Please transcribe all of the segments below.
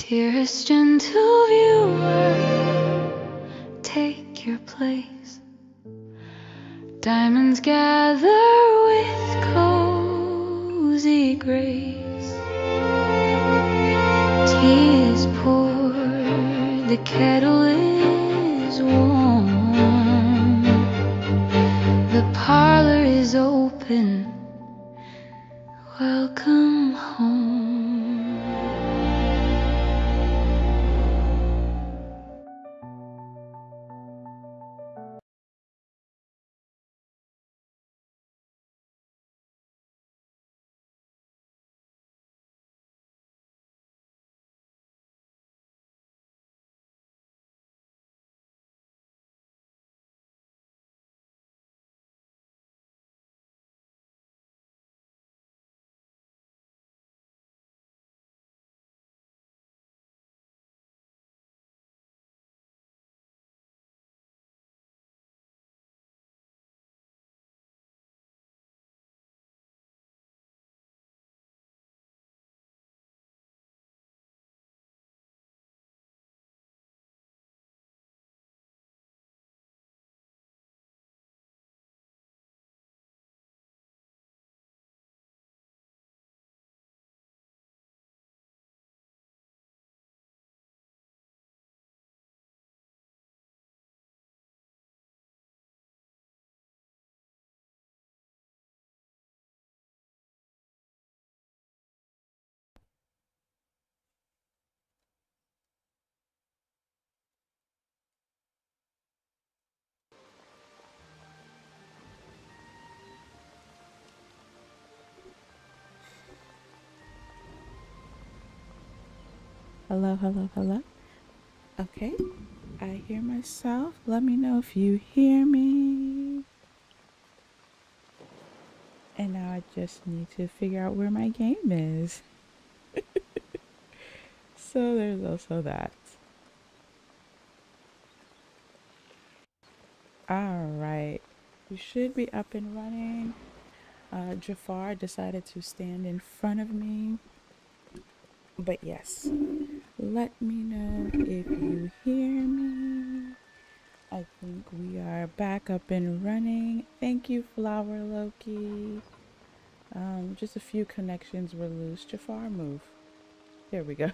Dearest gentle viewer, take your place. Diamonds gather with cozy grace. Tea is poured, the kettle is warm. The parlor is open, welcome home. Hello, hello, hello. Okay, I hear myself. Let me know if you hear me. And now I just need to figure out where my game is. So there's also that. All right, we should be up and running. Jafar decided to stand in front of me. But yes, let me know if you hear me. I think we are back up and running. Thank you, Flower Loki. Just a few connections were loose. Jafar, move. There we go.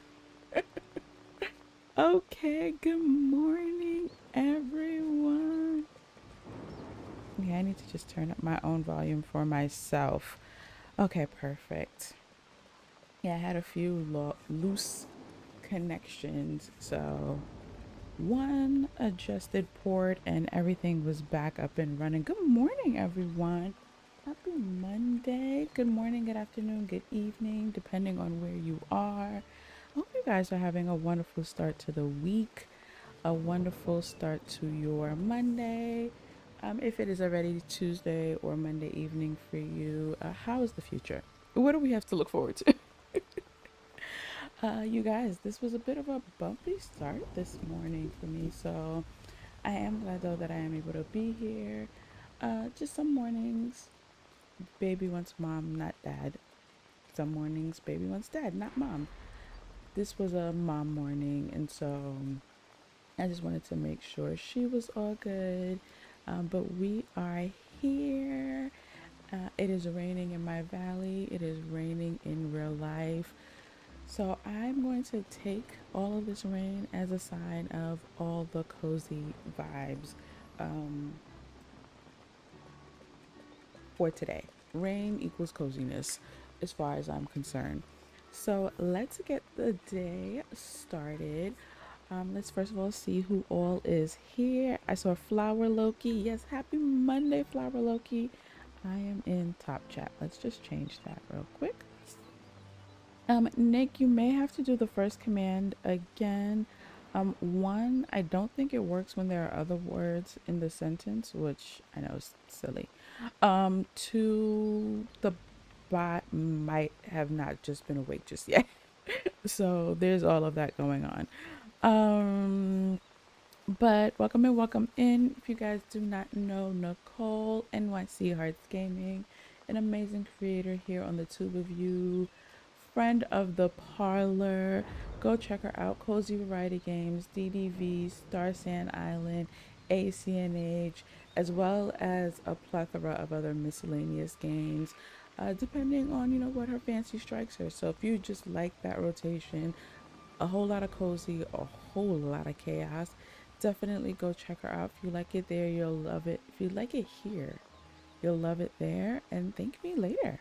Okay, good morning, everyone. Yeah, I need to just turn up my own volume for myself. Okay, perfect. Yeah, I had a few loose connections, so one adjusted port and everything was back up and running. Good morning, everyone. Happy Monday. Good morning, good afternoon, good evening, depending on where you are. I hope you guys are having a wonderful start to the week, a wonderful start to your Monday. If it is already Tuesday or Monday evening for you, how is the future? What do we have to look forward to? You guys, this was a bit of a bumpy start this morning for me, so I am glad though that I am able to be here. Just some mornings, baby wants mom, not dad. Some mornings, baby wants dad, not mom. This was a mom morning, and so I just wanted to make sure she was all good. But we are here. It is raining in my valley, it is raining in real life. So I'm going to take all of this rain as a sign of all the cozy vibes um, for today. Rain equals coziness as far as I'm concerned. So let's get the day started. Let's first of all see who all is here. I saw Flower Loki. Yes, happy Monday, Flower Loki. I am in top chat. Let's just change that real quick. Nick, you may have to do the first command again. One, I don't think it works when there are other words in the sentence, which I know is silly. Two, the bot might have not just been awake just yet. So there's all of that going on. But welcome in, welcome in. If you guys do not know Nicole, NYC Hearts Gaming, an amazing creator here on the tube of you, friend of the parlor. Go check her out. Cozy Variety Games, DDV, Star Sand Island, ACNH, as well as a plethora of other miscellaneous games, depending on what her fancy strikes her. So if you just like that rotation, a whole lot of cozy, a whole lot of chaos, definitely go check her out. If you like it there, you'll love it. If you like it here, you'll love it there. And thank me later.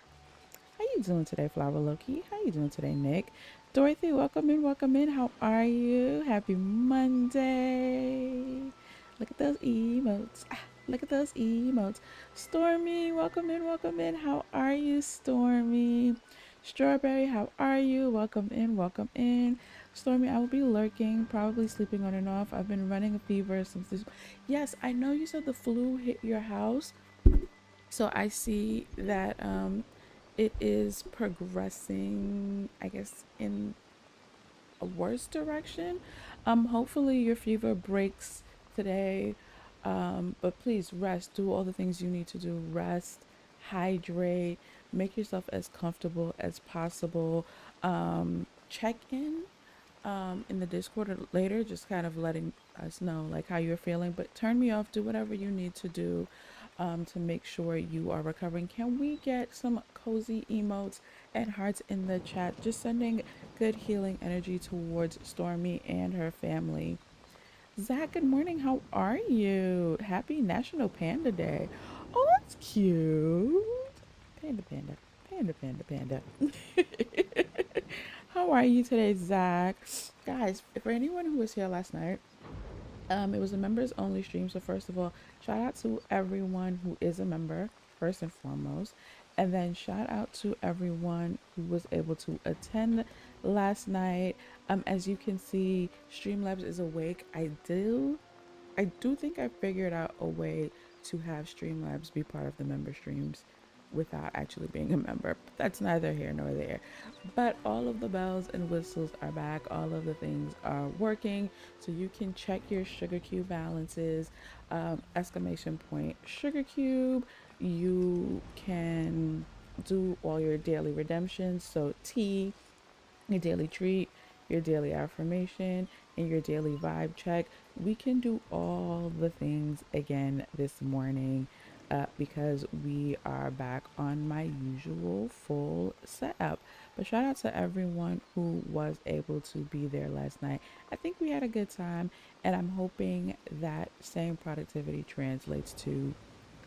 How you doing today, Flower Loki? How you doing today, Nick? Dorothy, welcome in, welcome in. How are you? Happy Monday. Look at those emotes. Look at those emotes. Stormy, welcome in, welcome in. How are you, Stormy? Strawberry, how are you? Welcome in, welcome in. Stormy, I will be lurking, probably sleeping on and off. I've been running a fever since this. Yes, I know you said the flu hit your house. So I see that it is progressing, I guess, in a worse direction. Hopefully your fever breaks today. But please rest. Do all the things you need to do. Rest, hydrate, make yourself as comfortable as possible. Check in the Discord later, just kind of letting us know like how you're feeling. But turn me off. Do whatever you need to do to make sure you are recovering. Can we get some cozy emotes and hearts in the chat? Just sending good healing energy towards Stormy and her family. Zach, good morning. How are you? Happy National Panda Day. Oh, that's cute. Panda, panda, panda, panda, panda. How are you today, Zach? Guys, for anyone who was here last night, it was a members only stream. So first of all, shout out to everyone who is a member, first and foremost. And then shout out to everyone who was able to attend last night. As you can see, Streamlabs is awake. I do think I figured out a way to have Streamlabs be part of the member streams without actually being a member. But that's neither here nor there. But all of the bells and whistles are back. All of the things are working. So you can check your sugar cube balances. Exclamation point sugar cube. You can do all your daily redemptions. So tea, your daily treat, your daily affirmation, and your daily vibe check. We can do all the things again this morning because we are back on my usual full setup. But shout out to everyone who was able to be there last night. I think we had a good time, and I'm hoping that same productivity translates to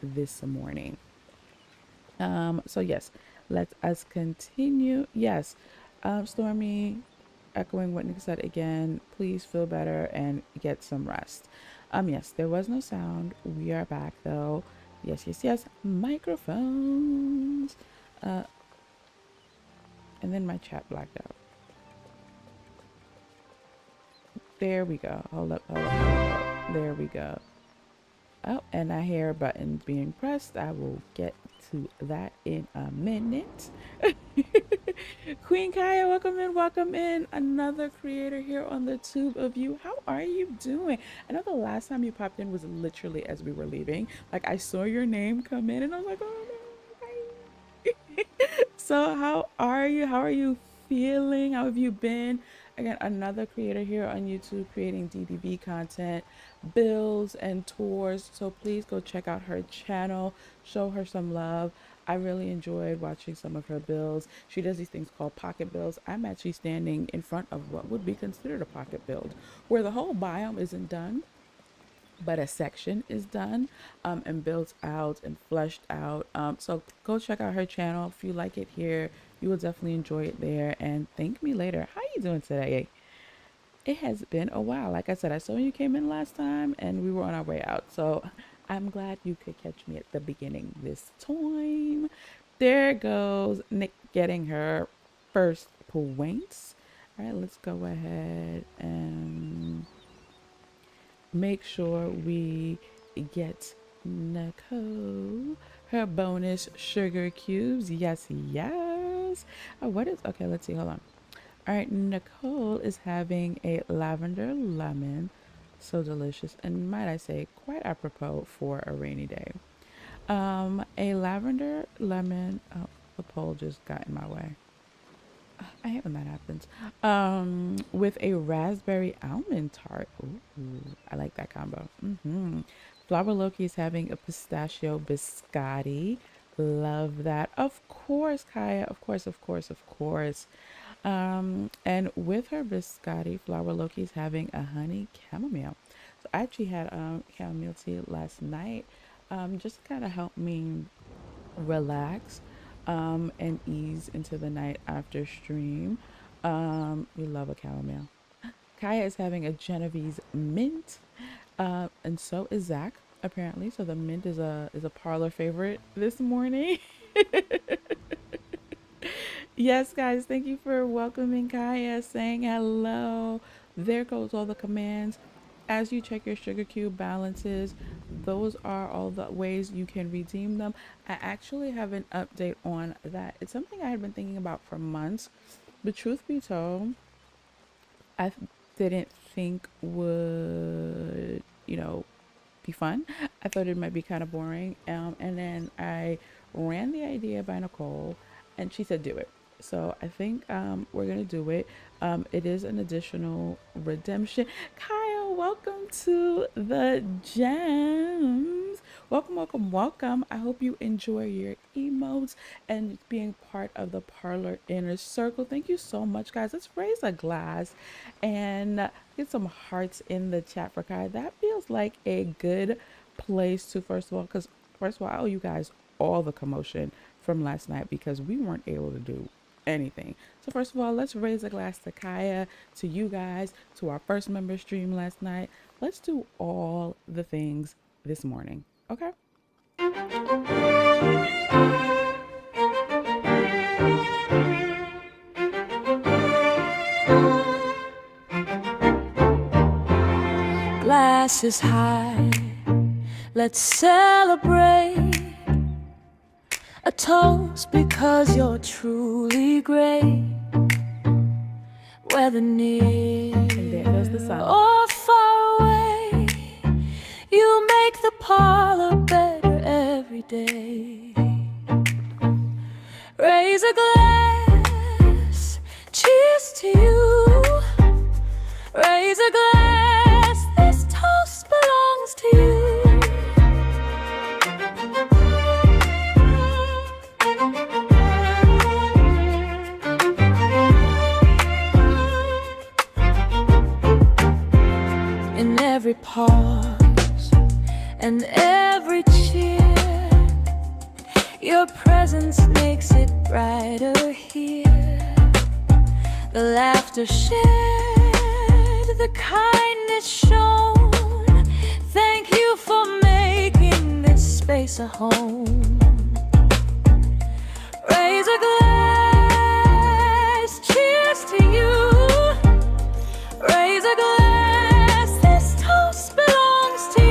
this morning. So yes, let us continue. Yes, Stormy, echoing what Nick said again, please feel better and get some rest. Yes, there was no sound. We are back though. Yes, yes, yes. Microphones. Uh, and then my chat blacked out. There we go. Hold up, hold up, hold up, hold up. There we go. Oh, and I hear buttons being pressed. I will get to that in a minute. Queen Kaya, welcome in, welcome in. Another creator here on the tube of you. How are you doing? I know the last time you popped in was literally as we were leaving. Like I saw your name come in and I was like, oh no, hi. So how are you? How are you feeling? How have you been? Again, another creator here on YouTube creating DDB content, bills and tours. So please go check out her channel, show her some love. I really enjoyed watching some of her builds. She does these things called pocket builds. I'm actually standing in front of what would be considered a pocket build, where the whole biome isn't done, but a section is done and built out and fleshed out. So go check out her channel. If you like it here, you will definitely enjoy it there. And thank me later. How you doing today? It has been a while. Like I said, I saw you came in last time and we were on our way out. So I'm glad you could catch me at the beginning this time. There goes Nick getting her first points. All right, let's go ahead and make sure we get Nicole her bonus sugar cubes. Yes, yes. Oh, what is okay? Let's see. Hold on. All right, Nicole is having a lavender lemon, so delicious, and might I say, quite apropos for a rainy day. A lavender lemon. Oh, the pole just got in my way. I hate when that happens. With a raspberry almond tart. Ooh, I like that combo. Flower Loki is having a pistachio biscotti. Love that. Of course, Kaya. Of course, of course, of course. And with her biscotti, Flower Loki is having a honey chamomile. So I actually had chamomile tea last night. Just to kind of help me relax and ease into the night after stream. We love a chamomile. Kaya is having a Genovese mint, and so is Zach apparently. So the mint is a parlor favorite this morning. Yes, guys, thank you for welcoming Kaya, saying hello. There goes all the commands. As you check your sugar cube balances, those are all the ways you can redeem them. I actually have an update on that. It's something I had been thinking about for months, but truth be told, I didn't think would, be fun. I thought it might be kind of boring. And then I ran the idea by Nicole and she said, do it. So I think we're going to do it. It is an additional redemption. Kyle, welcome to the gems. Welcome, welcome, welcome. I hope you enjoy your emotes and being part of the Parlor Inner Circle. Thank you so much, guys. Let's raise a glass and get some hearts in the chat for Kai. That feels like a good place to, first of all, because first of all, I owe you guys all the commotion from last night because we weren't able to do anything. So first of all, let's raise a glass to Kaya, to you guys, to our first member stream last night. Let's do all the things this morning. Okay? glass is high. Let's celebrate. A toast because you're truly great. Whether near or far away, you make the parlor better every day. Raise a glass, cheers to you. Raise a glass, this toast belongs to you. In every pause and every cheer, your presence makes it brighter here. The laughter shared, the kindness shown. Thank you for making this space a home. Raise a glass, cheers to you. Raise a glass, this toast belongs to you.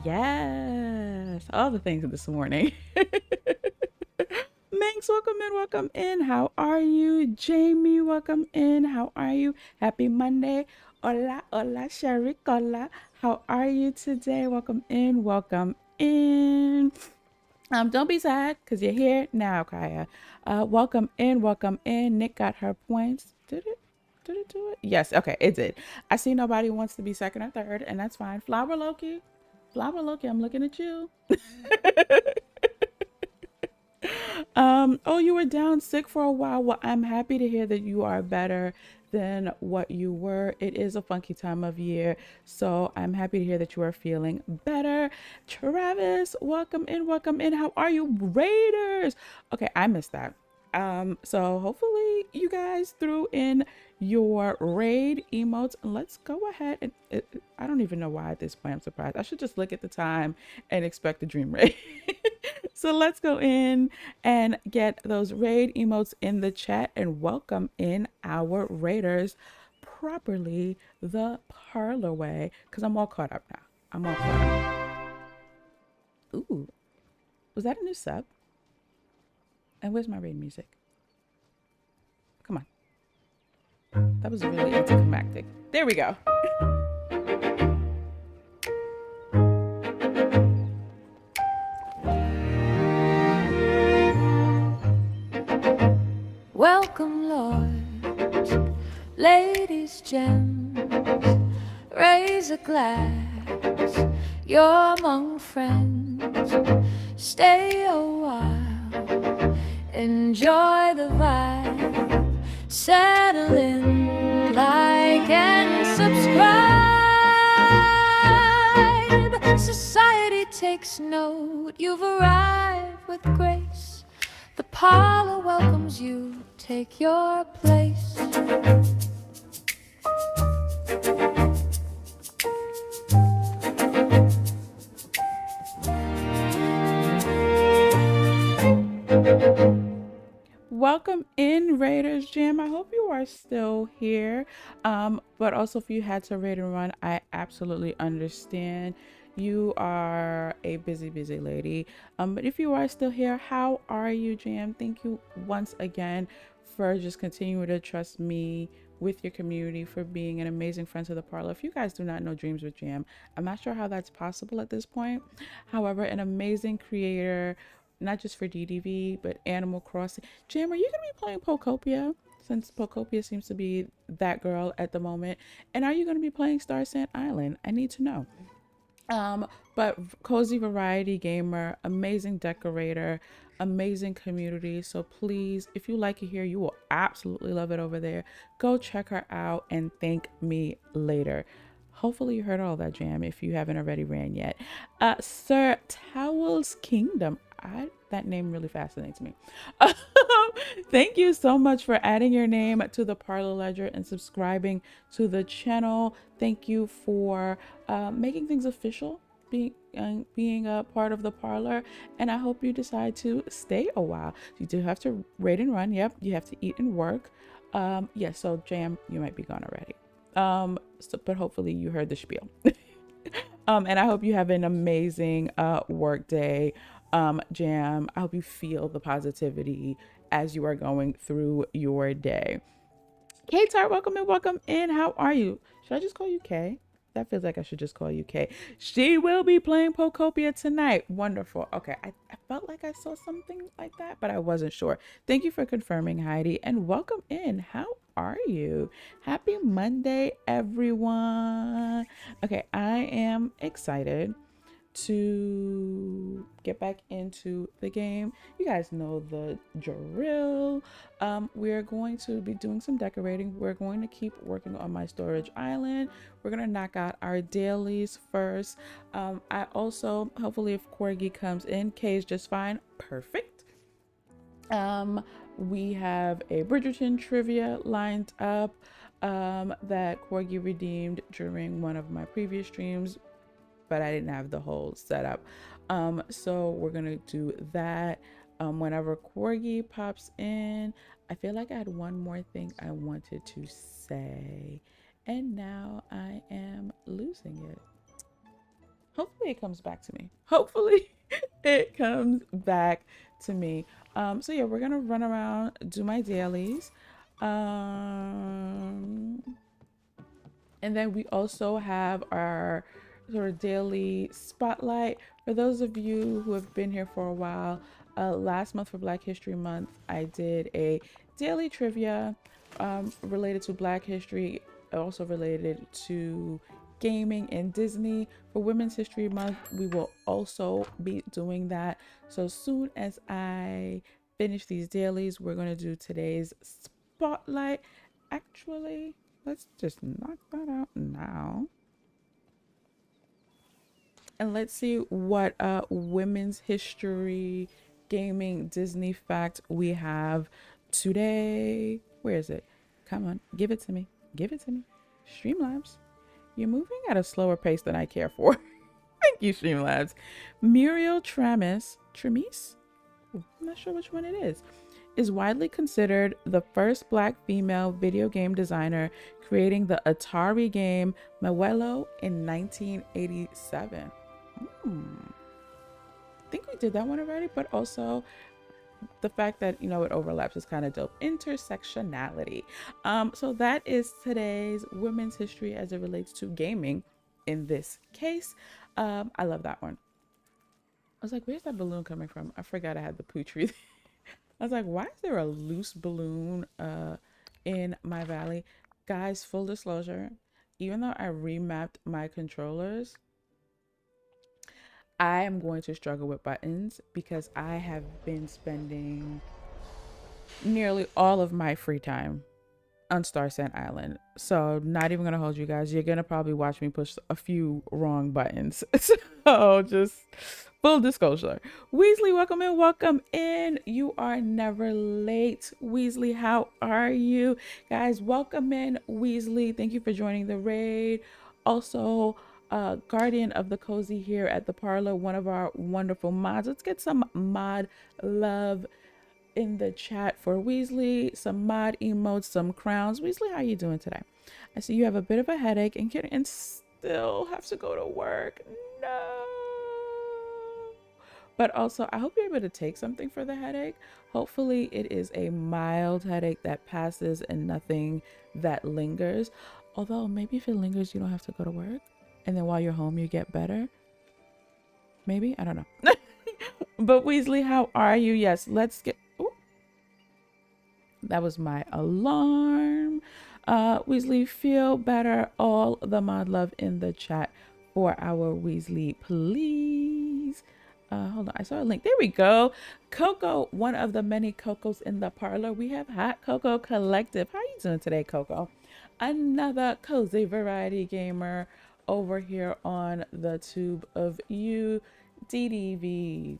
Yes, all the things this morning. Minx, welcome in. How are you? Jamie, welcome in. How are you? Happy Monday. Hola, hola, Sharicola. How are you today? Welcome in. Don't be sad because you're here now, Kaya. Welcome in. Nick got her points. Did it do it? Yes. Okay, it did. I see nobody wants to be second or third, and that's fine. Flower Loki, I'm looking at you. Oh, you were down sick for a while. Well, I'm happy to hear that you are better than what you were. It is a funky time of year, so I'm happy to hear that you are feeling better. Travis, welcome in. How are you, Raiders? Okay, I missed that. So hopefully you guys threw in your raid emotes. Let's go ahead and I don't even know why at this point I'm surprised. I should just look at the time and expect a dream raid. So let's go in and get those raid emotes in the chat and welcome in our raiders properly the parlor way, because I'm all caught up now. Ooh, was that a new sub? And where's my raid music? Come on. That was really anticlimactic. There we go. Welcome, lords, ladies, gems. Raise a glass, you're among friends. Stay a while, enjoy the vibe. Settle in, like and subscribe. Society takes note, you've arrived with grace. The parlor welcomes you, take your place. Welcome in, Raiders Jam. I hope you are still here. But also if you had to raid and run, I absolutely understand. You are a busy lady. But if you are still here, how are you, Jam? Thank you once again for just continuing to trust me with your community, for being an amazing friend to the parlor. If you guys do not know Dreams with Jam, I'm not sure how that's possible at this point. However, an amazing creator, not just for DDV, but Animal Crossing. Jam, are you going to be playing Pokopia? Since Pokopia seems to be that girl at the moment. And are you going to be playing Star Sand Island? I need to know. But cozy variety gamer, amazing decorator, amazing community. So please, if you like it here, you will absolutely love it over there. Go check her out and thank me later. Hopefully you heard all that, Jam, if you haven't already ran yet. Sir Towel's Kingdom. That name really fascinates me. Thank you so much for adding your name to the Parlor Ledger and subscribing to the channel. Thank you for making things official, being a part of the Parlor, and I hope you decide to stay a while. You do have to rate and run. Yep, you have to eat and work. Yes, so Jam, you might be gone already. But hopefully you heard the spiel. And I hope you have an amazing work day. Jam, I hope you feel the positivity as you are going through your day. K-Tart, welcome in. How are you? Should I just call you K? That feels like I should just call you K. She will be playing Pokopia tonight. Wonderful. Okay, I felt like I saw something like that, but I wasn't sure. Thank you for confirming, Heidi, and welcome in. How are you? Happy Monday, everyone. Okay, I am excited to get back into the game. You guys know the drill. We're going to be doing some decorating. We're going to keep working on my storage island. We're going to knock out our dailies first. I also, hopefully if Corgi comes in, Kay is just fine. Perfect. We have a Bridgerton trivia lined up that Corgi redeemed during one of my previous streams, but I didn't have the whole setup. So we're gonna do that. Whenever Corgi pops in, I feel like I had one more thing I wanted to say, and now I am losing it. Hopefully it comes back to me. Hopefully it comes back to me. So yeah, we're gonna run around, do my dailies. And then we also have our sort of daily spotlight. For those of you who have been here for a while, last month for Black History Month, I did a daily trivia related to Black history, also related to gaming and Disney. For Women's History Month, we will also be doing that. So as soon as I finish these dailies, we're going to do today's spotlight. Actually, let's just knock that out now. And let's see what women's history gaming Disney fact we have today. Where is it? Come on, give it to me. Give it to me. Streamlabs, you're moving at a slower pace than I care for. Thank you, Streamlabs. Muriel Tramis? I'm not sure which one it is widely considered the first Black female video game designer, creating the Atari game Mewelo in 1987. I think we did that one already, but also the fact that, you know, it overlaps is kind of dope. Intersectionality. So that is today's women's history as it relates to gaming in this case. I love that one. I was like, where's that balloon coming from? I forgot I had the poo tree. I was like, why is there a loose balloon in my valley? Guys, full disclosure, even though I remapped my controllers, I am going to struggle with buttons because I have been spending nearly all of my free time on Star Sand Island. So not even gonna hold you guys. You're gonna probably watch me push a few wrong buttons. So just full disclosure. Weasley, welcome in. You are never late. Weasley, how are you? Guys, welcome in, Weasley. Thank you for joining the raid. Also, guardian of the cozy here at the Parlor, one of our wonderful mods. Let's get some mod love in the chat for Weasley, some mod emotes, some crowns. Weasley, how you doing today? I see you have a bit of a headache and still have to go to work. No. But also, I hope you're able to take something for the headache. Hopefully it is a mild headache that passes and nothing that lingers. Although maybe if it lingers, you don't have to go to work. And then while you're home, you get better. Maybe, I don't know. But Weasley, how are you? Yes, let's get, ooh. That was my alarm. Weasley, feel better. All the mod love in the chat for our Weasley, please. Hold on, I saw a link. There we go. Coco, one of the many Cocos in the Parlor. We have Hot Coco Collective. How you doing today, Coco? Another cozy variety gamer over here on the tube of you. DDV.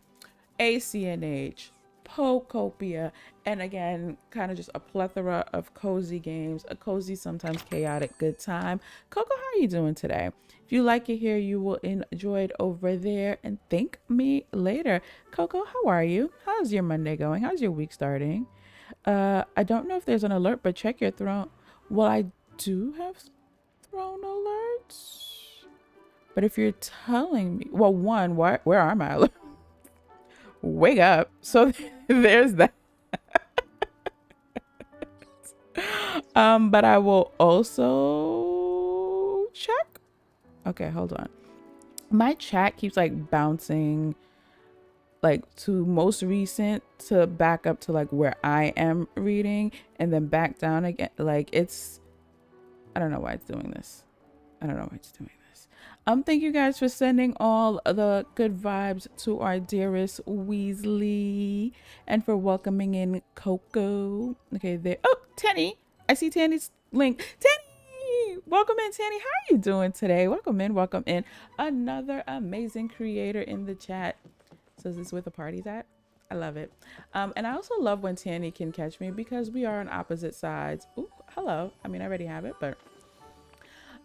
ACNH, Pocopia, and again, kind of just a plethora of cozy games, a cozy, sometimes chaotic good time. Coco, how are you doing today? If you like it here, you will enjoy it over there and thank me later. Coco, how are you? How's your Monday going? How's your week starting? I don't know if there's an alert, but check your throne. Well, I do have throne alerts. But if you're telling me, well, one, where are my alerts? Wake up. So there's that. But I will also check. Okay, hold on. My chat keeps like bouncing like to most recent to back up to like where I am reading and then back down again. Like I don't know why it's doing this. I don't know why it's doing this. Thank you guys for sending all the good vibes to our dearest Weasley and for welcoming in Coco. Okay, there. Oh, Tanny. I see Tanny's link. Tanny, welcome in, Tanny. How are you doing today? Welcome in, welcome in. Another amazing creator in the chat. So is this where the party's at? I love it. And I also love when Tanny can catch me because we are on opposite sides. Ooh, hello. I mean, I already have it, but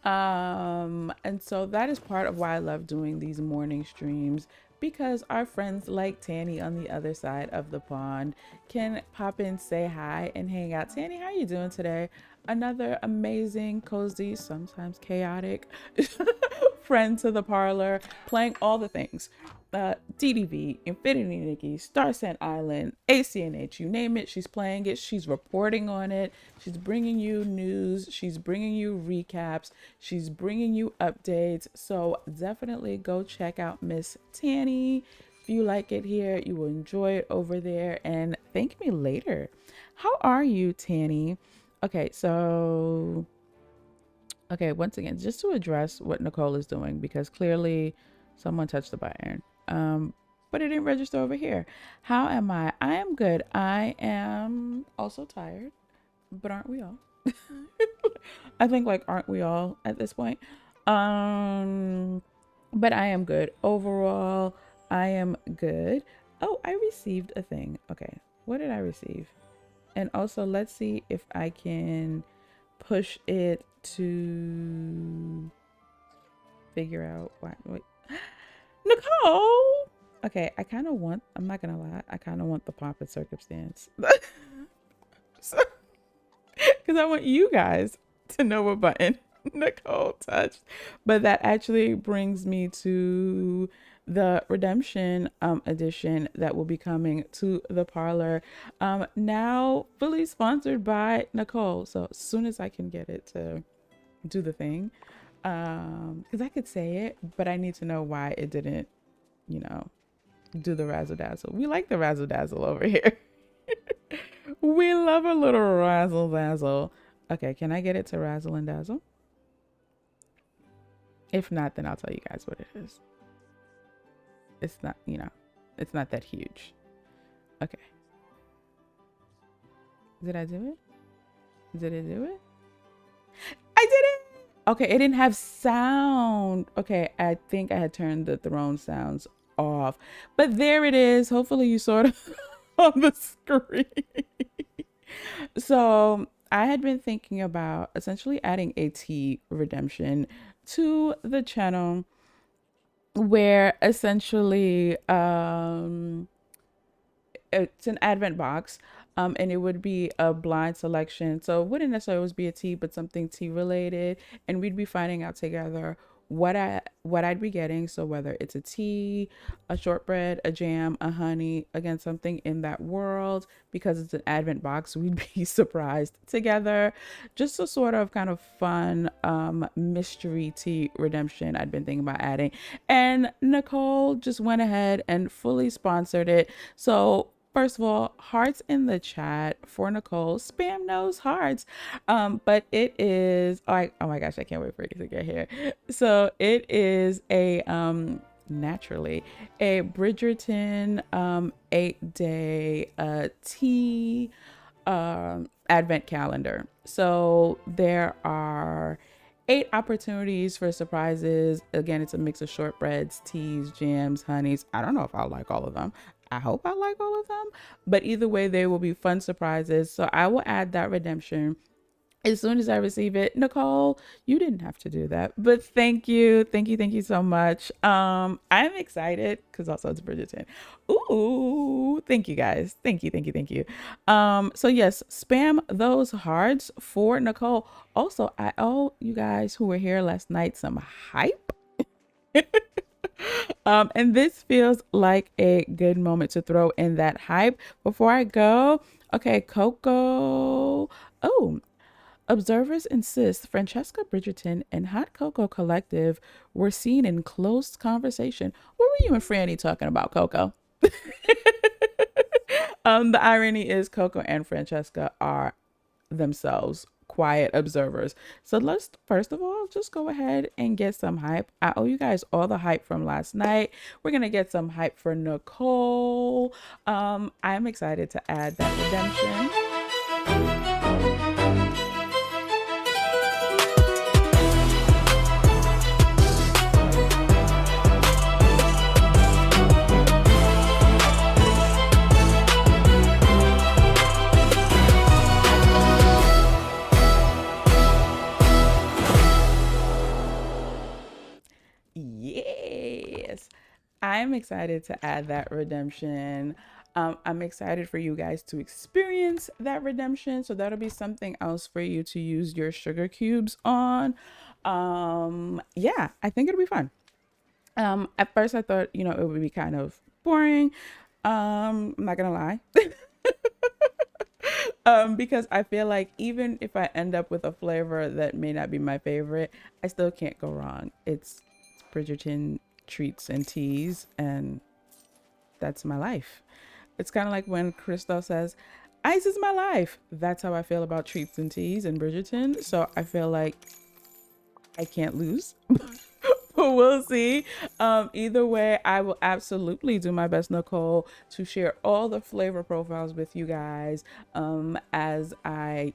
and so that is part of why I love doing these morning streams, because our friends like Tanny on the other side of the pond can pop in, say hi, and hang out. Tanny, how are you doing today? Another amazing, cozy, sometimes chaotic friend to the parlor, playing all the things. DDV, Infinity Nikki, Star Sand Island, ACNH, you name it, she's playing it, she's reporting on it, she's bringing you news, she's bringing you recaps, she's bringing you updates. So definitely go check out Miss Tanny. If you like it here, you will enjoy it over there and thank me later. How are you, Tanny? Okay, so once again, just to address what Nicole is doing, because clearly someone touched the button. But it didn't register over here. How am I? I am good. I am also tired, but aren't we all? I think like, aren't we all at this point? But I am good. Overall, I am good. Oh, I received a thing. Okay. What did I receive? And also let's see if I can push it to figure out why. Wait. Nicole. Okay, I'm not gonna lie, I kind of want the pomp and circumstance. Because I want you guys to know what button Nicole touched. But that actually brings me to the redemption edition that will be coming to the parlor. Now fully sponsored by Nicole. So as soon as I can get it to do the thing, because I could say it, but I need to know why it didn't, do the razzle dazzle. We like the razzle dazzle over here. We love a little razzle dazzle. Okay, can I get it to razzle and dazzle? If not, then I'll tell you guys what it is. It's not, it's not that huge. Okay. Did I do it? Did it do it? I did it! Okay, it didn't have sound. Okay, I think I had turned the throne sounds off. But there it is. Hopefully you saw it on the screen. So I had been thinking about essentially adding a tea redemption to the channel where essentially it's an advent box, and it would be a blind selection, so it wouldn't necessarily always be a tea, but something tea related, and we'd be finding out together what I'd be getting. So whether it's a tea, a shortbread, a jam, a honey, again, something in that world, because it's an advent box, we'd be surprised together. Just a sort of kind of fun mystery tea redemption I'd been thinking about adding, and Nicole just went ahead and fully sponsored it. So first of all, hearts in the chat for Nicole. Spam knows hearts. But it is like, oh my gosh, I can't wait for it to get here. So it is a naturally a Bridgerton 8-day tea advent calendar. So there are 8 opportunities for surprises. Again, it's a mix of shortbreads, teas, jams, honeys. I don't know if I'll like all of them. I hope I like all of them, but either way, they will be fun surprises. So I will add that redemption as soon as I receive it. Nicole, you didn't have to do that, but thank you. Thank you so much. I'm excited because also it's Bridgerton. Ooh, thank you guys. Thank you. So yes, spam those hearts for Nicole. Also, I owe you guys who were here last night some hype. And this feels like a good moment to throw in that hype before I go. Okay, Coco. Oh, observers insist Francesca Bridgerton and Hot Cocoa Collective were seen in close conversation. What were you and Franny talking about, Coco? The irony is Coco and Francesca are themselves quiet observers. So let's first of all just go ahead and get some hype. I owe you guys all the hype from last night. We're gonna get some hype for Nicole. I'm excited to add that redemption. Yes, I'm excited to add that redemption. I'm excited for you guys to experience that redemption. So that'll be something else for you to use your sugar cubes on. Yeah, I think it'll be fun. At first I thought, it would be kind of boring. I'm not gonna lie. Because I feel like even if I end up with a flavor that may not be my favorite, I still can't go wrong. It's Bridgerton treats and teas, and that's my life. It's kind of like when Crystal says, ice is my life. That's how I feel about treats and teas and Bridgerton. So I feel like I can't lose. But we'll see. Either way, I will absolutely do my best, Nicole, to share all the flavor profiles with you guys as I,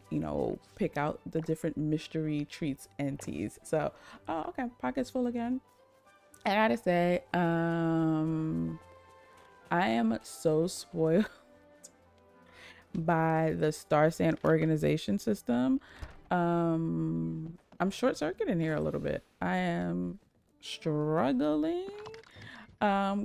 pick out the different mystery treats and teas. So, okay, pockets full again. I gotta say, I am so spoiled by the Star Sand organization system. I'm short circuiting here a little bit. I am struggling. But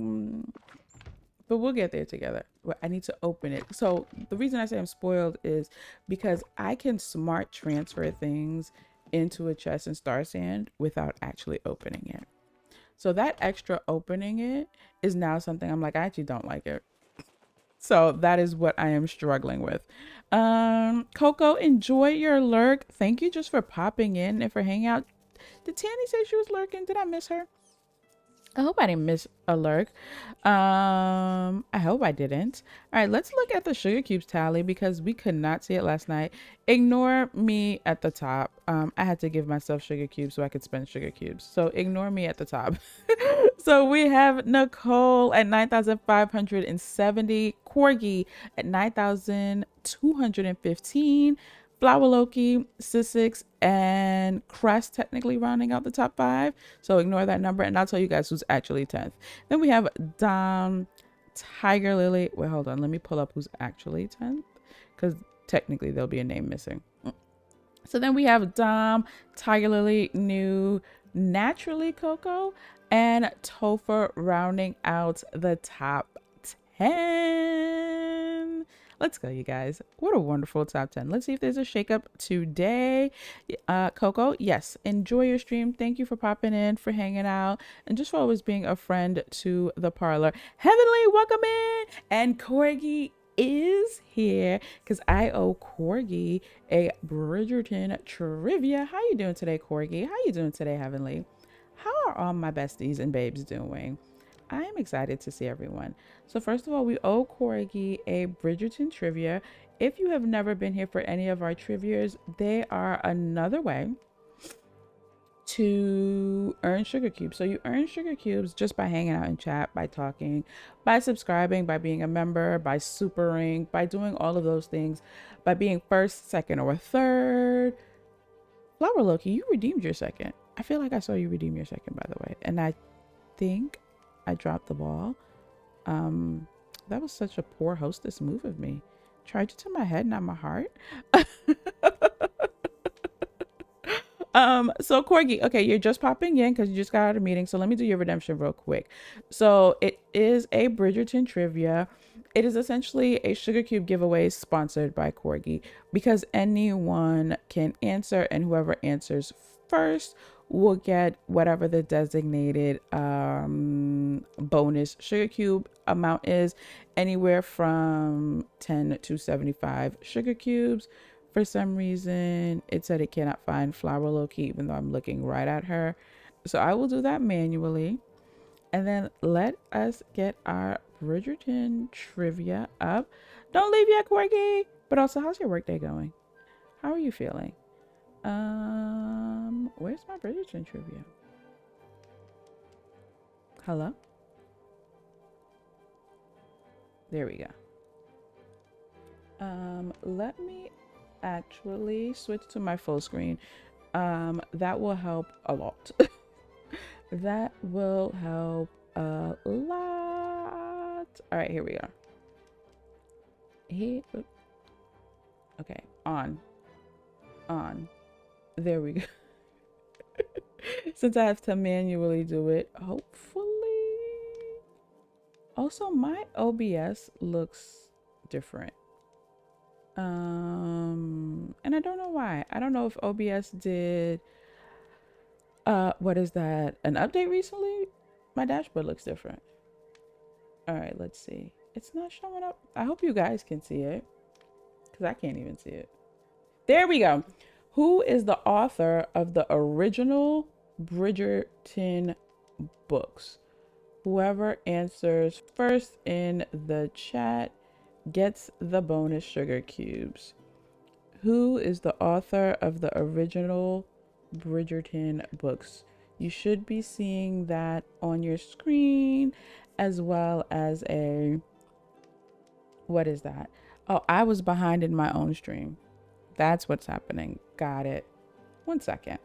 we'll get there together. I need to open it. So the reason I say I'm spoiled is because I can smart transfer things into a chest in Star Sand without actually opening it. So that extra opening it is now something I'm like, I actually don't like it. So that is what I am struggling with. Coco, enjoy your lurk. Thank you just for popping in and for hanging out. Did Tanny say she was lurking? Did I miss her? I hope I didn't miss a lurk. I hope I didn't. All right, let's look at the sugar cubes tally because we could not see it last night. Ignore me at the top. I had to give myself sugar cubes so I could spend sugar cubes. So ignore me at the top. So we have Nicole at 9,570, Corgi at 9,215, Flower Loki, Sissix, and Crest technically rounding out the top 5. So ignore that number and I'll tell you guys who's actually 10th. Then we have Dom, Tiger Lily. Wait, hold on. Let me pull up who's actually 10th because technically there'll be a name missing. So then we have Dom, Tiger Lily, New, Naturally Coco, and Topher rounding out the top 10. Let's go, you guys. What a wonderful top 10. Let's see if there's a shakeup today. Coco, yes, enjoy your stream. Thank you for popping in, for hanging out, and just for always being a friend to the parlor. Heavenly, welcome in. And Corgi is here because I owe Corgi a Bridgerton trivia. How you doing today, Corgi? How you doing today, Heavenly? How are all my besties and babes doing? I am excited to see everyone. So first of all, we owe Corgi a Bridgerton trivia. If you have never been here for any of our trivias, they are another way to earn sugar cubes. So you earn sugar cubes just by hanging out in chat, by talking, by subscribing, by being a member, by supering, by doing all of those things, by being first, second, or third. Flower Loki, you redeemed your second. I feel like I saw you redeem your second, by the way. And I think I dropped the ball. That was such a poor hostess move of me. Tried you to my head, not my heart. So Corgi, okay, you're just popping in because you just got out of a meeting. So let me do your redemption real quick. So it is a Bridgerton trivia. It is essentially a sugar cube giveaway sponsored by Corgi because anyone can answer, and whoever answers first will get whatever the designated bonus sugar cube amount is, anywhere from 10 to 75 sugar cubes. For some reason, it said it cannot find Flower Loki, even though I'm looking right at her. So I will do that manually. And then let us get our Bridgerton trivia up. Don't leave yet, Corgi. But also, how's your workday going? How are you feeling? Where's my Bridgerton trivia? Hello? There we go. Let me actually switch to my full screen. That will help a lot. That will help a lot. All right, here we go. Okay, on. There we go. Since I have to manually do it, hopefully. Also, my OBS looks different. And I don't know why. I don't know if OBS did what is that, an update recently? My dashboard looks different. All right, let's see. It's not showing up. I hope you guys can see it because I can't even see it. There we go. Who is the author of the original Bridgerton books? Whoever answers first in the chat gets the bonus sugar cubes. Who is the author of the original Bridgerton books? You should be seeing that on your screen, as well as a, what is that? Oh, I was behind in my own stream. That's what's happening. Got it. 1 second.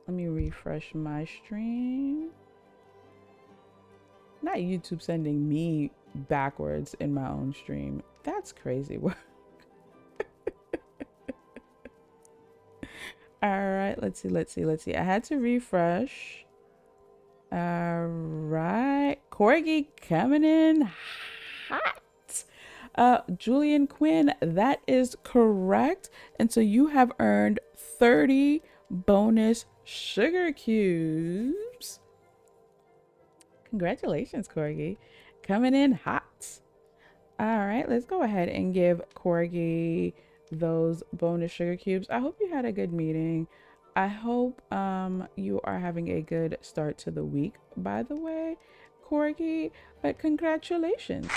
Let me refresh my stream. Not YouTube sending me backwards in my own stream. That's crazy work. All right, let's see. I had to refresh. All right, Corgi coming in hot. Julian Quinn, that is correct. And so you have earned 30 bonus sugar cubes. Congratulations, Corgi. Coming in hot. All right, let's go ahead and give Corgi those bonus sugar cubes. I hope you had a good meeting. I hope you are having a good start to the week, by the way, Corgi. But congratulations.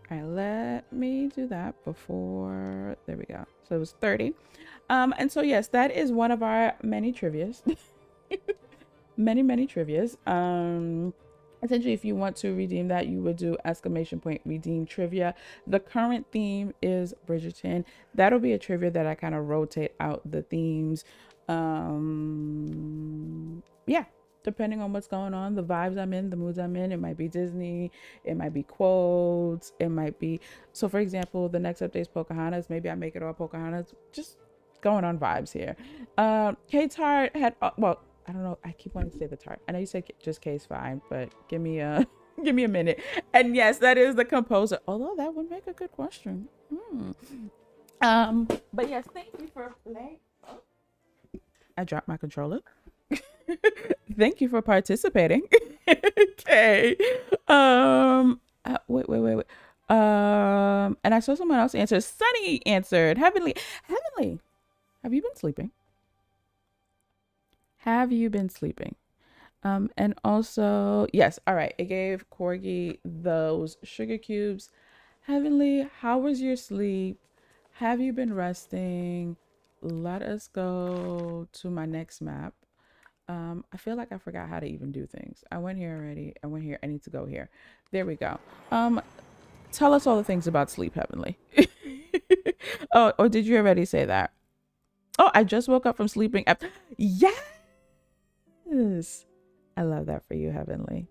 All right, let me do that before. There we go. So it was 30. And so yes, that is one of our many trivias. many trivias. Essentially, if you want to redeem that, you would do exclamation point redeem trivia. The current theme is Bridgerton. That'll be a trivia that I kind of rotate out the themes. Yeah, depending on what's going on, the vibes I'm in, the moods I'm in. It might be Disney, it might be quotes, it might be, so for example, the next update is Pocahontas. Maybe I make it all Pocahontas. Just going on vibes here. Kate's heart had, well, I don't know, I keep wanting to say the tart. I know you said just K's fine, but give me a give me a minute. And yes, that is the composer, although that would make a good question. But yes, thank you for playing. Oh, I dropped my controller. Thank you for participating. Okay. Wait. And I saw someone else answer. Sunny answered. Heavenly. Have you been sleeping? Have you been sleeping? And also, yes. All right. It gave Corgi those sugar cubes. Heavenly, how was your sleep? Have you been resting? Let us go to my next map. I feel like I forgot how to even do things. I went here already. I went here. I need to go here. There we go. Tell us all the things about sleep, Heavenly. Oh, or did you already say that? Oh, I just woke up from sleeping. Yes. I love that for you, Heavenly.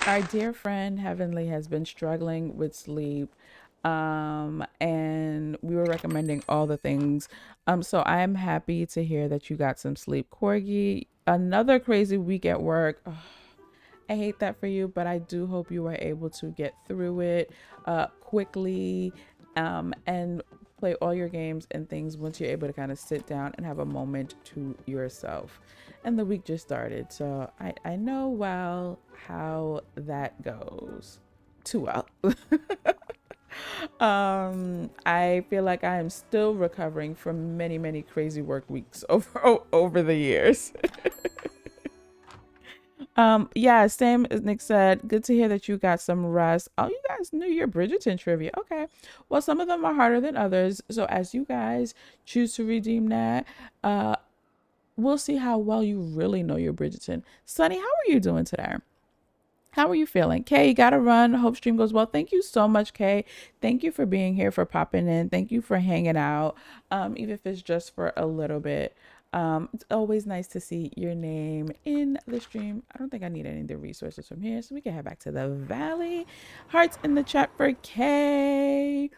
Our dear friend Heavenly has been struggling with sleep. And we were recommending all the things. So I am happy to hear that you got some sleep. Corgi, another crazy week at work. Ugh, I hate that for you, but I do hope you were able to get through it quickly, and play all your games and things once you're able to kind of sit down and have a moment to yourself. And the week just started, so I know well how that goes. Too well. I feel like I am still recovering from many, many crazy work weeks over the years. Yeah, same as Nick said. Good to hear that you got some rest. Oh, you guys knew your Bridgerton trivia. Okay. Well, some of them are harder than others. So as you guys choose to redeem that, we'll see how well you really know your Bridgerton. Sunny, how are you doing today? How are you feeling? Kay, you gotta run. Hope stream goes well. Thank you so much, Kay. Thank you for being here, for popping in. Thank you for hanging out, even if it's just for a little bit. It's always nice to see your name in the stream. I don't think I need any of the resources from here, so we can head back to the valley. Hearts in the chat for Kay.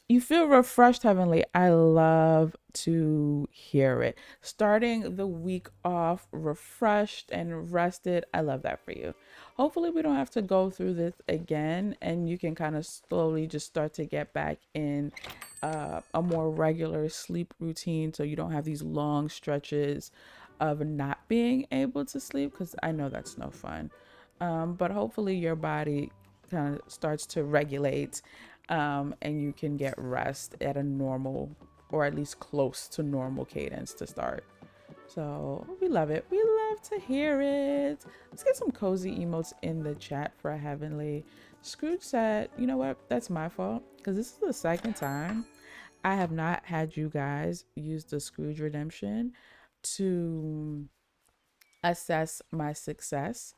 You feel refreshed, Heavenly. I love to hear it. Starting the week off refreshed and rested. I love that for you. Hopefully, we don't have to go through this again, and you can kind of slowly just start to get back in a more regular sleep routine, so you don't have these long stretches of not being able to sleep, because I know that's no fun. But hopefully, your body kind of starts to regulate, and you can get rest at a normal, or at least close to normal cadence to start. So we love it. We love to hear it. Let's get some cozy emotes in the chat for Heavenly. Scrooge said, you know what? That's my fault, because this is the second time I have not had you guys use the Scrooge redemption to assess my success.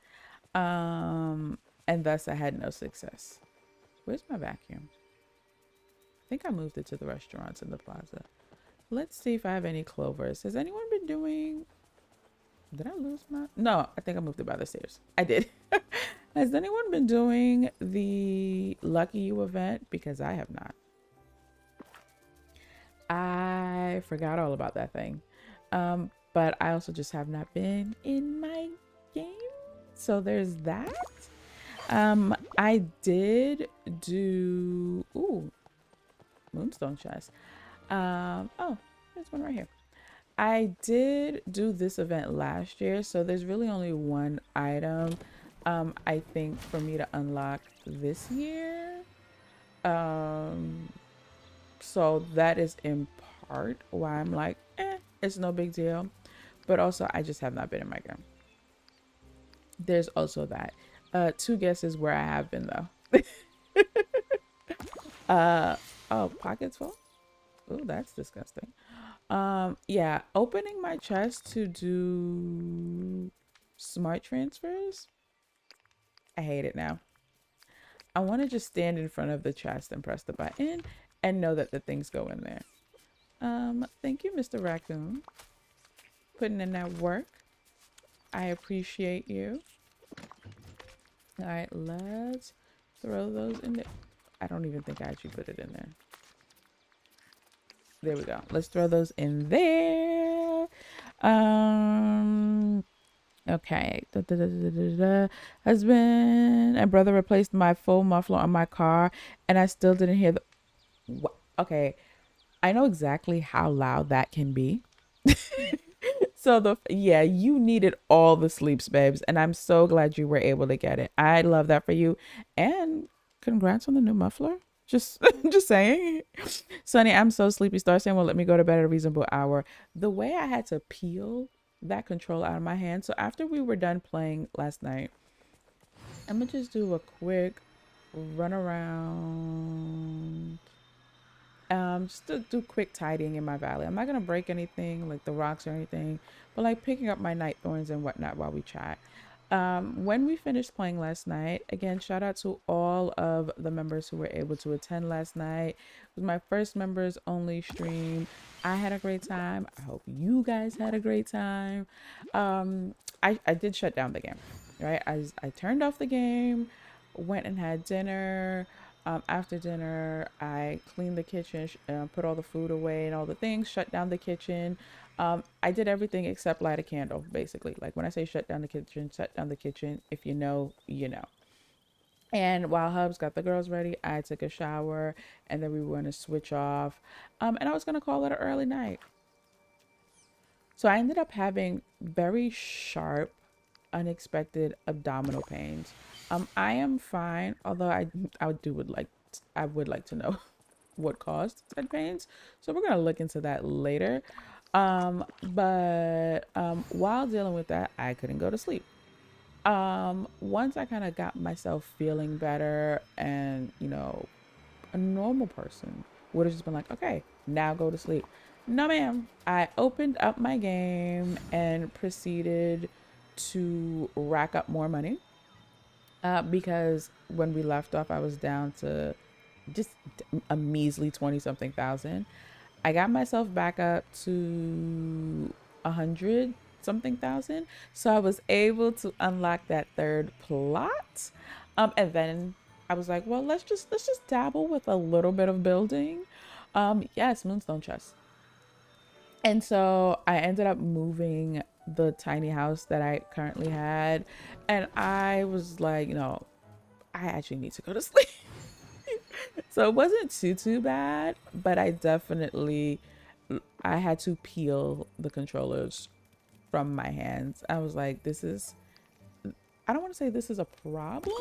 And thus I had no success. Where's my vacuum? I think I moved it to the restaurants in the plaza. Let's see if I have any clovers. Has anyone been doing... Did I lose my... No, I think I moved it by the stairs. I did. Has anyone been doing the Lucky You event? Because I have not. I forgot all about that thing. But I also just have not been in my game. So there's that. I did do... Ooh. Moonstone chest. Oh, there's one right here. I did do this event last year, so there's really only one item, I think, for me to unlock this year. So that is in part why I'm like, it's no big deal. But also, I just have not been in my game. There's also that. Two guesses where I have been, though. Oh, pockets full? Oh, that's disgusting. Yeah, opening my chest to do smart transfers. I hate it now. I want to just stand in front of the chest and press the button and know that the things go in there. Thank you, Mr. Raccoon. Putting in that work. I appreciate you. All right, let's throw those in there. I don't even think I actually put it in there. There we go. Let's throw those in there. Okay. Husband and brother replaced my full muffler on my car, and I still didn't hear the... Okay. I know exactly how loud that can be. So yeah, you needed all the sleeps, babes, and I'm so glad you were able to get it. I love that for you, and congrats on the new muffler. Just just saying. Sonny, I'm so sleepy. Star saying, well, let me go to bed at a reasonable hour. The way I had to peel that controller out of my hand. So after we were done playing last night, I'm gonna just do a quick run around. Just to do quick tidying in my valley. I'm not gonna break anything like the rocks or anything, but like picking up my night thorns and whatnot while we chat. When we finished playing last night, again, shout out to all of the members who were able to attend last night. It was my first members only stream. I had a great time. I hope you guys had a great time. Um, I did shut down the game, right? I turned off the game, went and had dinner. After dinner, I cleaned the kitchen, put all the food away and all the things, shut down the kitchen. I did everything except light a candle, basically. Like when I say shut down the kitchen, shut down the kitchen. If you know, you know. And while Hubs got the girls ready, I took a shower and then we were going to switch off. And I was going to call it an early night. So I ended up having very sharp, unexpected abdominal pains. I am fine, although I would like to know what caused said pains. So we're gonna look into that later. But while dealing with that, I couldn't go to sleep. Once I kind of got myself feeling better and, you know, a normal person would have just been like, okay, now go to sleep. No, ma'am. I opened up my game and proceeded to rack up more money. Because when we left off, I was down to just a measly 20 something thousand. I got myself back up to 100 something thousand. So I was able to unlock that third plot. And then I was like, well, let's just dabble with a little bit of building. Yes, Moonstone chest. And so I ended up moving the tiny house that I currently had. And I was like, you know, I actually need to go to sleep. So it wasn't too bad, but I had to peel the controllers from my hands. I was like, I don't want to say this is a problem,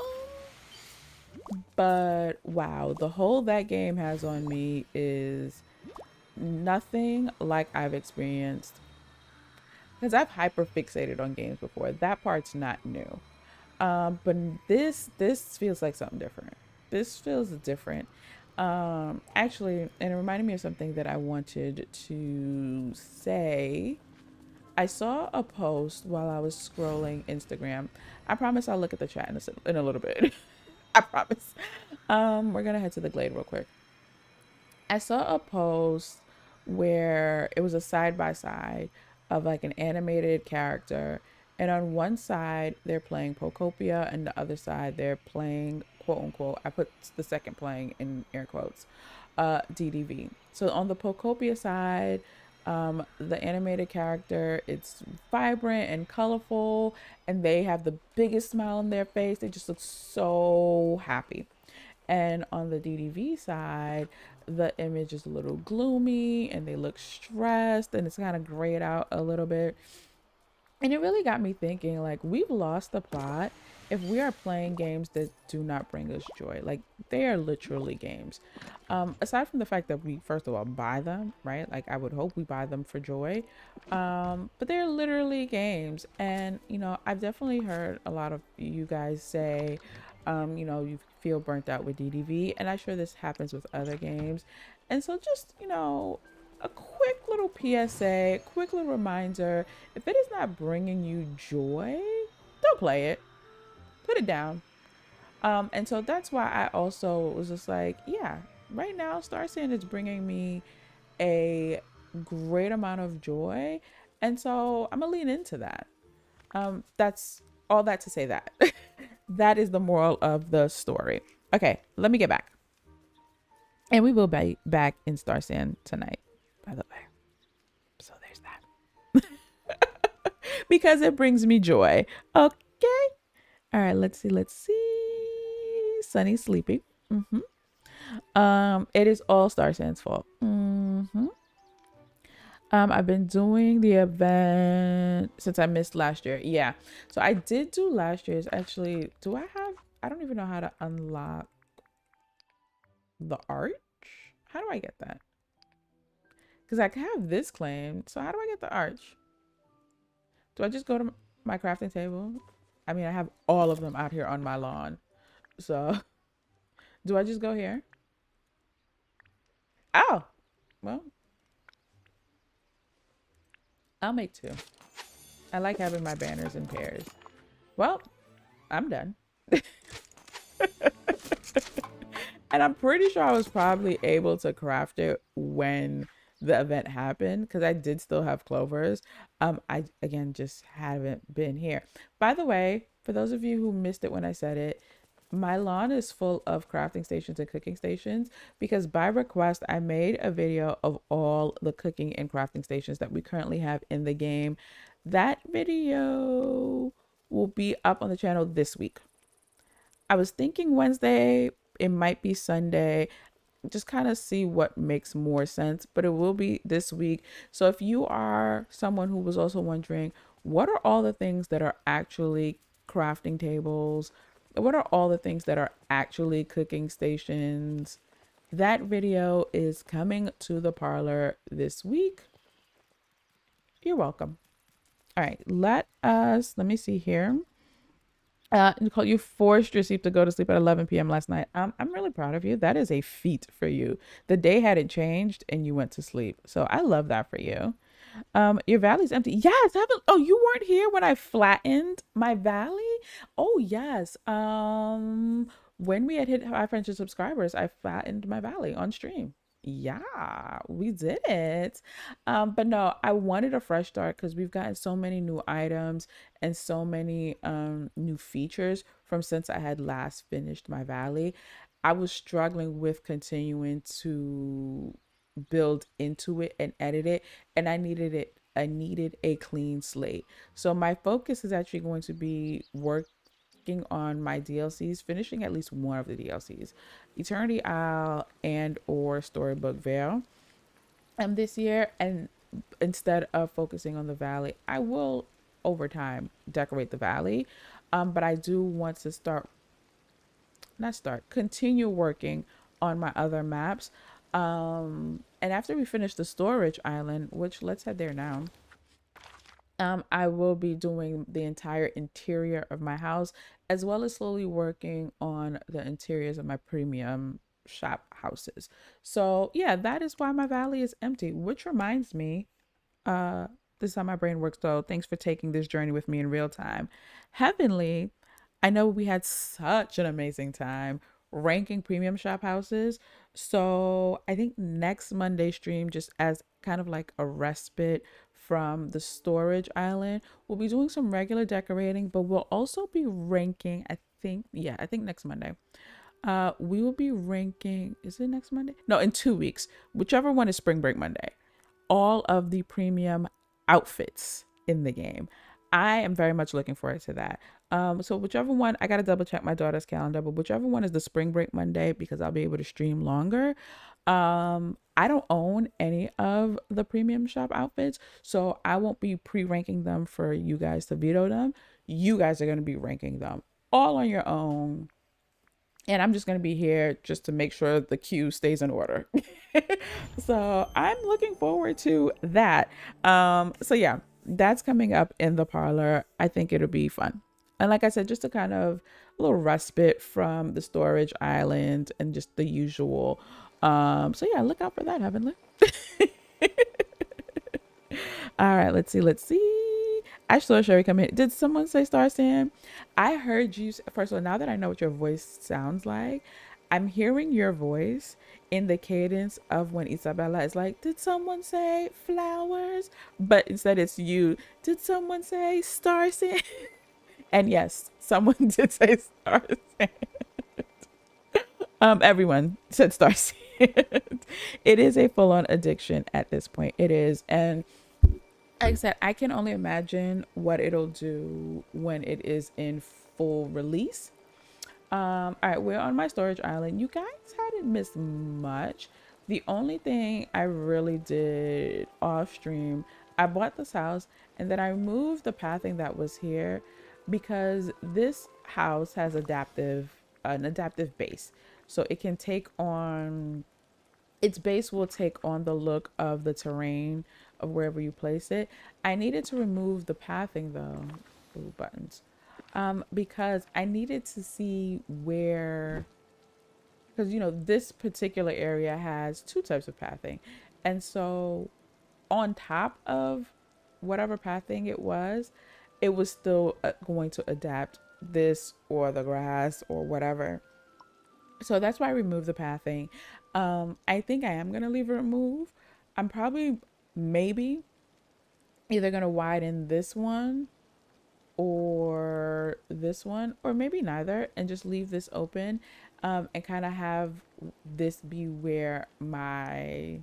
but wow, the hold that game has on me is nothing like I've experienced because I've hyper fixated on games before. That part's not new. But this feels like something different. This feels different. Actually, and it reminded me of something that I wanted to say. I saw a post while I was scrolling Instagram. I promise I'll look at the chat in a little bit. I promise. We're gonna head to the Glade real quick. I saw a post where it was a side by side of like an animated character, and on one side they're playing Pocopia, and the other side they're playing quote unquote. I put the second playing in air quotes, DDV. So on the Pocopia side, the animated character, it's vibrant and colorful, and they have the biggest smile on their face. They just look so happy. And on the DDV side, the image is a little gloomy and they look stressed and it's kind of grayed out a little bit. And it really got me thinking, like, we've lost the plot if we are playing games that do not bring us joy. Like, they are literally games. Aside from the fact that we, first of all, buy them, right? Like, I would hope we buy them for joy. But they're literally games. And, you know, I've definitely heard a lot of you guys say, you know, you feel burnt out with DDV. And I'm sure this happens with other games. And so just, you know, a quick little PSA, quick little reminder, if it is not bringing you joy, don't play it. Put it down. And so that's why I also was just like, yeah, right now Star Sand is bringing me a great amount of joy. And so I'm gonna lean into that. That's all that to say that. That is the moral of the story. Okay, let me get back. And we will be back in Star Sand tonight, by the way. So there's that. Because it brings me joy. Okay. All right, let's see. Sunny's sleeping. It is all Star Sand's fault. I've been doing the event since I missed last year. Yeah. So I did do last year's. Actually, I don't even know how to unlock the arch. How do I get that? Because I have this claim. So how do I get the arch? Do I just go to my crafting table? I mean, I have all of them out here on my lawn. So do I just go here? Oh, well, I'll make two. I like having my banners in pairs. Well, I'm done. And I'm pretty sure I was probably able to craft it when the event happened because I did still have clovers. I again just haven't been here. By the way, for those of you who missed it when I said it, my lawn is full of crafting stations and cooking stations because by request I made a video of all the cooking and crafting stations that we currently have in the game. That video will be up on the channel this week. I was thinking Wednesday, it might be Sunday, just kind of see what makes more sense, but it will be this week. So if you are someone who was also wondering, what are all the things that are actually crafting tables? What are all the things that are actually cooking stations? That video is coming to the parlor this week. You're welcome. All right, let me see here. Nicole, you forced your sleep to go to sleep at 11 p.m. last night. I'm really proud of you. That is a feat for you. The day hadn't changed and you went to sleep. So I love that for you. Your valley's empty. Yes. Oh, you weren't here when I flattened my valley? Oh, yes. When we had hit 500 subscribers, I flattened my valley on stream. Yeah, we did it. But no, I wanted a fresh start because we've gotten so many new items and so many new features from since I had last finished my valley. I was struggling with continuing to build into it and edit it, and I needed a clean slate. So my focus is actually going to be working on my DLCs, finishing at least one of the DLCs, Eternity Isle and or Storybook Vale. This year, and instead of focusing on the valley, I will over time decorate the valley. But I do want to continue working on my other maps. And after we finish the storage island, which let's head there now, I will be doing the entire interior of my house, as well as slowly working on the interiors of my premium shop houses. So yeah, that is why my valley is empty, which reminds me, uh, this is how my brain works though. Thanks for taking this journey with me in real time. Heavenly, I know we had such an amazing time ranking premium shop houses. So I think next Monday stream, just as kind of like a respite from the storage island, we'll be doing some regular decorating, but we'll also be ranking, I think next Monday. We will be ranking, is it next Monday? No, in 2 weeks, whichever one is spring break Monday, all of the premium outfits in the game. I am very much looking forward to that. So whichever one, I gotta double check my daughter's calendar, but whichever one is the spring break Monday, because I'll be able to stream longer. I don't own any of the premium shop outfits, so I won't be pre-ranking them for you guys to veto them. You guys are gonna be ranking them all on your own, and I'm just going to be here just to make sure the queue stays in order. So I'm looking forward to that. So yeah, that's coming up in the parlor. I think it'll be fun. And like I said, just a kind of a little respite from the storage island and just the usual. So yeah, look out for that, Heavenly. All right, let's see. I saw Sherry come in. Did someone say Star Sam? I heard you. First of all, now that I know what your voice sounds like, I'm hearing your voice in the cadence of when Isabella is like, did someone say flowers? But instead it's you. Did someone say Star Sam? And yes, someone did say Star Sam. Everyone said Star Sam. It is a full-on addiction at this point. It is. And like I said, I can only imagine what it'll do when it is in full release. All right, we're on my storage island. You guys hadn't missed much. The only thing I really did off stream, I bought this house and then I removed the pathing that was here because this house has an adaptive base. So it can take on its base will take on the look of the terrain of wherever you place it. I needed to remove the pathing though. Ooh, buttons. Because I needed to see where, because this particular area has two types of pathing, and so on top of whatever pathing it was, it was still going to adapt this or the grass or whatever. So that's why I removed the pathing. I think I am gonna leave it remove. I'm probably maybe either gonna widen this one or this one, or maybe neither, and just leave this open, and kind of have this be where my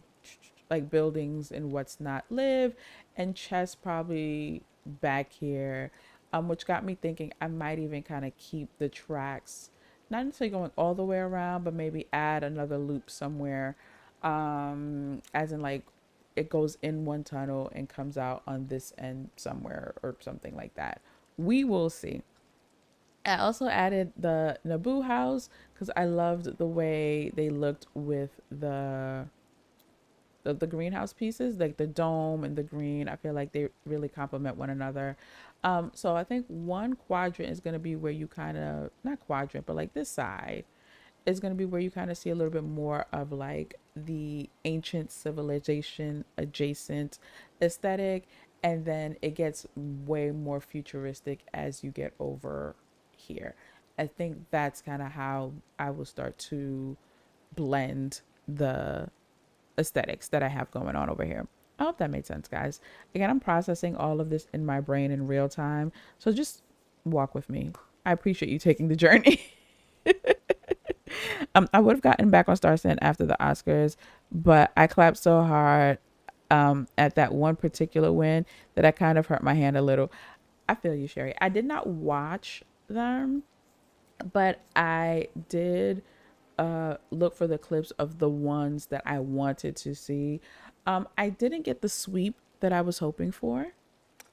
like buildings and what's not live, and chess probably back here, which got me thinking I might even kind of keep the tracks, not necessarily going all the way around, but maybe add another loop somewhere, as in like it goes in one tunnel and comes out on this end somewhere or something like that. We will see. I also added the Naboo house because I loved the way they looked with the greenhouse pieces, like the dome and the green. I feel like they really complement one another. So I think one quadrant is going to be where you kind of, not quadrant, but like this side is going to be where you kind of see a little bit more of like the ancient civilization adjacent aesthetic, and then it gets way more futuristic as you get over here. I think that's kind of how I will start to blend the aesthetics that I have going on over here. I hope that made sense, guys. Again, I'm processing all of this in my brain in real time, so just walk with me. I appreciate you taking the journey. I would have gotten back on Star Starcent after the Oscars, but I clapped so hard at that one particular win that I kind of hurt my hand a little. I feel you, Sherry. I did not watch them, but I did look for the clips of the ones that I wanted to see. I didn't get the sweep that I was hoping for.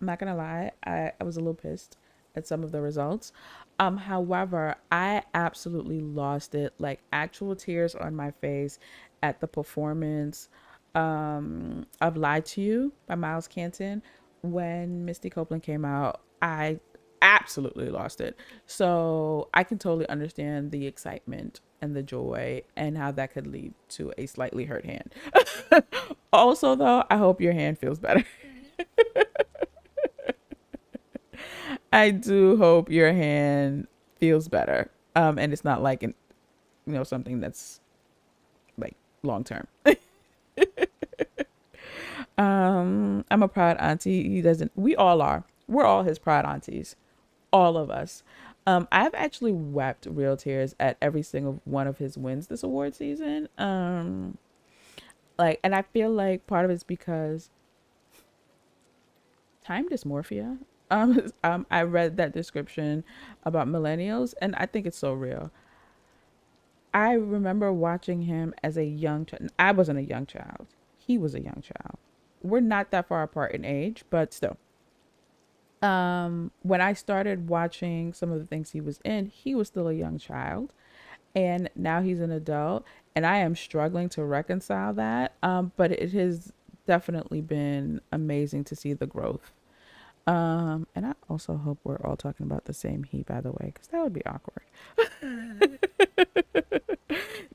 I'm not gonna lie, I was a little pissed at some of the results. However, I absolutely lost it, like actual tears on my face at the performance of Lie to You by Miles Canton. When Misty Copeland came out, I absolutely lost it. So I can totally understand the excitement and the joy and how that could lead to a slightly hurt hand. Also, though, I hope your hand feels better. I do hope your hand feels better. And it's not like something that's like long term. I'm a proud auntie. He doesn't. We all are. We're all his proud aunties. All of us. I've actually wept real tears at every single one of his wins this award season. And I feel like part of it's because time dysmorphia. I read that description about millennials, and I think it's so real. I remember watching him as a young child. I wasn't a young child. He was a young child. We're not that far apart in age, but still. When I started watching some of the things he was in, he was still a young child, and now he's an adult, and I am struggling to reconcile that. But it has definitely been amazing to see the growth. And I also hope we're all talking about the same he, by the way, because that would be awkward.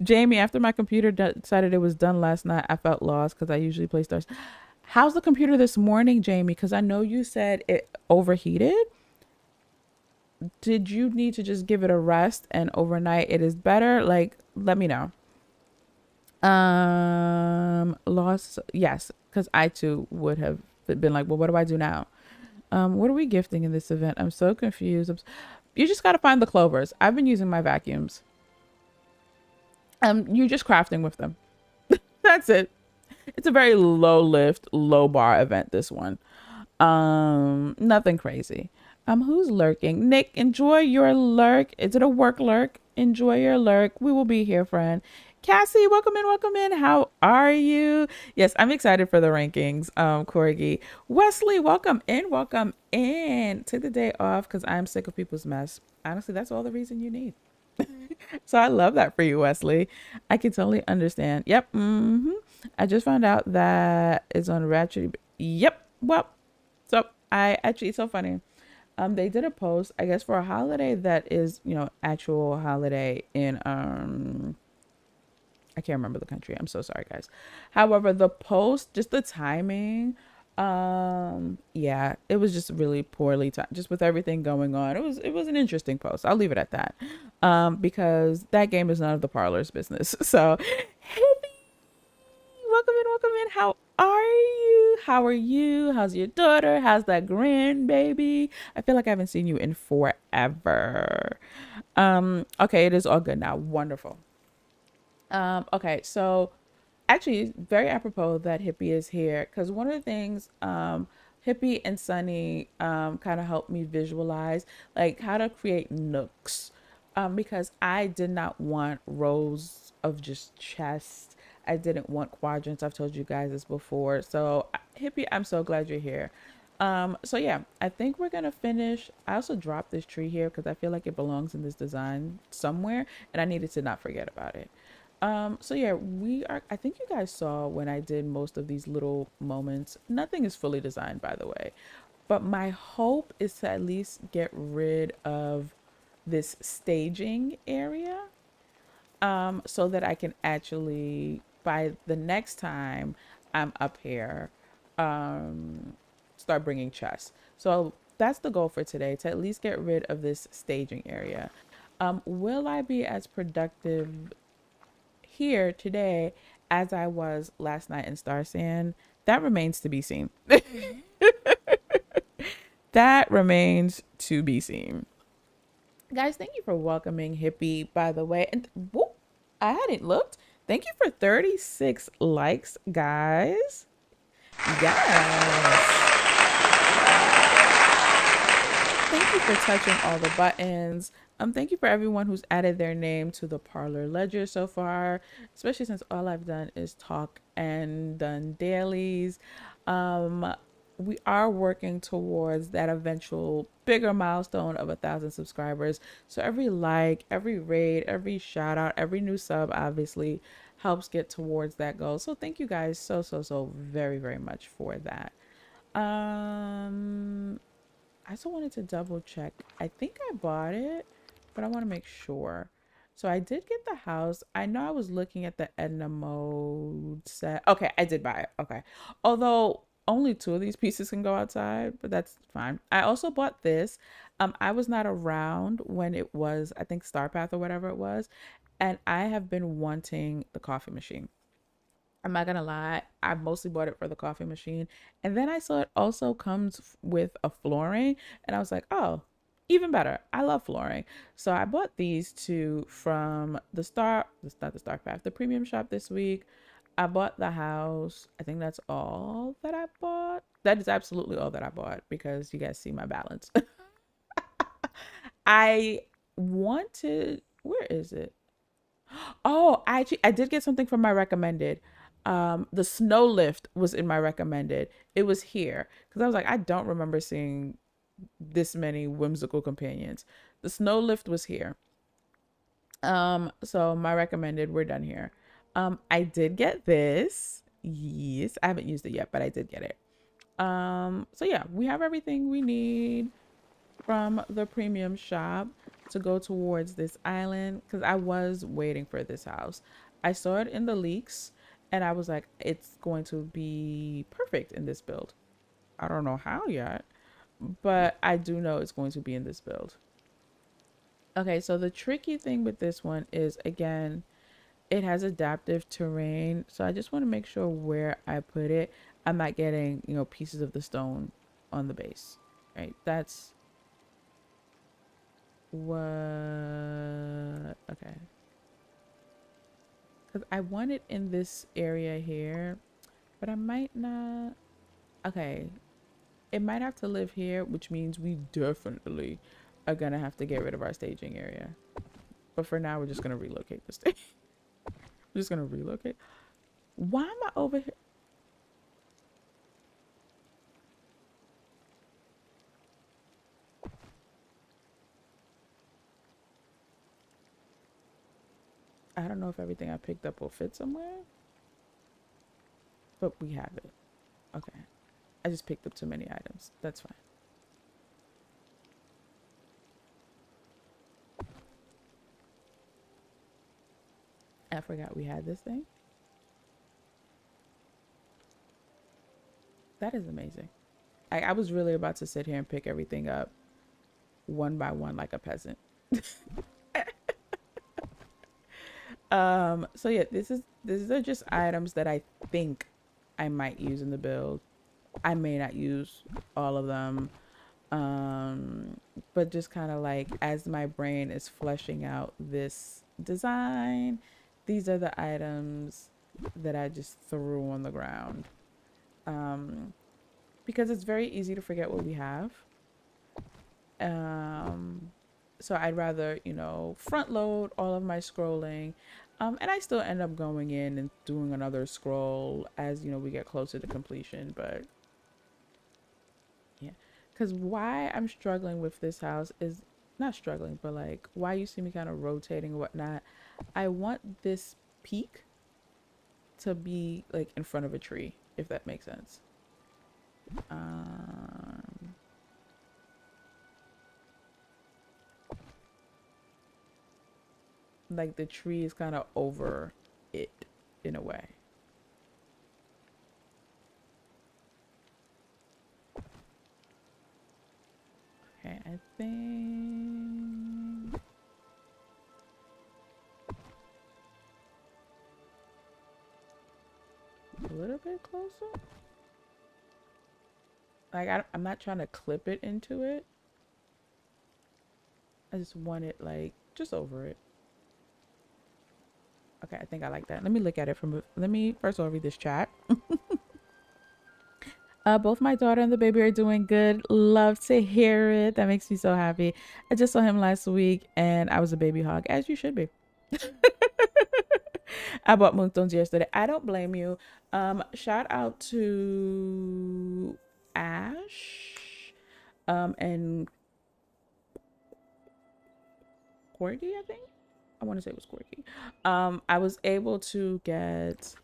Jamie, after my computer decided it was done last night, I felt lost because I usually play stars. How's the computer this morning, Jamie? Because I know you said it overheated. Did you need to just give it a rest and overnight it is better? Like, let me know. Lost, yes, because I too would have been like, well, what do I do now? What are we gifting in this event? I'm so confused. You just got to find the clovers. I've been using my vacuums. You're just crafting with them. That's it. It's a very low lift, low bar event, this one. Nothing crazy. Who's lurking? Nick, enjoy your lurk. Is it a work lurk? Enjoy your lurk. We will be here, friend. Cassie, welcome in, welcome in. How are you? Yes, I'm excited for the rankings. Corgi. Wesley, welcome in, welcome in. Take the day off because I'm sick of people's mess. Honestly, that's all the reason you need. So I love that for you, Wesley. I can totally understand. Yep. I just found out that it's on Ratchet. Yep. Well, so I actually, it's so funny. They did a post, I guess, for a holiday that is, actual holiday in I can't remember the country. I'm so sorry, guys. However, the post, just the timing Yeah, it was just really poorly timed, just with everything going on. It was an interesting post. I'll leave it at that. Because that game is none of the parlor's business. So, hey, welcome in, welcome in. How are you? How are you? How's your daughter? How's that grandbaby? I feel like I haven't seen you in forever. Okay, it is all good now. Wonderful. Okay, so actually, very apropos that Hippie is here because one of the things Hippie and Sunny kind of helped me visualize like how to create nooks because I did not want rows of just chest. I didn't want quadrants. I've told you guys this before. So Hippie, I'm so glad you're here. So yeah, I think we're gonna finish. I also dropped this tree here because I feel like it belongs in this design somewhere, and I needed to not forget about it. So yeah, we are, I think you guys saw when I did most of these little moments. Nothing is fully designed, by the way, but my hope is to at least get rid of this staging area, so that I can actually, by the next time I'm up here, um, start bringing chess. So that's the goal for today, to at least get rid of this staging area. Will I be as productive here today as I was last night in Star Sand? That remains to be seen. That remains to be seen. Guys, thank you for welcoming Hippie, by the way. And whoop, I hadn't looked. Thank you for 36 likes, guys. Yes. Thank you for touching all the buttons. Thank you for everyone who's added their name to the Parlor Ledger so far, especially since all I've done is talk and done dailies. Um, we are working towards that eventual bigger milestone of 1,000 subscribers. So every like, every raid, every shout out, every new sub obviously helps get towards that goal. So thank you guys so very very much for that. Um I also wanted to double check. I think I bought it, but I want to make sure. So I did get the house. I know I was looking at the Edna mode set. Okay, I did buy it. Okay. Although only two of these pieces can go outside, but that's fine. I also bought this. I was not around when it was, I think Star Path or whatever it was, and I have been wanting the coffee machine. I'm not gonna lie, I mostly bought it for the coffee machine. And then I saw it also comes with a flooring, and I was like, oh, even better. I love flooring. So I bought these two from the Star, it's not the Star Pack, the premium shop this week. I bought the house. I think that's all that I bought. That is absolutely all that I bought because you guys see my balance. I wanted, where is it? Oh, I did get something from my recommended. The snow lift was in my recommended. It was here because I was like, I don't remember seeing this many whimsical companions. The snow lift was here. So my recommended, we're done here. I did get this. Yes, I haven't used it yet, but I did get it. So yeah, we have everything we need from the premium shop to go towards this island because I was waiting for this house. I saw it in the leaks and I was like, it's going to be perfect in this build. I don't know how yet, but I do know it's going to be in this build. Okay, so the tricky thing with this one is, again, it has adaptive terrain. So I just want to make sure where I put it, I'm not getting, pieces of the stone on the base, right? That's what, okay. Because I want it in this area here, but I might not. Okay, it might have to live here, which means we definitely are gonna have to get rid of our staging area. But for now, we're just gonna relocate the stage. We're just gonna relocate. Why am I over here? I don't know if everything I picked up will fit somewhere, but we have it. Okay. I just picked up too many items. That's fine. I forgot we had this thing. That is amazing. I was really about to sit here and pick everything up one by one like a peasant. So yeah, these are just items that I think I might use in the build. I may not use all of them. Um, but just kind of like as my brain is fleshing out this design, these are the items that I just threw on the ground. Um, because it's very easy to forget what we have. Um, so I'd rather, front load all of my scrolling. And I still end up going in and doing another scroll as, we get closer to completion. But yeah, because why I'm struggling with this house is not struggling, but like why you see me kind of rotating and whatnot. I want this peak to be like in front of a tree, if that makes sense. Um, like the tree is kind of over it in a way. Okay, I think a little bit closer. Like I'm not trying to clip it into it. I just want it like just over it. Okay, I think I like that. Let me look at it let me first of all read this chat. Both my daughter and the baby are doing good. Love to hear it. That makes me so happy. I just saw him last week and I was a baby hog, as you should be. I bought moonstones yesterday. I don't blame you. Shout out to Ash and Corky, I think. I want to say it was Corky. I was able to get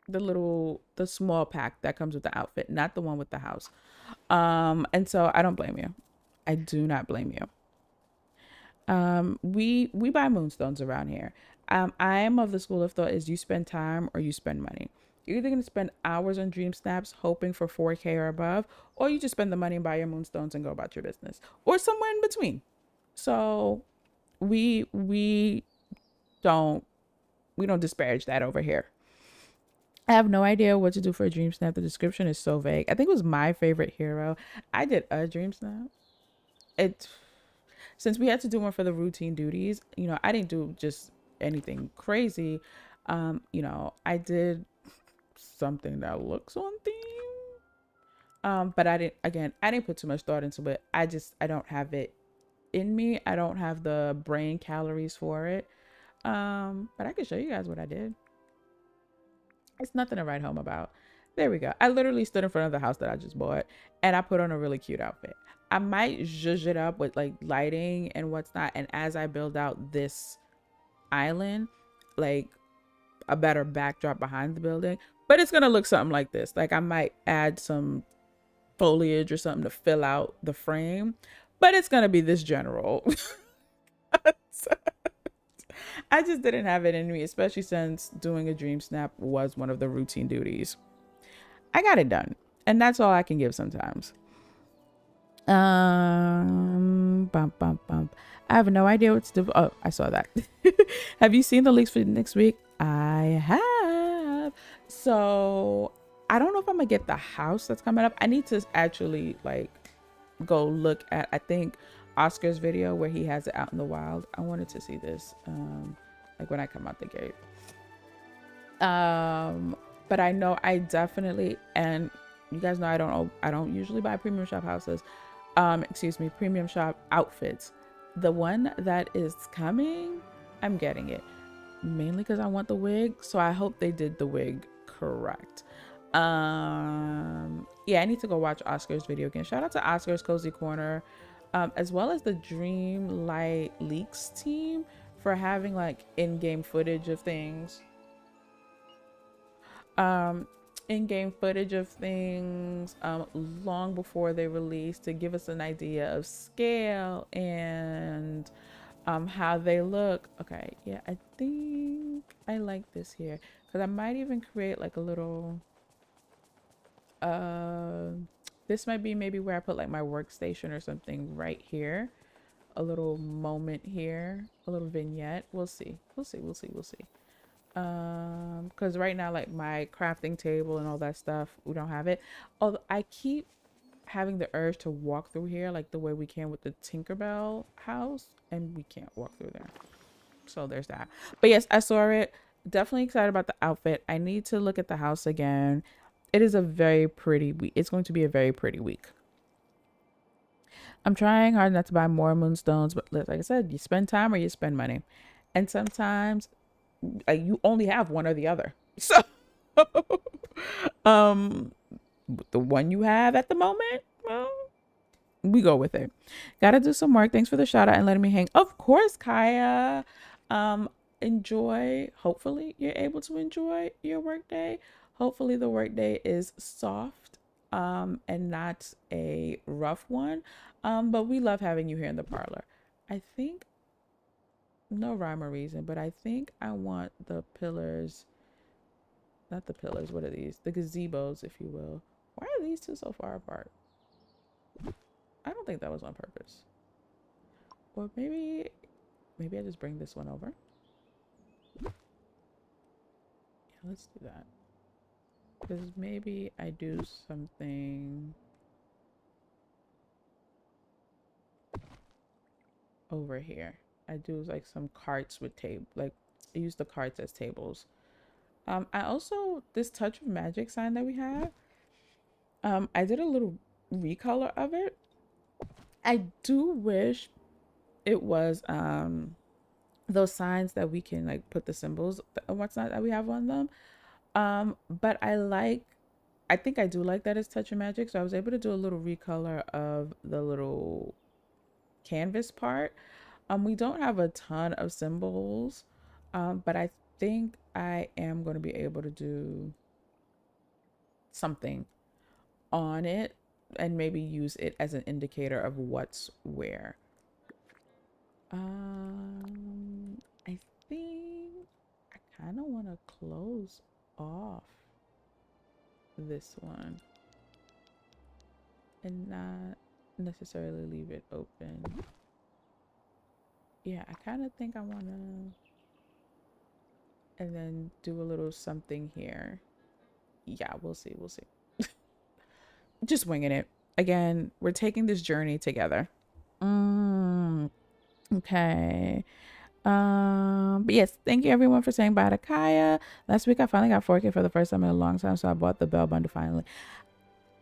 the small pack that comes with the outfit, not the one with the house. And so I don't blame you. I do not blame you. We buy moonstones around here. I am of the school of thought is you spend time or you spend money. You're either gonna spend hours on dream snaps hoping for 4K or above, or you just spend the money and buy your moonstones and go about your business, or somewhere in between. So we don't we don't disparage that over here. I have no idea what to do for a dream snap. The description is so vague. I think it was my favorite hero. I did a dream snap. It Since we had to do one for the routine duties, I didn't do just anything crazy. I did something that looks on theme. But I didn't put too much thought into it. I don't have it in me. I don't have the brain calories for it. But I can show you guys what I did. It's nothing to write home about. There we go. I literally stood in front of the house that I just bought and I put on a really cute outfit. I might zhuzh it up with like lighting and what's not. And as I build out this island, like a better backdrop behind the building, but it's going to look something like this. Like I might add some foliage or something to fill out the frame, but it's going to be this general. I just didn't have it in me, especially since doing a dream snap was one of the routine duties. I got it done, and that's all I can give sometimes. Bump, bump, bump. I have no idea what to do. Oh, I saw that. Have you seen the leaks for next week? I have. So I don't know if I'm gonna get the house that's coming up. I need to actually like go look at, I think, Oscar's video where he has it out in the wild. I wanted to see this like when I come out the gate. But I know I definitely, and you guys know I don't usually buy premium shop houses. Premium shop outfits. The one that is coming, I'm getting it mainly because I want the wig, so I hope they did the wig correct. Yeah, I need to go watch Oscar's video again. Shout out to Oscar's Cozy Corner, as well as the Dreamlight Leaks team for having like in-game footage of things. In-game footage of things long before they release to give us an idea of scale and how they look. Okay, yeah, I think I like this here Because I might even create like a little, uh, this might be maybe where I put like my workstation or something right here. A little moment here, a little vignette. We'll see. We'll see. We'll see. We'll see. Because right now, like my crafting table and all that stuff, we don't have it. Although I keep having the urge to walk through here like the way we can with the Tinkerbell house, and we can't walk through there. So there's that. But yes, I saw it. Definitely excited about the outfit. I need to look at the house again. It is a very pretty week. It's going to be a very pretty week. I'm trying hard not to buy more moonstones, but like I said, you spend time or you spend money. And sometimes you only have one or the other. So um the one you have at the moment, well, we go with it. Gotta do some work. Thanks for the shout out and letting me hang. Of course, Kaya. Um, enjoy. Hopefully, you're able to enjoy your workday. Hopefully, the workday is soft, and not a rough one. But we love having you here in the parlor. I think no rhyme or reason, but I think I want the pillars, not the pillars. What are these? The gazebos, if you will. Why are these two so far apart? I don't think that was on purpose. Or maybe I just bring this one over. Yeah, let's do that. Because maybe I do something over here. I do like some carts with table, like I use the carts as tables. I also, this touch of magic sign that we have, I did a little recolor of it. I do wish it was those signs that we can like put the symbols and what's not that we have on them. But I think I do like that it's touch of magic. So I was able to do a little recolor of the little canvas part. We don't have a ton of symbols, but I think I am going to be able to do something on it and maybe use it as an indicator of what's where. I think I kind of want to close off this one and not necessarily leave it open. Yeah, I kind of think I want to, and then do a little something here. Yeah, we'll see. We'll see. Just winging it. Again, we're taking this journey together. Okay. But yes, thank you everyone for saying bye to Kaya. Last week I finally got 4K for the first time in a long time, so I bought the Bell bundle finally.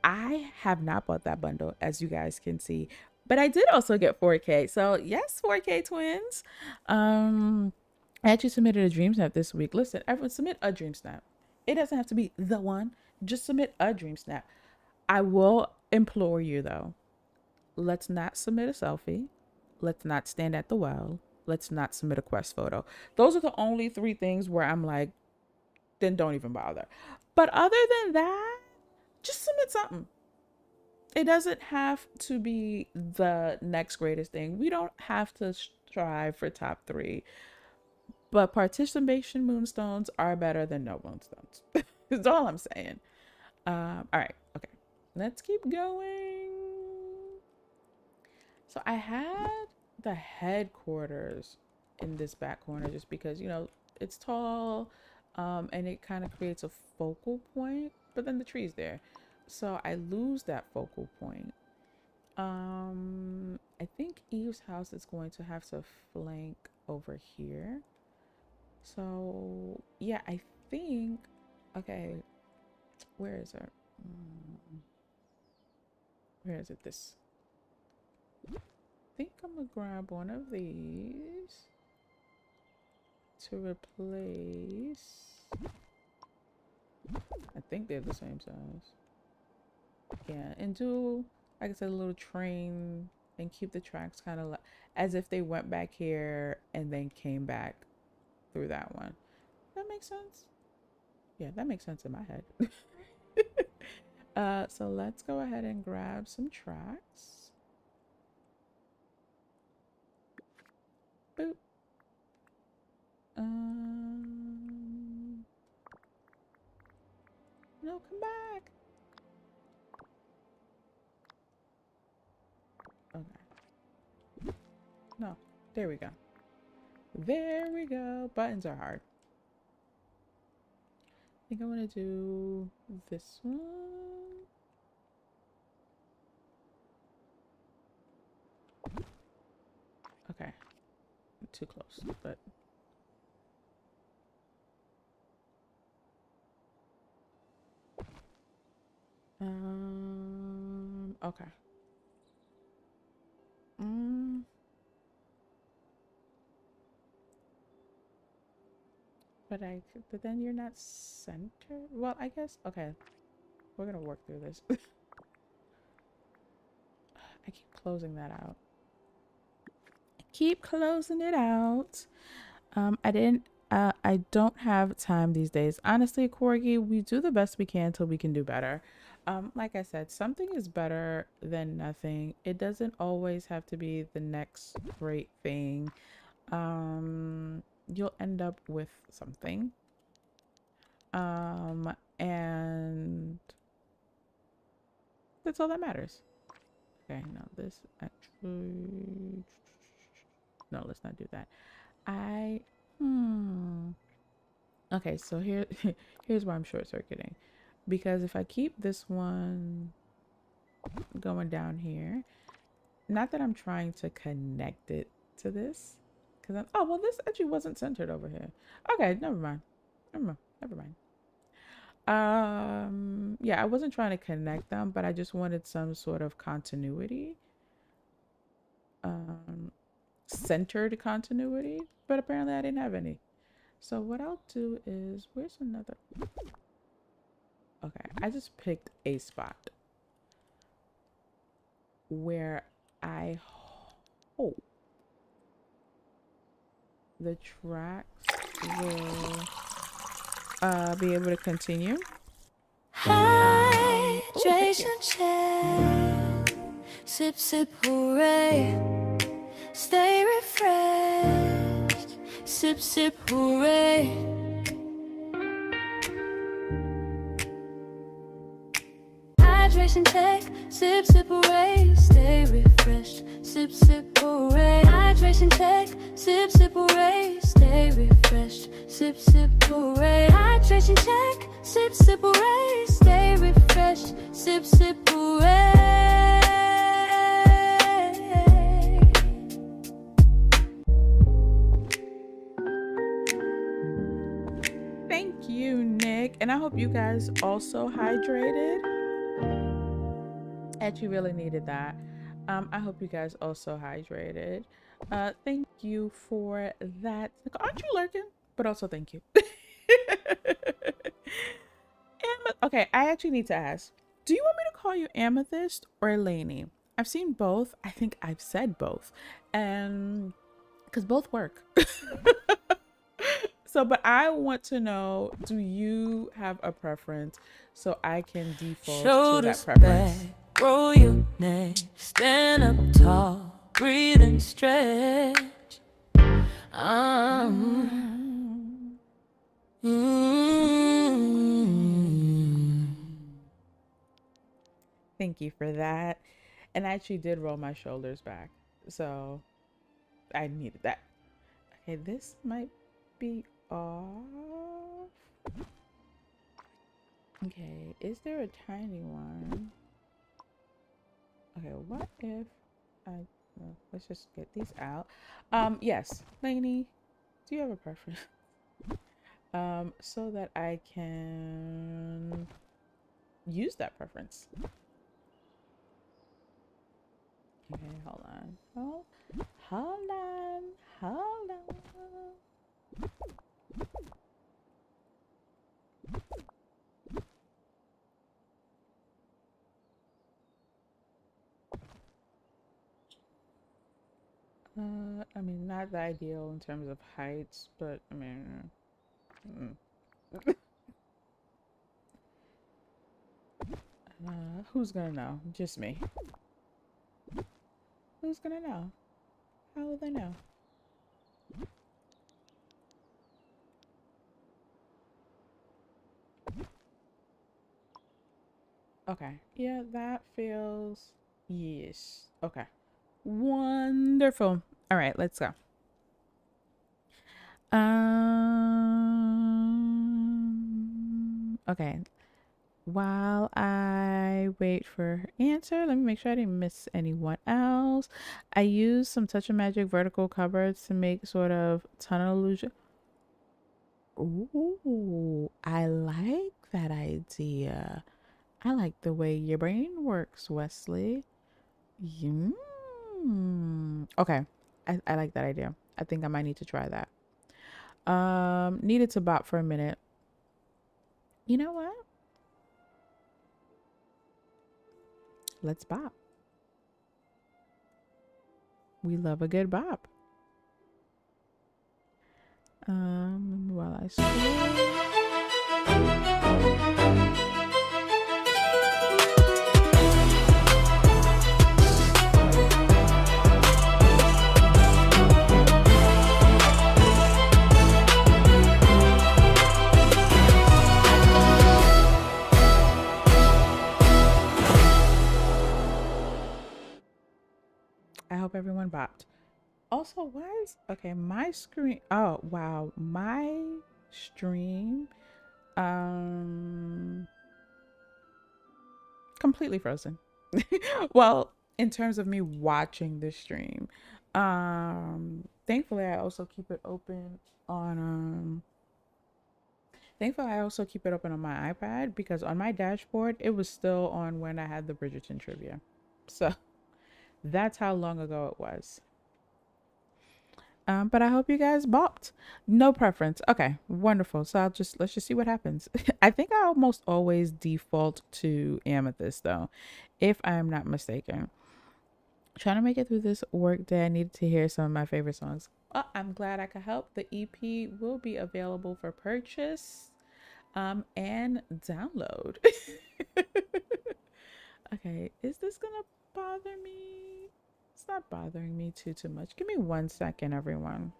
I have not bought that bundle, as you guys can see, but I did also get 4K. So yes, 4K twins. I actually submitted a dream snap this week. Listen, everyone submit a dream snap. It doesn't have to be the one. Just submit a dream snap. I will implore you though. Let's not submit a selfie. Let's not stand at the well. Let's not submit a quest photo. Those are the only three things where I'm like, then don't even bother. But other than that, just submit something. It doesn't have to be the next greatest thing. We don't have to strive for top 3. But participation moonstones are better than no moonstones. That's all I'm saying. All right. Okay. Let's keep going. So I had the headquarters in this back corner just because, it's tall, and it kind of creates a focal point, but then the tree's there. So I lose that focal point. I think Eve's house is going to have to flank over here. So yeah, I think, okay, where is it? Where is it? This. I think I'm gonna grab one of these to replace. I think they're the same size. Yeah, and do, like I said, a little train and keep the tracks kind of as if they went back here and then came back through that one. That makes sense. Yeah, that makes sense in my head. So let's go ahead and grab some tracks. Boop. No, come back. Okay. No, there we go. There we go. Buttons are hard. I think I want to do this one. Okay. Too close, but okay. But then you're not centered. Well, I guess, okay. We're gonna work through this. I keep closing that out. Keep closing it out. I don't have time these days. Honestly, Corgi, we do the best we can till we can do better. Like I said, something is better than nothing. It doesn't always have to be the next great thing. You'll end up with something. And that's all that matters. Okay, no, this actually, no, let's not do that. Okay, so here's why I'm short circuiting. Because if I keep this one going down here, not that I'm trying to connect it to this, because oh, well, this actually wasn't centered over here. Okay, never mind. Never mind. Yeah, I wasn't trying to connect them, but I just wanted some sort of continuity. Centered continuity, but apparently I didn't have any. So what I'll do is, where's another? Okay, I just picked a spot where I hope the tracks will be able to continue. Hydration check. Sip, sip, hooray. Stay refreshed. Sip, sip, hooray. Hydration check. Sip, sip, hooray. Stay refreshed. Sip, sip, hooray. Hydration check. Sip, sip, hooray. Stay refreshed. Sip, sip, hooray. Hydration check. Sip, sip, hooray. Stay refreshed. Sip, sip, hooray. Thank you, Nick. And I hope you guys also hydrated. Actually really needed that. I hope you guys also hydrated. Thank you for that. Aren't you lurking? But also thank you. Okay, I actually need to ask. Do you want me to call you Amethyst or Lainey? I've seen both. I think I've said both. And because both work. So, but I want to know, do you have a preference so I can default Shoulders to that preference? back, roll your neck, stand up tall, breathe and stretch. Thank you for that. And I actually did roll my shoulders back. So I needed that. Okay, this might be off. Okay, is there a tiny one? Okay, what if I let's just get these out. Yes, Lainey, do you have a preference? So that I can use that preference. Okay, hold on. Hold on. I mean, not the ideal in terms of heights, but I mean, who's gonna know? Just me. Who's gonna know? How will they know? Okay. Yeah, that feels, yes. Okay. Wonderful. All right, let's go. Okay. While I wait for her answer, let me make sure I didn't miss anyone else. I used some Touch of Magic vertical cupboards to make sort of tunnel illusion. Ooh, I like that idea. I like the way your brain works, Wesley. Okay. I like that idea. I think I might need to try that. Needed to bop for a minute. You know what? Let's bop. We love a good bop. While I scroll. I hope everyone bopped. Also, why is okay? My screen. Oh wow, my stream. Um, completely frozen. Well, in terms of me watching the stream, thankfully I also keep it open on thankfully I also keep it open on my iPad because on my dashboard it was still on when I had the Bridgerton trivia. So that's how long ago it was. But I hope you guys bopped. No preference. Okay, wonderful. So let's just see what happens. I think I almost always default to amethyst though, if I am not mistaken. Trying to make it through this work day, I needed to hear some of my favorite songs. Oh, I'm glad I could help. The EP will be available for purchase, and download. Okay, is this gonna bother me? It's not bothering me too much. Give me 1 second, everyone.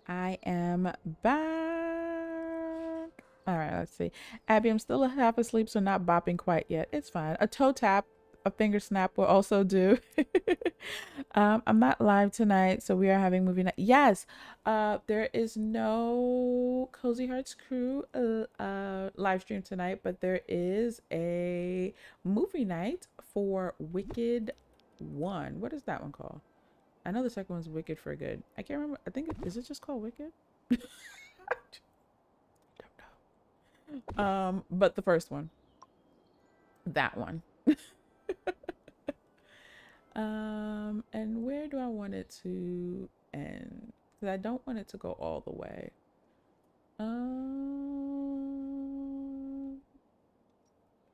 I am back. All right, let's see. Abby, I'm still half asleep, so not bopping quite yet. It's fine. A toe tap, a finger snap will also do. I'm not live tonight, so we are having movie night. Yes, there is no Cozy Hearts Crew live stream tonight, but there is a movie night for Wicked 1. What is that one called? I know the second one's Wicked for Good. I can't remember. I think is it just called Wicked? I don't know. But the first one, that one. And where do I want it to end? Because I don't want it to go all the way.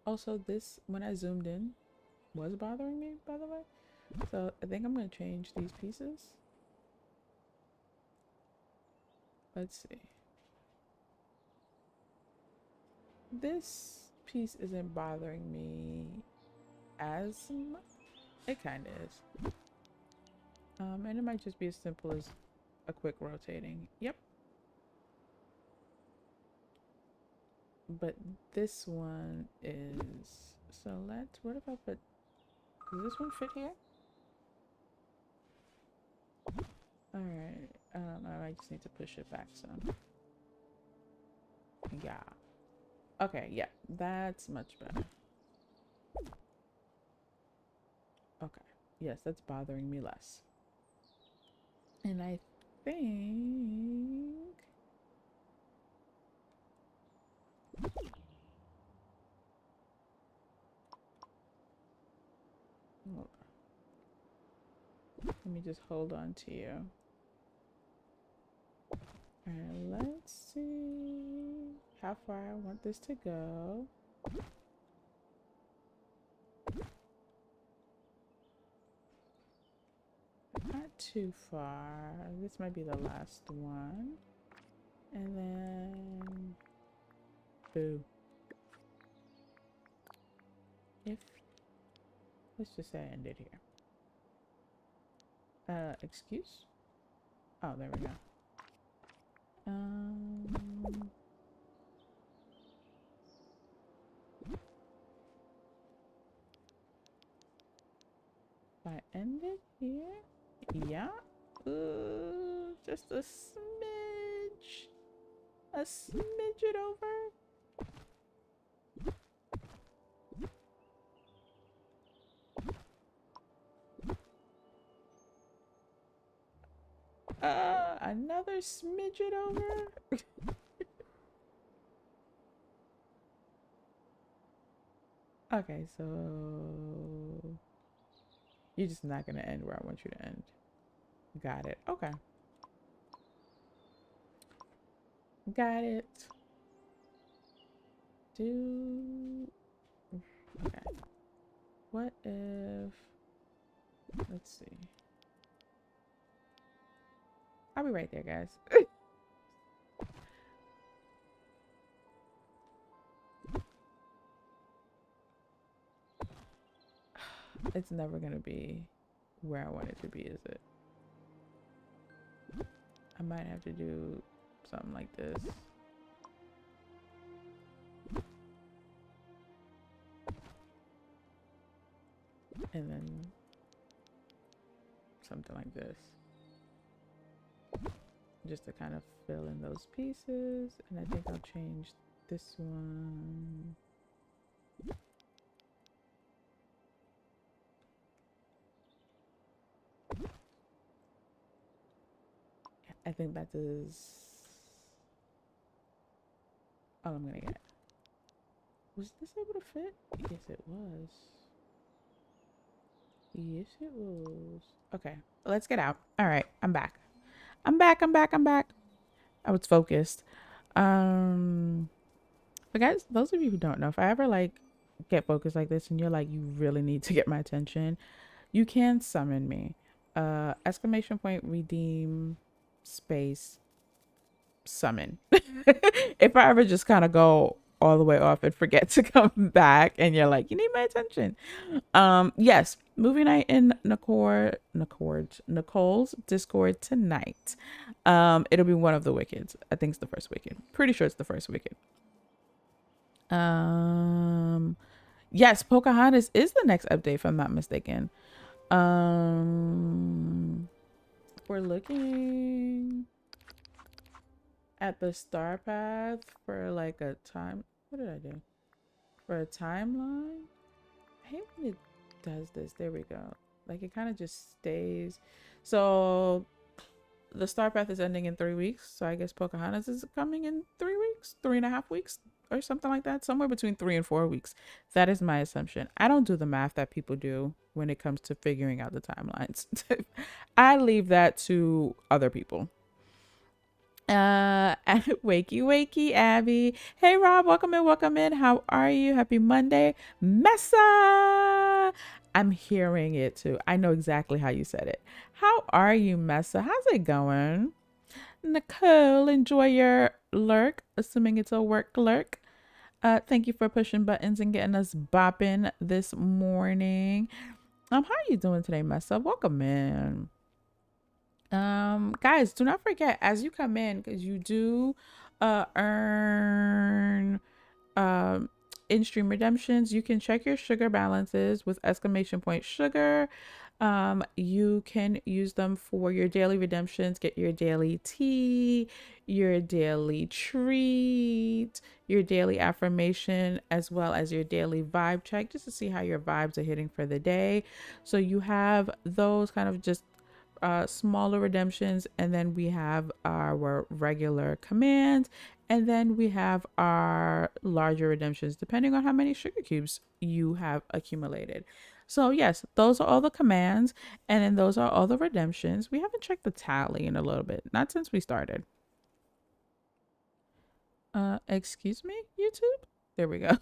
Also, this when I zoomed in was bothering me, by the way. So I think I'm gonna change these pieces. Let's see. This piece isn't bothering me as much. It kind of is. And it might just be as simple as a quick rotating. Yep. But this one is, so let's, what if I put, does this one fit here? All right. I just need to push it back some. Yeah. Okay, yeah, that's much better. Okay. Yes, that's bothering me less. And I think. Let me just hold on to you. Alright, let's see how far I want this to go. Not too far. This might be the last one. And then boo. If let's just say I ended here. Excuse? Oh, there we go. If I end it here, yeah. Just a smidge. A smidge it over. Another smidge it over. Okay, so you're just not gonna end where I want you to end. Got it. Okay. Got it. Okay. What if, let's see. I'll be right there, guys. It's never gonna be where I want it to be, is it? I might have to do something like this. And then something like this. Just to kind of fill in those pieces. And I think I'll change this one. I think that is all I'm gonna get. Was this able to fit? Yes, it was. Yes, it was. Okay, let's get out. All right, I'm back. I'm back. I was focused. But guys, those of you who don't know, if I ever like get focused like this and you're like, you really need to get my attention, you can summon me. Exclamation point, redeem, space, summon. If I ever just kind of go all the way off and forget to come back and you're like, you need my attention. Yes, movie night in Nicole's Discord tonight. It'll be one of the Wickeds. I think it's the first Wicked. Pretty sure it's the first Wicked. Yes, Pocahontas is the next update if I'm not mistaken. We're looking at the star path for like a time. What did I do? For a timeline? I hate when it does this. There we go. Like it kind of just stays. So the star path is ending in 3 weeks. So I guess Pocahontas is coming in 3 weeks, 3.5 weeks or something like that. Somewhere between 3 and 4 weeks. That is my assumption. I don't do the math that people do when it comes to figuring out the timelines. I leave that to other people. Wakey Abby. Hey Rob, welcome in. How are you? Happy Monday. Messa. I'm hearing it too. I know exactly how you said it. How are you, Messa? How's it going? Nicole, enjoy your lurk, assuming it's a work lurk. Thank you for pushing buttons and getting us bopping this morning. How are you doing today, Messa? Welcome in. Guys, do not forget as you come in, because you do earn in-stream redemptions. You can check your sugar balances with exclamation point sugar. You can use them for your daily redemptions, get your daily tea, your daily treat, your daily affirmation, as well as your daily vibe check, just to see how your vibes are hitting for the day. So you have those kind of just smaller redemptions, and then we have our regular commands, and then we have our larger redemptions depending on how many sugar cubes you have accumulated. So yes, those are all the commands, and then those are all the redemptions. We haven't checked the tally in a little bit, not since we started. Excuse me, YouTube? There we go.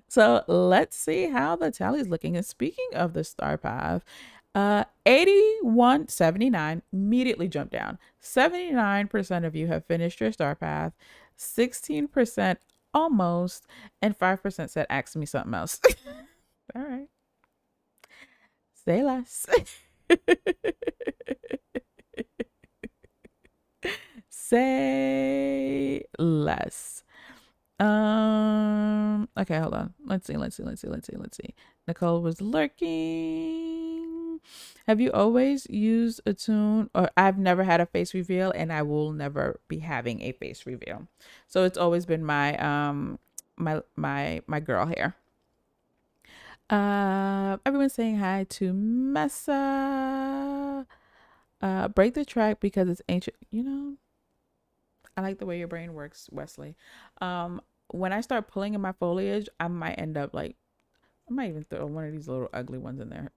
So let's see how the tally is looking. And speaking of the star path, 8179 immediately jumped down. 79% of you have finished your star path, 16% almost, and 5% said ask me something else. All right. Say less. Say less. Okay, hold on. Let's see. Nicole was lurking. Have you always used a tune? Or I've never had a face reveal, and I will never be having a face reveal. So it's always been my my girl hair. Everyone's saying hi to Messa. Break the track because it's ancient. You know, I like the way your brain works, Wesley. When I start pulling in my foliage, I might end up like, I might even throw one of these little ugly ones in there.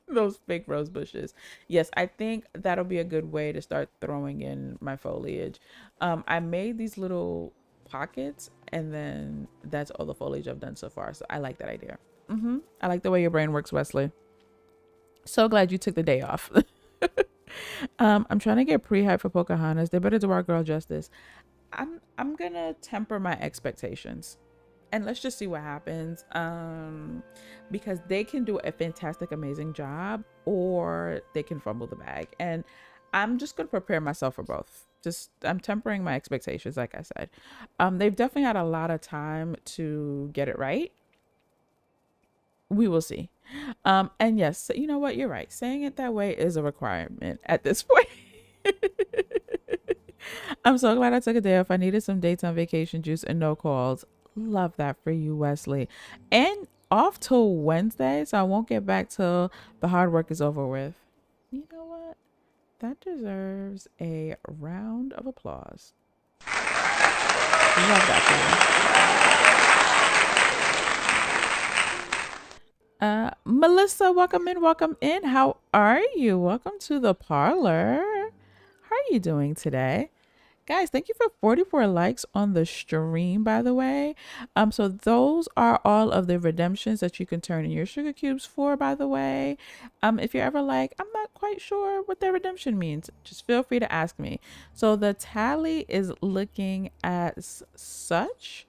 Those fake rose bushes. Yes, I think that'll be a good way to start throwing in my foliage. I made these little pockets, and then that's all the foliage I've done so far. So I like that idea. I like the way your brain works, Wesley. So glad you took the day off. I'm trying to get pre-hype for Pocahontas. They better do our girl justice. I'm gonna temper my expectations, and let's just see what happens. Because they can do a fantastic, amazing job, or they can fumble the bag, and I'm just gonna prepare myself for both. I'm tempering my expectations, like I said. They've definitely had a lot of time to get it right. We will see. And yes, you know what? You're right. Saying it that way is a requirement at this point. I'm so glad I took a day off. I needed some daytime vacation juice and no calls. Love that for you, Wesley. And off till Wednesday, so I won't get back till the hard work is over with. You know what? That deserves a round of applause. Love that for you. Melissa, welcome in. How are you? Welcome to the parlor. How are you doing today? Guys, thank you for 44 likes on the stream, by the way. So those are all of the redemptions that you can turn in your sugar cubes for, by the way. If you're ever like, I'm not quite sure what that redemption means, just feel free to ask me. So the tally is looking as such.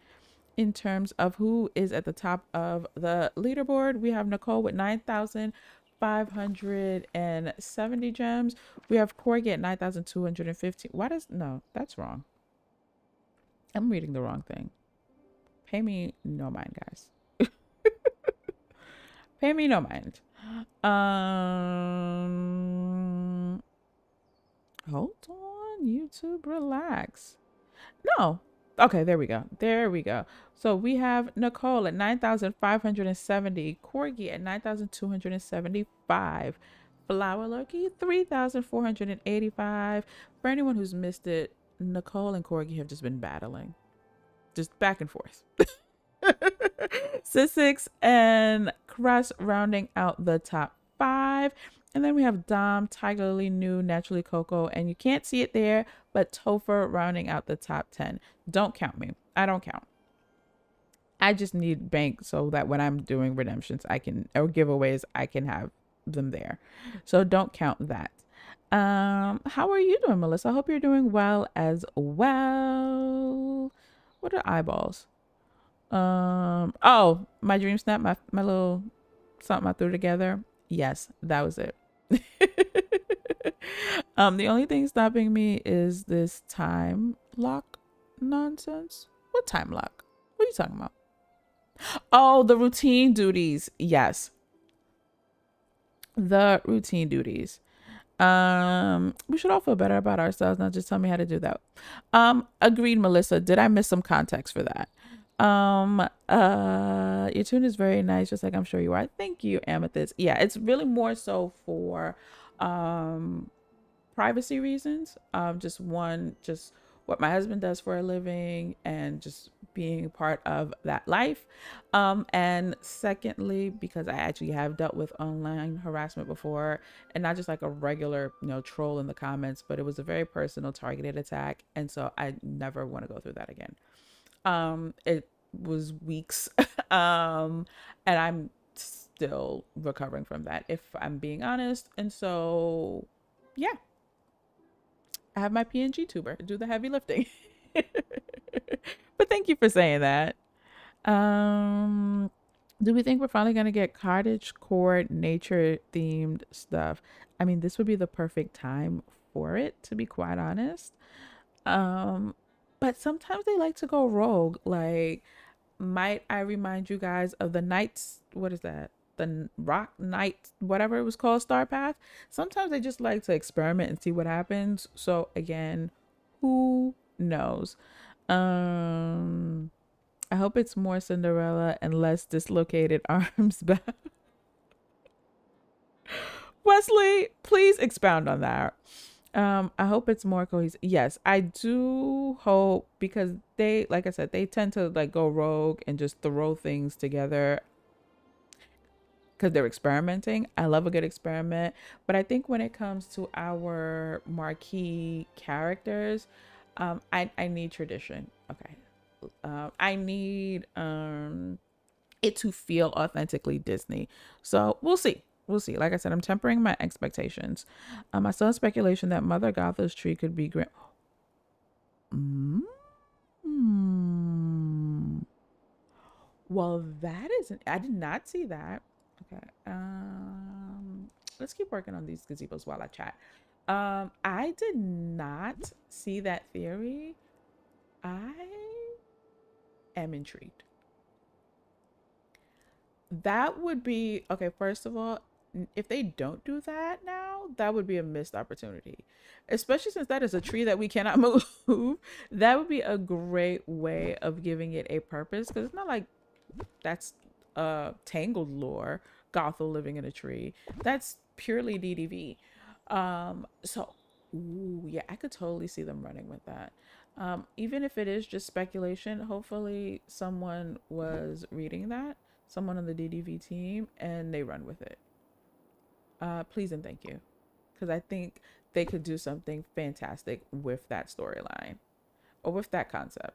In terms of who is at the top of the leaderboard, we have Nicole with 9,570 gems. We have Corey at 9,215. No, that's wrong. I'm reading the wrong thing. Pay me no mind, guys. Pay me no mind. Hold on, YouTube, relax. No. Okay, there we go. So we have Nicole at 9,570, Corgi at 9,275, Flower Loki 3,485. For anyone who's missed it, Nicole and Corgi have just been battling, just back and forth. Sissix and Crust rounding out the top 5. And then we have Dom, Tiger Lily, New, Naturally Coco, and you can't see it there, but Topher rounding out the top 10. Don't count me. I don't count. I just need bank so that when I'm doing redemptions, or giveaways, I can have them there. So don't count that. How are you doing, Melissa? I hope you're doing well as well. What are eyeballs? Oh, my dream snap, my little something I threw together. Yes, that was it. The only thing stopping me is this time lock nonsense. What time lock? What are you talking about? Oh, the routine duties. Yes. The routine duties. We should all feel better about ourselves, not just tell me how to do that. Agreed, Melissa. Did I miss some context for that? Your tune is very nice, just like I'm sure you are. Thank you, Amethyst. Yeah, it's really more so for um privacy reasons. Just what my husband does for a living and just being part of that life. And secondly, because I actually have dealt with online harassment before, and not just like a regular, troll in the comments, but it was a very personal targeted attack. And so I never want to go through that again. It was weeks. And I'm still recovering from that, if I'm being honest. And so, yeah, I have my PNG tuber do the heavy lifting. But thank you for saying that. Um, do we think we're finally gonna get cottage core nature themed stuff? I mean, this would be the perfect time for it, to be quite honest. Um, but sometimes they like to go rogue. Like, might I remind you guys of the Knights? What is that? The Rock Knight, whatever it was called, Star Path. Sometimes they just like to experiment and see what happens. So again, who knows? Um, I hope it's more Cinderella and less dislocated arms back. Wesley, please expound on that. I hope it's more cohesive. Yes, I do hope, because they, like I said, they tend to like go rogue and just throw things together because they're experimenting. I love a good experiment, but I think when it comes to our marquee characters, I need tradition. Okay, I need it to feel authentically Disney. So we'll see. We'll see. Like I said, I'm tempering my expectations. I saw speculation that Mother Gotha's tree could be mm. Well, that isn't. I did not see that. Okay. Let's keep working on these gazebos while I chat. I did not see that theory. I am intrigued. That would be okay. First of all, if they don't do that now, that would be a missed opportunity, especially since that is a tree that we cannot move. That would be a great way of giving it a purpose, because it's not like that's Tangled lore, Gothel living in a tree. That's purely DDV. So ooh, yeah, I could totally see them running with that. Even if it is just speculation, hopefully someone was reading that, someone on the DDV team, and they run with it. Please and thank you, because I think they could do something fantastic with that storyline or with that concept.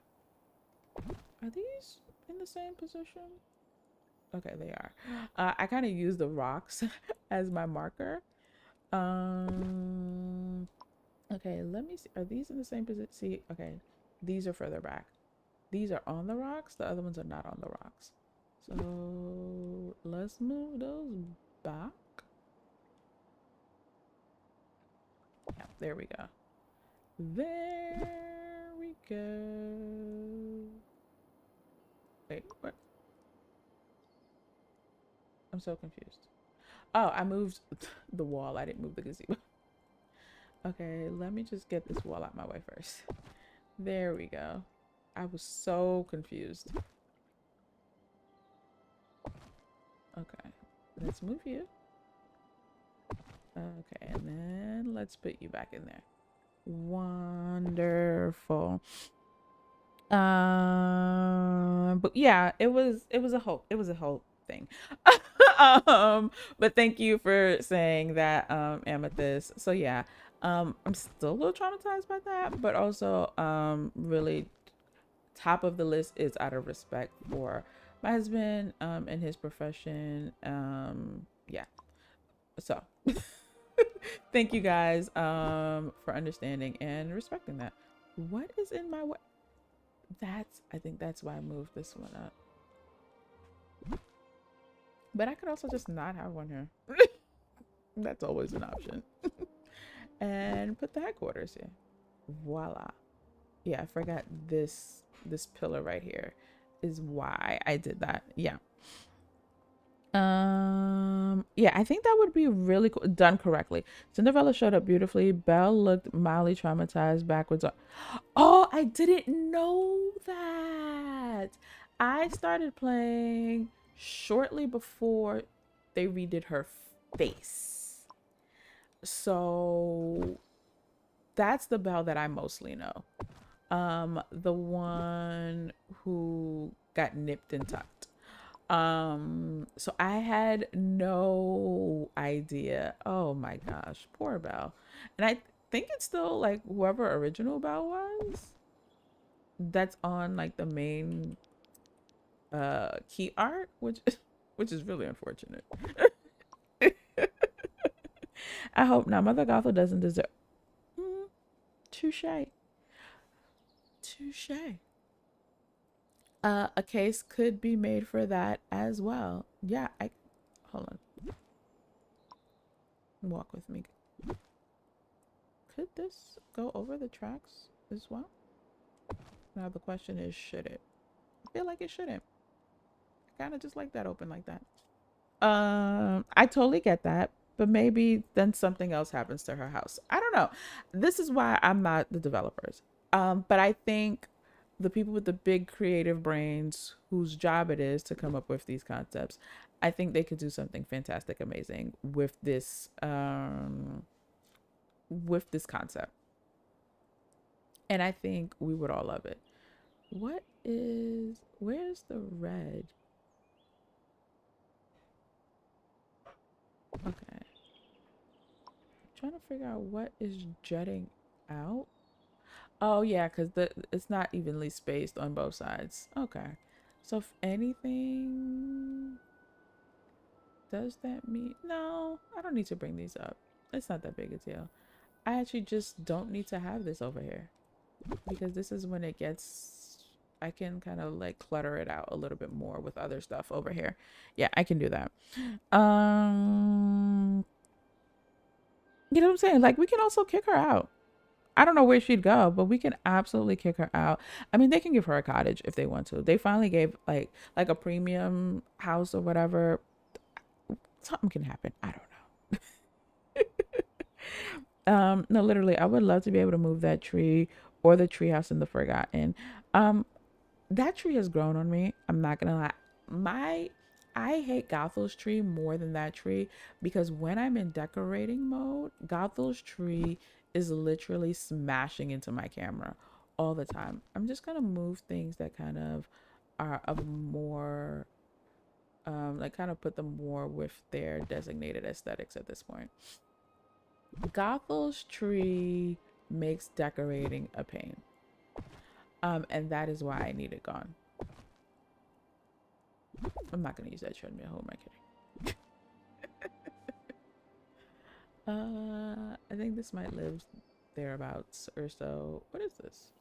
Are these in the same position? Okay, they are. I kind of use the rocks as my marker. Okay, let me see. Are these in the same position? See, okay, these are further back. These are on the rocks. The other ones are not on the rocks. So let's move those back. Yeah, there we go. There we go. Wait, what? I'm so confused. Oh, I moved the wall. I didn't move the gazebo. Okay, let me just get this wall out my way first. There we go. I was so confused. Okay, let's move you. Okay, and then let's put you back in there. Wonderful. But yeah, it was a whole thing. But thank you for saying that, Amethyst. So yeah, I'm still a little traumatized by that, but also really top of the list is out of respect for my husband and his profession. Yeah. So thank you guys for understanding and respecting that. What is in my way? I think that's why I moved this one up. But I could also just not have one here. That's always an option. And put the headquarters here. Voila. Yeah, I forgot this pillar right here is why I did that. Yeah. Yeah, I think that would be really cool, done correctly. Cinderella showed up beautifully. Belle looked mildly traumatized backwards. Oh, I didn't know that. I started playing shortly before they redid her face. So that's the Belle that I mostly know. The one who got nipped and tucked. So I had no idea. Oh my gosh, poor Belle. And I think it's still like whoever original Belle was that's on like the main key art, which is really unfortunate. I hope not. Mother Gothel doesn't deserve. Mm, touche. Touche. A case could be made for that as well. Yeah, I hold on. Walk with me. Could this go over the tracks as well? Now the question is, should it? I feel like it shouldn't. I kind of just like that open like that. I totally get that, but maybe then something else happens to her house. I don't know. This is why I'm not the developers. But I think the people with the big creative brains whose job it is to come up with these concepts, I think they could do something fantastic, amazing with this concept. And I think we would all love it. Where's the red? Okay. Trying to figure out what is jutting out. Oh yeah, because it's not evenly spaced on both sides. Okay. So if anything, does that mean no, I don't need to bring these up. It's not that big a deal. I actually just don't need to have this over here. Because this is when it gets, I can kind of like clutter it out a little bit more with other stuff over here. Yeah, I can do that. You know what I'm saying? Like we can also kick her out. I don't know where she'd go, but we can absolutely kick her out. I mean, they can give her a cottage if they want to. They finally gave like a premium house or whatever. Something can happen. I don't know. No, literally, I would love to be able to move that tree or the treehouse in the Forgotten. That tree has grown on me. I'm not gonna lie. I hate Gothel's tree more than that tree because when I'm in decorating mode, Gothel's tree is literally smashing into my camera all the time. I'm just gonna move things that kind of are of more like kind of put them more with their designated aesthetics at this point. Gothel's tree makes decorating a pain. And that is why I need it gone. I'm not gonna use that treadmill. Who am I kidding? I think this might live thereabouts or so. What is this?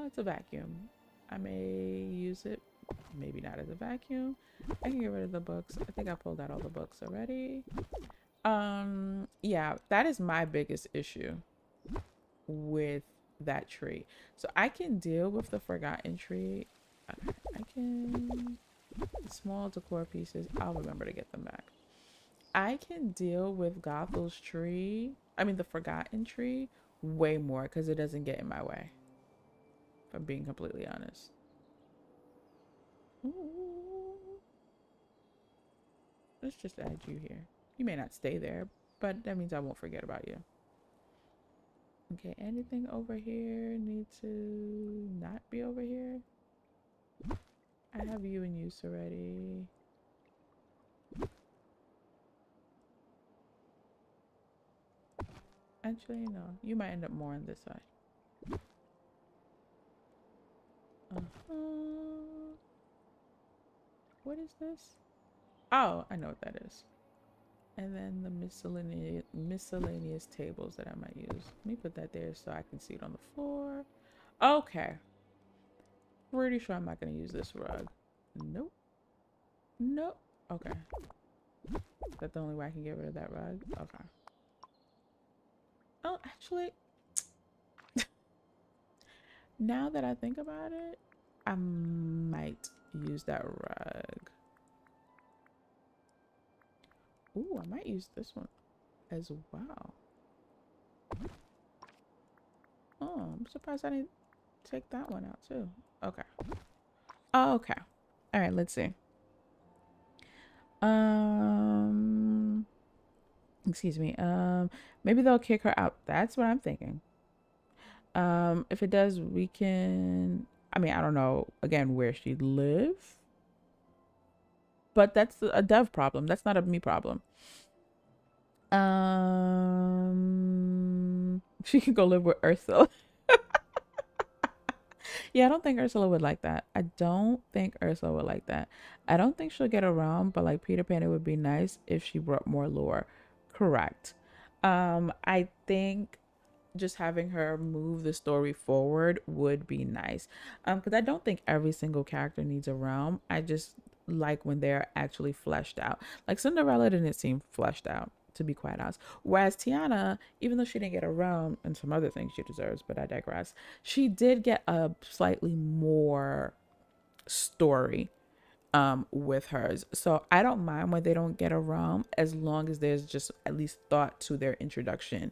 It's a vacuum. I may use it, maybe not as a vacuum. I can get rid of the books. I think I pulled out all the books already. Yeah, that is my biggest issue with that tree. So I can deal with the Forgotten tree. I can small decor pieces. I'll remember to get them back. I can deal with Gothel's tree. I mean the Forgotten tree way more because it doesn't get in my way. If I'm being completely honest. Ooh. Let's just add you here. You may not stay there, but that means I won't forget about you. Okay, anything over here need to not be over here? I have you in use already. Actually, no. You might end up more on this side. What is this? Oh, I know what that is. And then the miscellaneous tables that I might use. Let me put that there so I can see it on the floor. Okay. Pretty sure I'm not going to use this rug. Nope. Nope. Okay. Is that the only way I can get rid of that rug? Okay. Oh, actually, now that I think about it, I might use that rug. Ooh, I might use this one as well. Oh, I'm surprised I didn't. take that one out too. Okay. Okay. All right, let's see. Excuse me. Maybe they'll kick her out. That's what I'm thinking. If it does, we can, I mean, I don't know again where she'd live, but that's a dev problem. That's not a me problem. She can go live with Ursula. Yeah, I don't think Ursula would like that. I don't think Ursula would like that. I don't think she'll get around, but like Peter Pan, it would be nice if she brought more lore. Correct. I think just having her move the story forward would be nice. Because I don't think every single character needs a realm. I just like when they're actually fleshed out. Like Cinderella didn't seem fleshed out, to be quite honest. Whereas Tiana, even though she didn't get a realm and some other things she deserves, but I digress, she did get a slightly more story with hers. So I don't mind when they don't get a realm as long as there's just at least thought to their introduction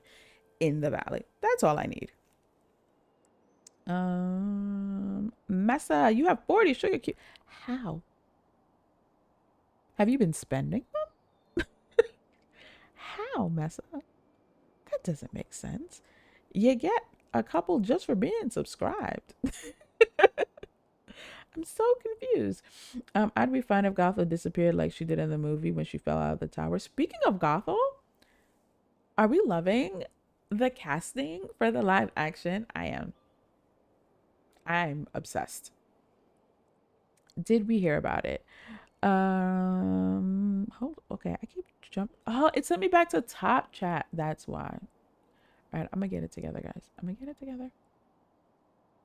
in the valley. That's all I need. Messa, you have 40 sugar cubes. How? Have you been spending them? How, Messa? That doesn't make sense. You get a couple just for being subscribed. I'm so confused. I'd be fine if Gothel disappeared like she did in the movie when she fell out of the tower. Speaking of Gothel, are we loving the casting for the live action? I am. I'm obsessed. Did we hear about it? Hold, okay, I keep jumping. Oh, it sent me back to top chat. That's why. All right, I'm gonna get it together, guys. I'm gonna get it together.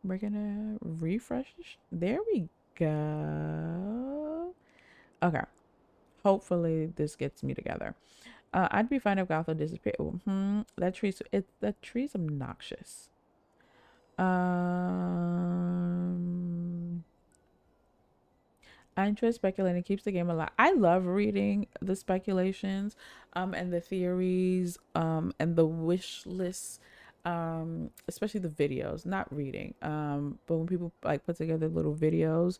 We're gonna refresh. There we go. Okay. Hopefully this gets me together. I'd be fine if Gothel disappeared. That tree's obnoxious. I enjoy speculating. It keeps the game alive. I love reading the speculations, and the theories, and the wish lists, especially the videos. Not reading, but when people like put together little videos,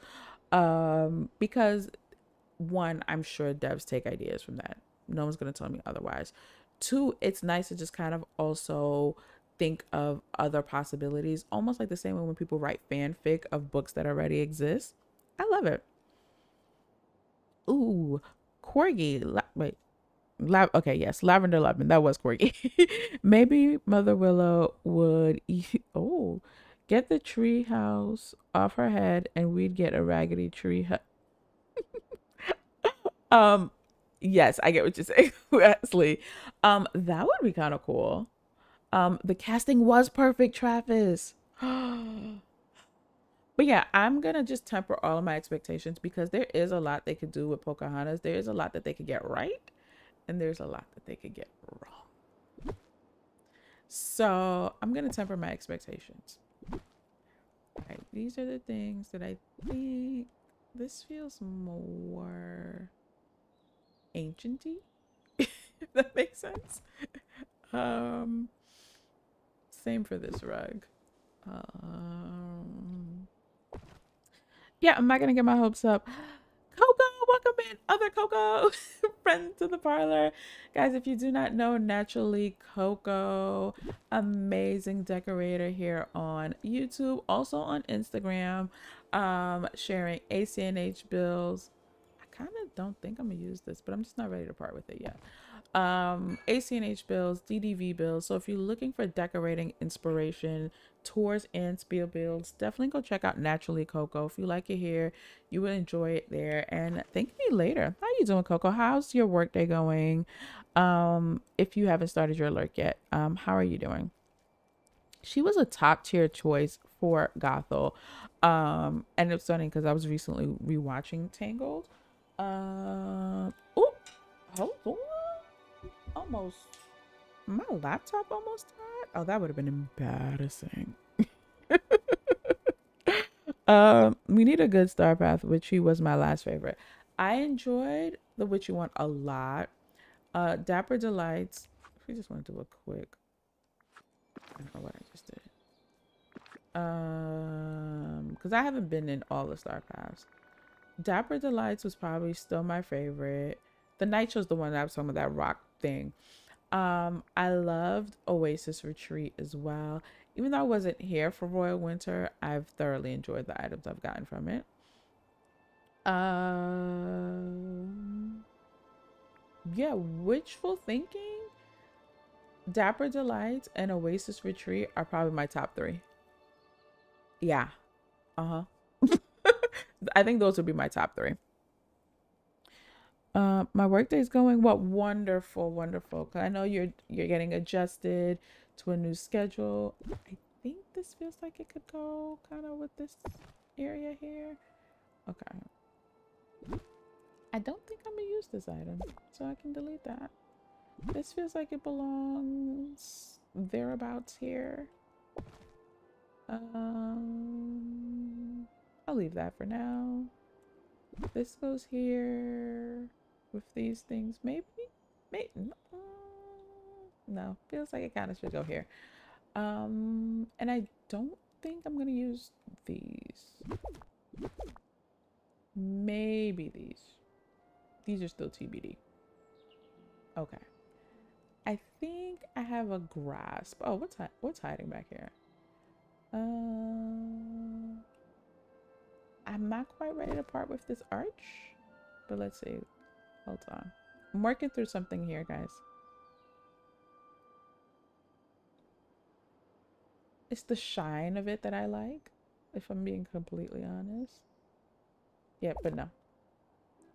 because one, I'm sure devs take ideas from that. No one's gonna tell me otherwise. Two, it's nice to just kind of also think of other possibilities, almost like the same way when people write fanfic of books that already exist. I love it. Ooh, corgi. Okay, yes, lavender lemon. That was corgi. Maybe Mother Willow would eat. Oh, get the tree house off her head, and we'd get a raggedy tree. Um, yes, I get what you're saying, Wesley. That would be kind of cool. The casting was perfect, Travis. But yeah, I'm gonna just temper all of my expectations because there is a lot they could do with Pocahontas. There is a lot that they could get right, and there's a lot that they could get wrong. So I'm gonna temper my expectations. All right, these are the things that I think this feels more ancienty, if that makes sense. Same for this rug. Yeah, I'm not gonna get my hopes up. Coco, welcome in, other Coco, friend to the parlor. Guys, if you do not know, Naturally Coco, amazing decorator here on YouTube, also on Instagram, sharing ACNH bills. I kind of don't think I'm gonna use this, but I'm just not ready to part with it yet. ACNH bills, DDV bills. So if you're looking for decorating inspiration, tours and spiel builds, definitely go check out Naturally Coco. If you like it here, you will enjoy it there. And thank me later. How you doing, Coco? How's your workday going? If you haven't started your lurk yet, how are you doing? She was a top tier choice for Gothel. And it's funny because I was recently rewatching Tangled. Oh, hold on. Almost, my laptop almost died. Oh, that would have been embarrassing. We need a good star path. Witchy was my last favorite. I enjoyed the Witchy one a lot. Dapper Delights. If we just want to do a quick, I don't know what I just did. Because I haven't been in all the Star Paths. Dapper Delights was probably still my favorite. The night show's the one that I was talking about, that rock thing. I loved Oasis Retreat as well. Even though I wasn't here for Royal Winter, I've thoroughly enjoyed the items I've gotten from it. Yeah, Wishful Thinking, Dapper Delights, and Oasis Retreat are probably my top 3. Yeah. I think those would be my top 3. My workday is going well. Wonderful, wonderful. 'Cause I know you're getting adjusted to a new schedule. I think this feels like it could go kind of with this area here. Okay. I don't think I'm gonna use this item, so I can delete that. This feels like it belongs thereabouts here. I'll leave that for now. This goes here with these things. Maybe no, feels like it kind of should go here. And I don't think I'm gonna use these. Maybe these are still TBD. Okay, I think I have a grasp. Oh, what's hiding back here? I'm not quite ready to part with this arch, but let's see. Hold on. I'm working through something here, guys. It's the shine of it that I like, if I'm being completely honest. Yeah, but no.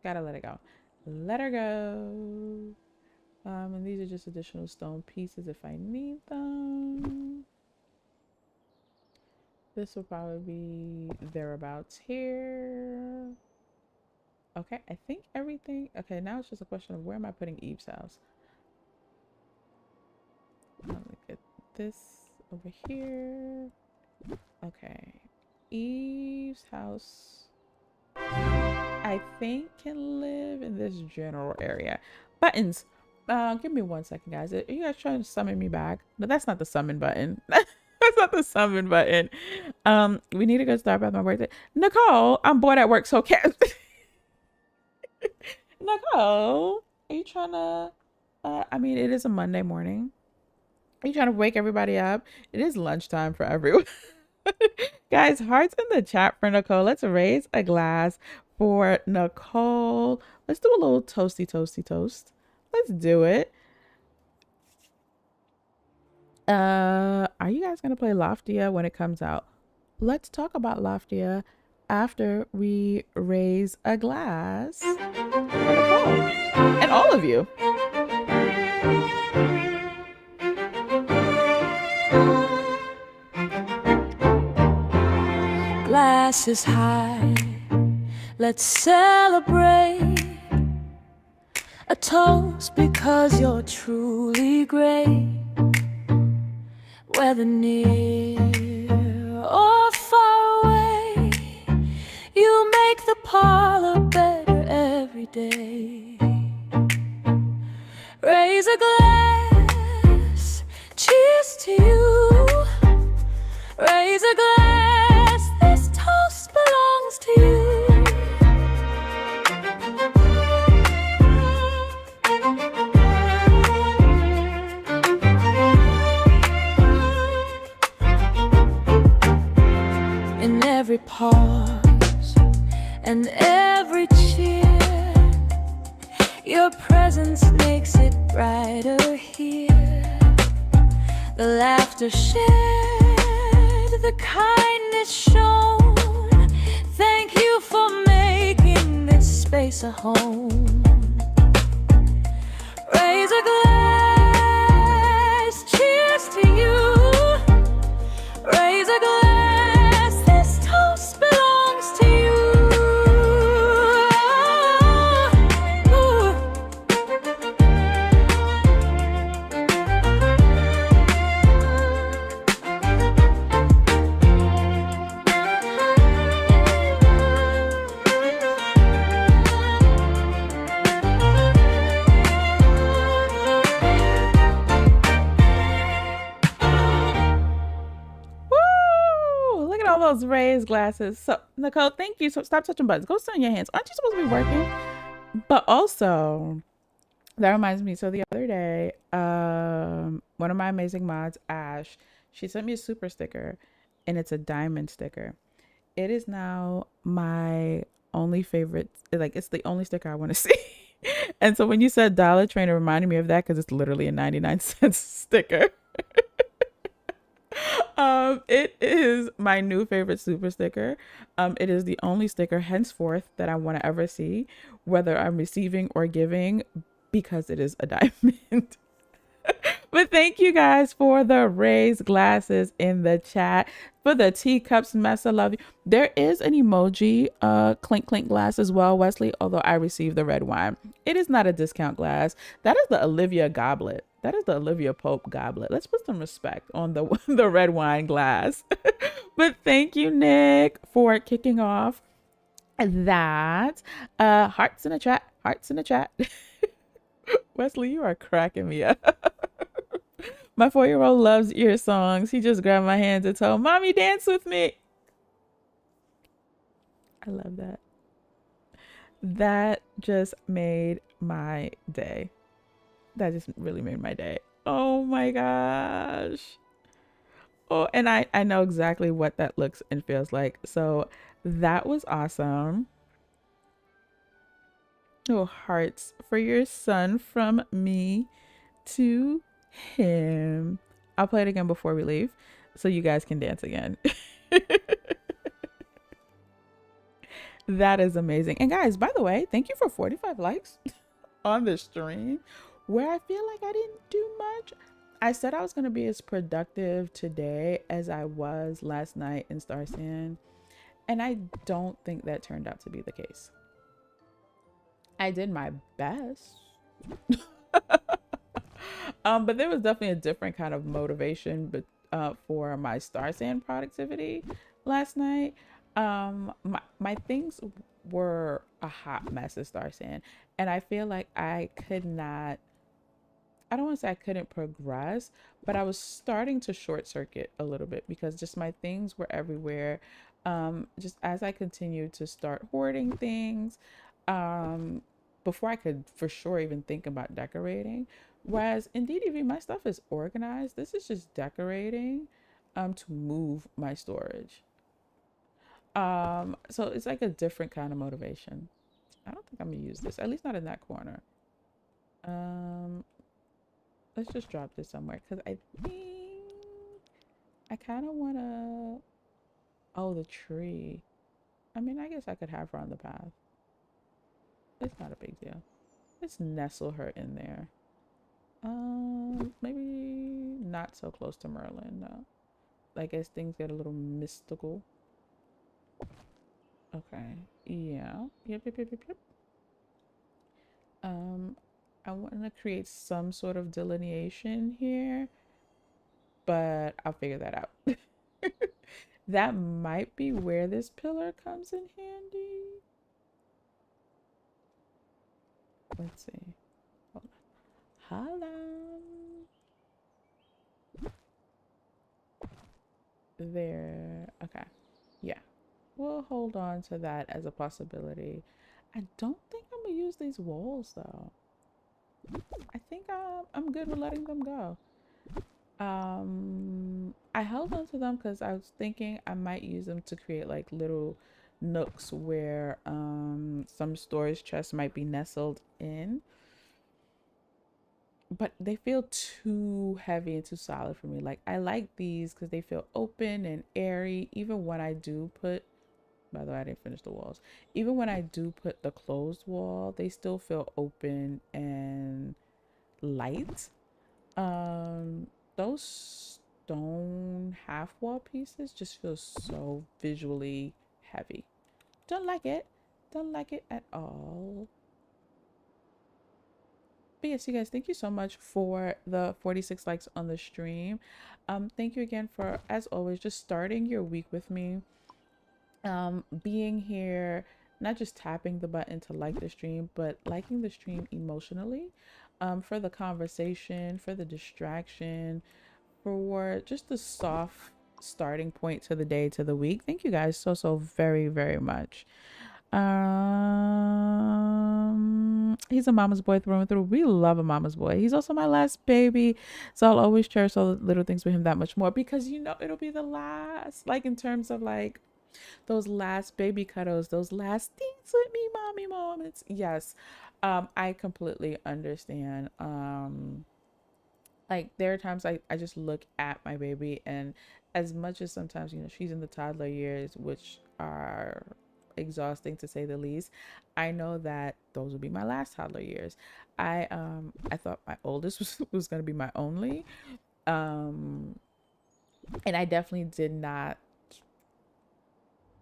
Gotta let it go. Let her go. And these are just additional stone pieces if I need them. This will probably be thereabouts here. Okay, I think everything. Okay, now it's just a question of where am I putting Eve's house? Look at this over here. Okay, Eve's house, I think, can live in this general area. Buttons. Give me 1 second, guys. Are you guys trying to summon me back? No, that's not the summon button. That's not the summon button. We need to go start by my birthday. Nicole, I'm bored at work, so can't. Nicole, are you trying to? I mean, it is a Monday morning. Are you trying to wake everybody up? It is lunchtime for everyone. Guys, hearts in the chat for Nicole. Let's raise a glass for Nicole. Let's do a little toasty, toasty, toast. Let's do it. Are you guys gonna play Loftia when it comes out? Let's talk about Loftia after we raise a glass for Nicole and all of you. Glasses high, let's celebrate a toast because you're truly great. Whether near or far away, you make the parlor better every day. Raise a glass, cheers to you. Raise a glass, this toast belongs to you. In every pause and every cheer, your presence makes it brighter here. The laughter shared, the kindness shown. Thank you for making this space a home. Raise a glass, cheers to you. Raise a glass, this toast belongs to you. those raised glasses. So, Nicole, thank you. So, stop touching buttons. Go sit on your hands. Aren't you supposed to be working? But also, that reminds me. So, the other day, one of my amazing mods, Ash, she sent me a super sticker, and it's a diamond sticker. It is now my only favorite. Like, it's the only sticker I want to see. And so, when you said Dollar Train, it reminded me of that because it's literally a 99-cent sticker. It is my new favorite super sticker. It is the only sticker henceforth that I want to ever see, whether I'm receiving or giving, because it is a diamond. But thank you guys for the raised glasses in the chat. For the teacups mess, I love you. There is an emoji clink clink glass as well, Wesley, although I received the red wine. It is not a discount glass. That is the Olivia goblet. That is the Olivia Pope goblet. Let's put some respect on the the red wine glass. But thank you, Nick, for kicking off that. Hearts in the chat. Hearts in the chat. Wesley, you are cracking me up. My 4-year-old loves ear songs. He just grabbed my hands and told, "Mommy, dance with me." I love that. That just made my day. That just really made my day. Oh my gosh. Oh, and I know exactly what that looks and feels like. So that was awesome. Oh, hearts for your son from me to him. I'll play it again before we leave so you guys can dance again. That is amazing. And guys, by the way, thank you for 45 likes on the stream where I feel like I didn't do much. I said I was going to be as productive today as I was last night in Star Sand, and I don't think that turned out to be the case. I did my best. But there was definitely a different kind of motivation for my Star Sand productivity last night. My things were a hot mess of Star Sand, and I feel like I don't want to say I couldn't progress, but I was starting to short circuit a little bit because just my things were everywhere. Just as I continued to start hoarding things, before I could for sure even think about decorating. Whereas indeed, even my stuff is organized. This is just decorating, to move my storage. So it's like a different kind of motivation. I don't think I'm gonna use this, at least not in that corner. Let's just drop this somewhere because I think I kind of want to. Oh, the tree. I mean, I guess I could have her on the path. It's not a big deal. Let's nestle her in there. Maybe not so close to Merlin though. I guess things get a little mystical. Okay. Yeah. Yep. I want to create some sort of delineation here, but I'll figure that out. That might be where this pillar comes in handy. Let's see. Hold on. Hello. There. Okay. Yeah. We'll hold on to that as a possibility. I don't think I'm gonna use these walls though. I think I'm good with letting them go. I held on to them because I was thinking I might use them to create like little nooks where some storage chests might be nestled in. But they feel too heavy and too solid for me. Like I like these because they feel open and airy. Even when I do put, by the way, I didn't finish the walls. Even when I do put the closed wall, they still feel open and light. Those stone half wall pieces just feel so visually heavy. Don't like it. Don't like it at all. But yes, you guys, thank you so much for the 46 likes on the stream. Thank you again for, as always, just starting your week with me. Being here, not just tapping the button to like the stream, but liking the stream emotionally, for the conversation, for the distraction, for just the soft starting point to the day, to the week. Thank you guys so very, very much. He's a mama's boy through and through. We love a mama's boy. He's also my last baby, so I'll always cherish all the little things with him that much more, because you know it'll be the last, like in terms of like those last baby cuddles, those last things with me mommy moments. Yes. I completely understand. Like there are times I just look at my baby, and as much as sometimes, you know, she's in the toddler years, which are exhausting to say the least, I know that those will be my last toddler years. I thought my oldest was going to be my only, um and I definitely did not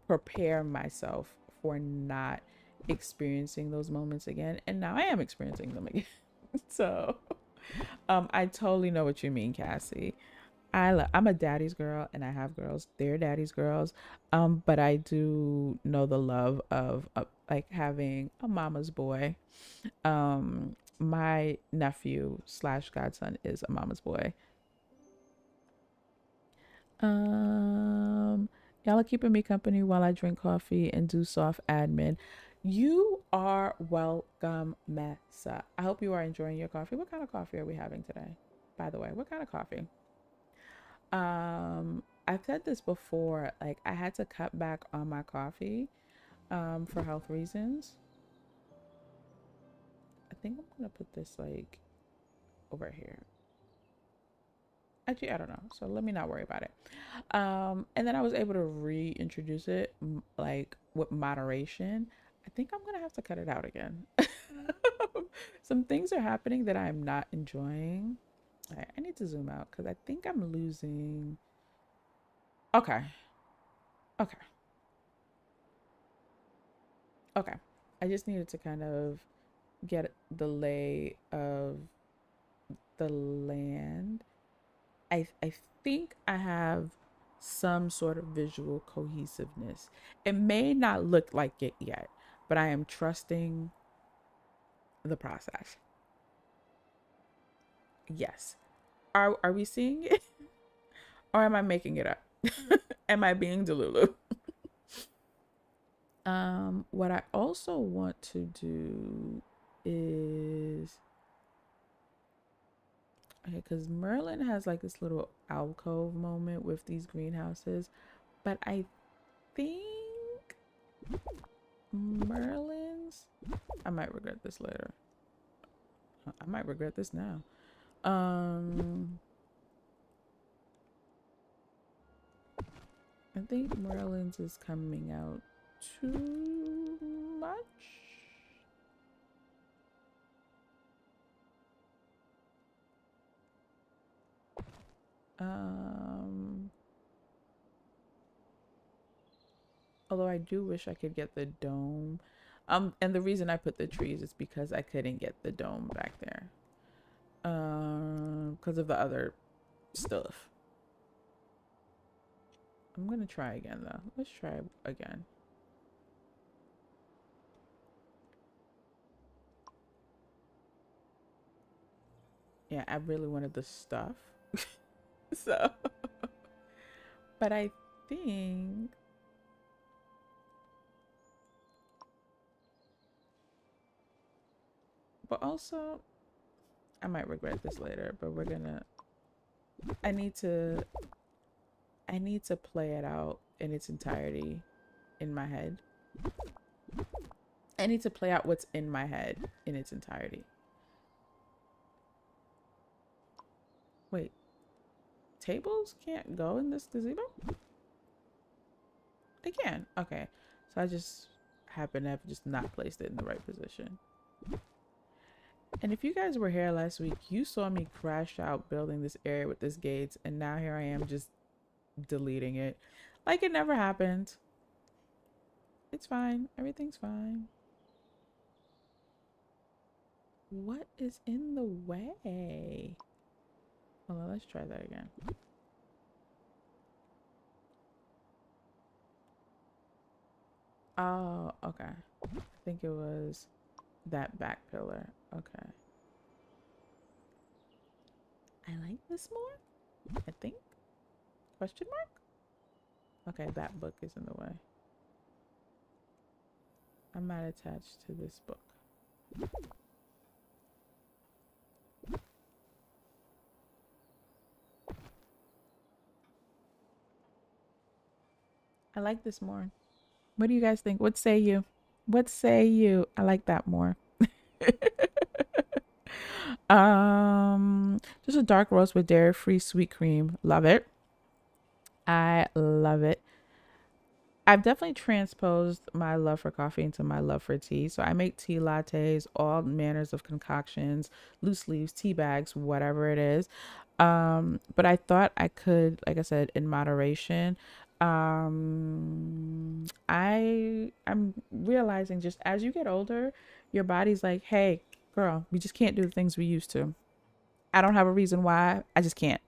prepare myself for not experiencing those moments again, and now I am experiencing them again. So I totally know what you mean, Cassie. I'm a daddy's girl, and I have girls. They're daddy's girls. But I do know the love of like having a mama's boy. My nephew slash godson is a mama's boy. Y'all are keeping me company while I drink coffee and do soft admin. You are welcome, Messa. I hope you are enjoying your coffee. What kind of coffee are we having today? By the way, what kind of coffee? I've said this before, like I had to cut back on my coffee for health reasons. I think I'm gonna put this like over here. Actually, I don't know, so let me not worry about it. And then I was able to reintroduce it like with moderation. I think I'm gonna have to cut it out again. Some things are happening that I'm not enjoying. I need to zoom out because I think I'm losing. Okay. Okay. Okay. I just needed to kind of get the lay of the land. I think I have some sort of visual cohesiveness. It may not look like it yet, but I am trusting the process. Yes. Are we seeing it? Or am I making it up? Am I being Delulu? What I also want to do is, okay, because Merlin has like this little alcove moment with these greenhouses, but I think Merlin's, I might regret this later. I might regret this now. I think Merlin's is coming out too much. Although I do wish I could get the dome. And the reason I put the trees is because I couldn't get the dome back there. Because of the other stuff. I'm gonna try again though. Let's try again. Yeah, I really wanted the stuff. So, but I think, but also, I might regret this later, but we're gonna, I need to, I need to play it out in its entirety in my head. I need to play out what's in my head in its entirety. Wait, tables can't go in this gazebo? They can. Okay. So I just happen to have just not placed it in the right position. And if you guys were here last week, you saw me crash out building this area with this gates, and now here I am just deleting it. Like it never happened. It's fine. Everything's fine. What is in the way? Hold on, let's try that again. Oh, okay. I think it was that back pillar. Okay. I like this more, I think. Question mark? Okay, that book is in the way. I'm not attached to this book. I like this more. What do you guys think? What say you? What say you? I like that more. Just a dark roast with dairy-free sweet cream. Love it. I love it. I've definitely transposed my love for coffee into my love for tea. So I make tea lattes, all manners of concoctions, loose leaves, tea bags, whatever it is. But I thought I could, like I said, in moderation. I'm realizing just as you get older, your body's like, hey, girl, we just can't do the things we used to. I don't have a reason why. I just can't.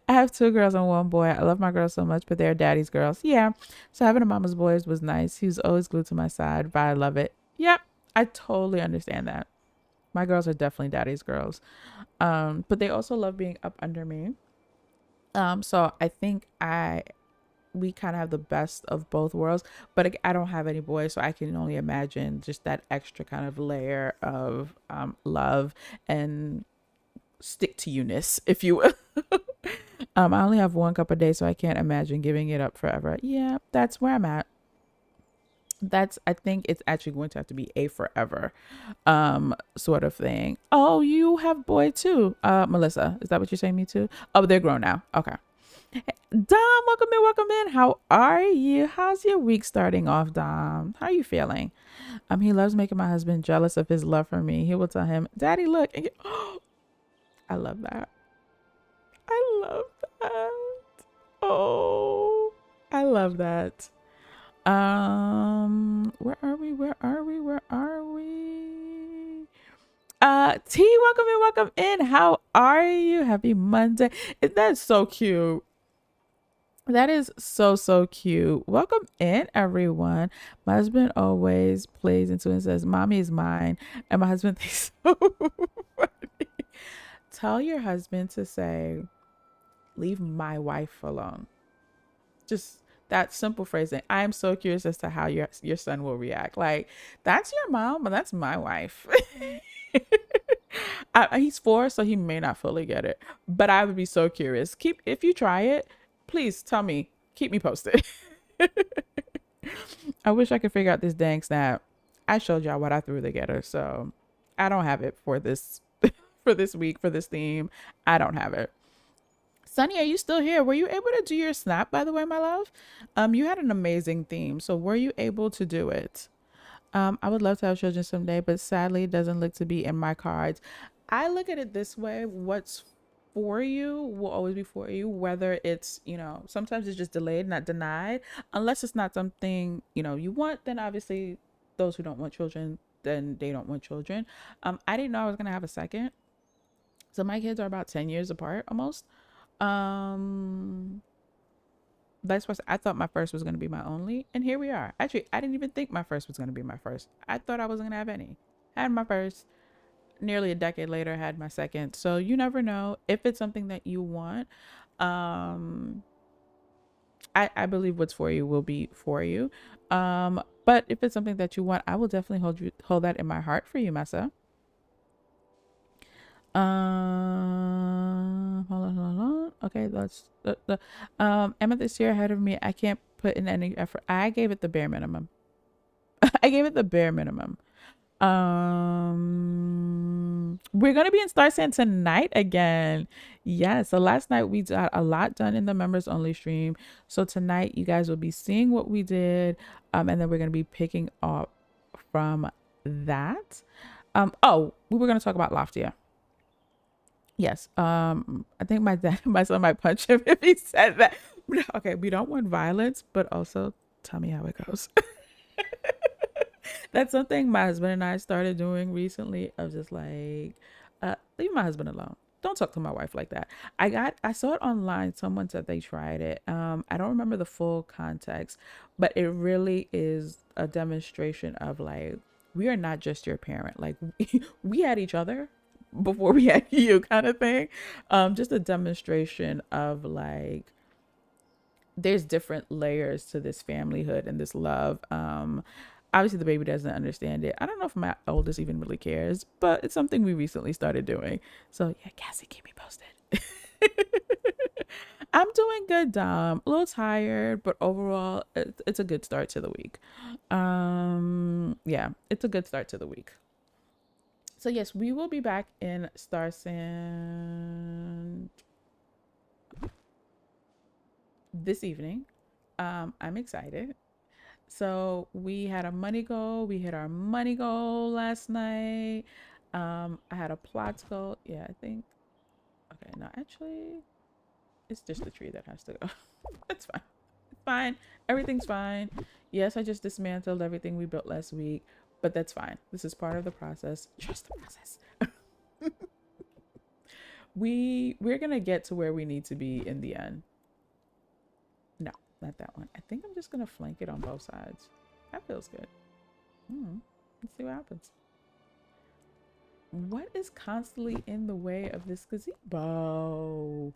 I have two girls and one boy. I love my girls so much, but they're daddy's girls. Yeah. So having a mama's boys was nice. He was always glued to my side, but I love it. Yep. I totally understand that. My girls are definitely daddy's girls. But they also love being up under me. So I think we kind of have the best of both worlds, but I don't have any boys, so I can only imagine just that extra kind of layer of love and stick to you-ness, if you will. I only have one cup a day, so I can't imagine giving it up forever. Yeah, that's where I'm at. I think it's actually going to have to be a forever sort of thing. Oh, you have boy too. Melissa, is that what you're saying? Me too? Oh, they're grown now. Okay. Dom, welcome in. How are you? How's your week starting off, Dom? How are you feeling? He loves making my husband jealous of his love for me. He will tell him, Daddy, look. And I love that. I love that. Oh, I love that. Where are we? T, welcome in. How are you? Happy Monday. That's so cute. That is so cute. Welcome in, everyone. My husband always plays into it and says, Mommy is mine. And my husband thinks so funny. Tell your husband to say, leave my wife alone. Just that simple phrasing. I am so curious as to how your son will react. Like, that's your mom, but that's my wife. He's 4, so he may not fully get it, but I would be so curious. If you try it, please tell me. Keep me posted. I wish I could figure out this dang snap. I showed y'all what I threw together, so I don't have it for this for this week, for this theme. I don't have it. Sunny, are you still here? Were you able to do your snap, by the way, my love? You had an amazing theme, so were you able to do it? I would love to have children someday, but sadly it doesn't look to be in my cards. I look at it this way: what's for you will always be for you, whether it's, sometimes it's just delayed, not denied. Unless it's not something, you want, then obviously those who don't want children, then they don't want children. I didn't know I was gonna have a second. So my kids are about 10 years apart almost. That's what I thought my first was going to be my only, and here we are. Actually, I didn't even think my first was going to be my first. I thought I wasn't going to have any. Had my first, nearly a decade later had my second. So you never know if it's something that you want. I believe what's for you will be for you. But if it's something that you want, I will definitely hold that in my heart for you, Messa. Hold on. Okay, that's the Emma this year ahead of me. I can't put in any effort. I gave it the bare minimum. I gave it the bare minimum. We're gonna be in Star Sand tonight again. Yeah, so last night we got a lot done in the members only stream. So tonight you guys will be seeing what we did. And then we're gonna be picking up from that. Oh, we were gonna talk about Loftia. Yes. I think my son might punch him if he said that. Okay, we don't want violence, but also tell me how it goes. That's something my husband and I started doing recently, of just like, leave my husband alone. Don't talk to my wife like that. I saw it online. Someone said they tried it. I don't remember the full context, but it really is a demonstration of like, we are not just your parent. Like we had each other before we had you, kind of thing. Just a demonstration of like, there's different layers to this familyhood and this love. Obviously the baby doesn't understand it. I don't know if my oldest even really cares, but it's something we recently started doing. So yeah, Cassie, keep me posted. I'm doing good, Dom. A little tired, but overall, it's a good start to the week. Yeah, it's a good start to the week. So yes, we will be back in Star Sand this evening. I'm excited. So we had a money goal. We hit our money goal last night. I had a plot goal. Yeah, I think. Okay, no, actually, it's just the tree that has to go. It's fine. It's fine. Everything's fine. Yes, I just dismantled everything we built last week, but that's fine. This is part of the process. Trust the process. We're gonna get to where we need to be in the end. No, not that one. I think I'm just gonna flank it on both sides. That feels good. Let's see what happens. What is constantly in the way of this gazebo?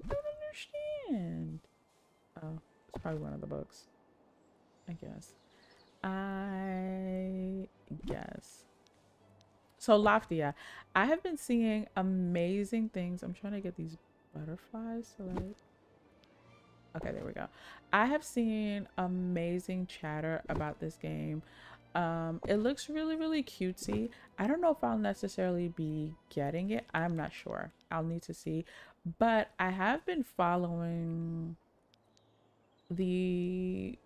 I don't understand. Oh, it's probably one of the books. I guess. So Loftia, I have been seeing amazing things. I'm trying to get these butterflies to like. Okay, there we go. I have seen amazing chatter about this game. It looks really, really cutesy. I don't know if I'll necessarily be getting it. I'm not sure. I'll need to see. But I have been following the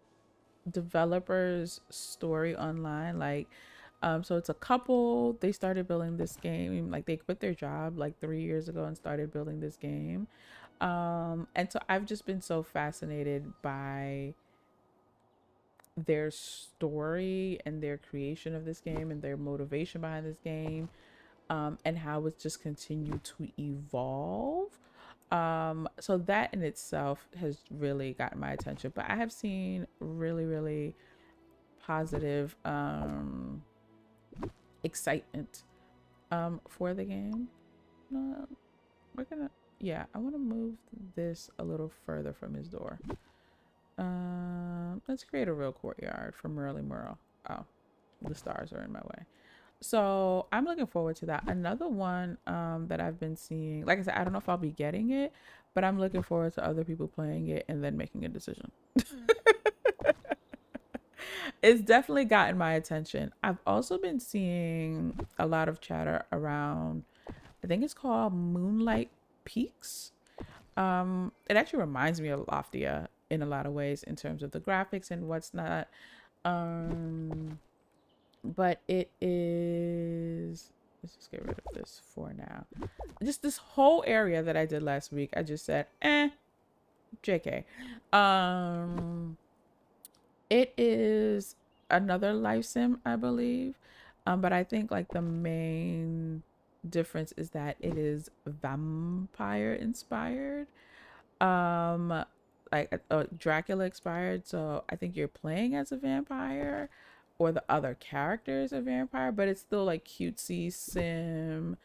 developers' story online. Like, so it's a couple. They started building this game. Like, they quit their job like 3 years ago and started building this game. And so I've just been so fascinated by their story and their creation of this game and their motivation behind this game, and how it's just continued to evolve. So that in itself has really gotten my attention. But I have seen really, really positive excitement for the game. We're gonna, yeah, I want to move this a little further from his door. Let's create a real courtyard for Merle Merle. Oh, the stars are in my way. So I'm looking forward to that. Another one that I've been seeing, like I said, I don't know if I'll be getting it, but I'm looking forward to other people playing it and then making a decision. It's definitely gotten my attention. I've also been seeing a lot of chatter around, I think it's called Moonlight Peaks. It actually reminds me of Loftia in a lot of ways in terms of the graphics and what's not. But it is, let's just get rid of this for now. Just this whole area that I did last week, I just said, JK. It is another life sim, I believe. But I think like the main difference is that it is vampire inspired. Like Dracula expired, so I think you're playing as a vampire or the other characters a vampire, but it's still like cutesy sim.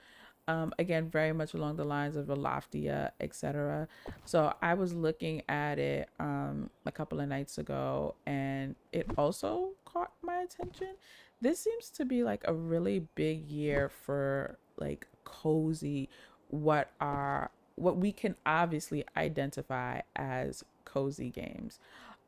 Again, very much along the lines of Loftia, etc. So I was looking at it a couple of nights ago, and it also caught my attention. This seems to be like a really big year for like cozy, what we can obviously identify as cozy games.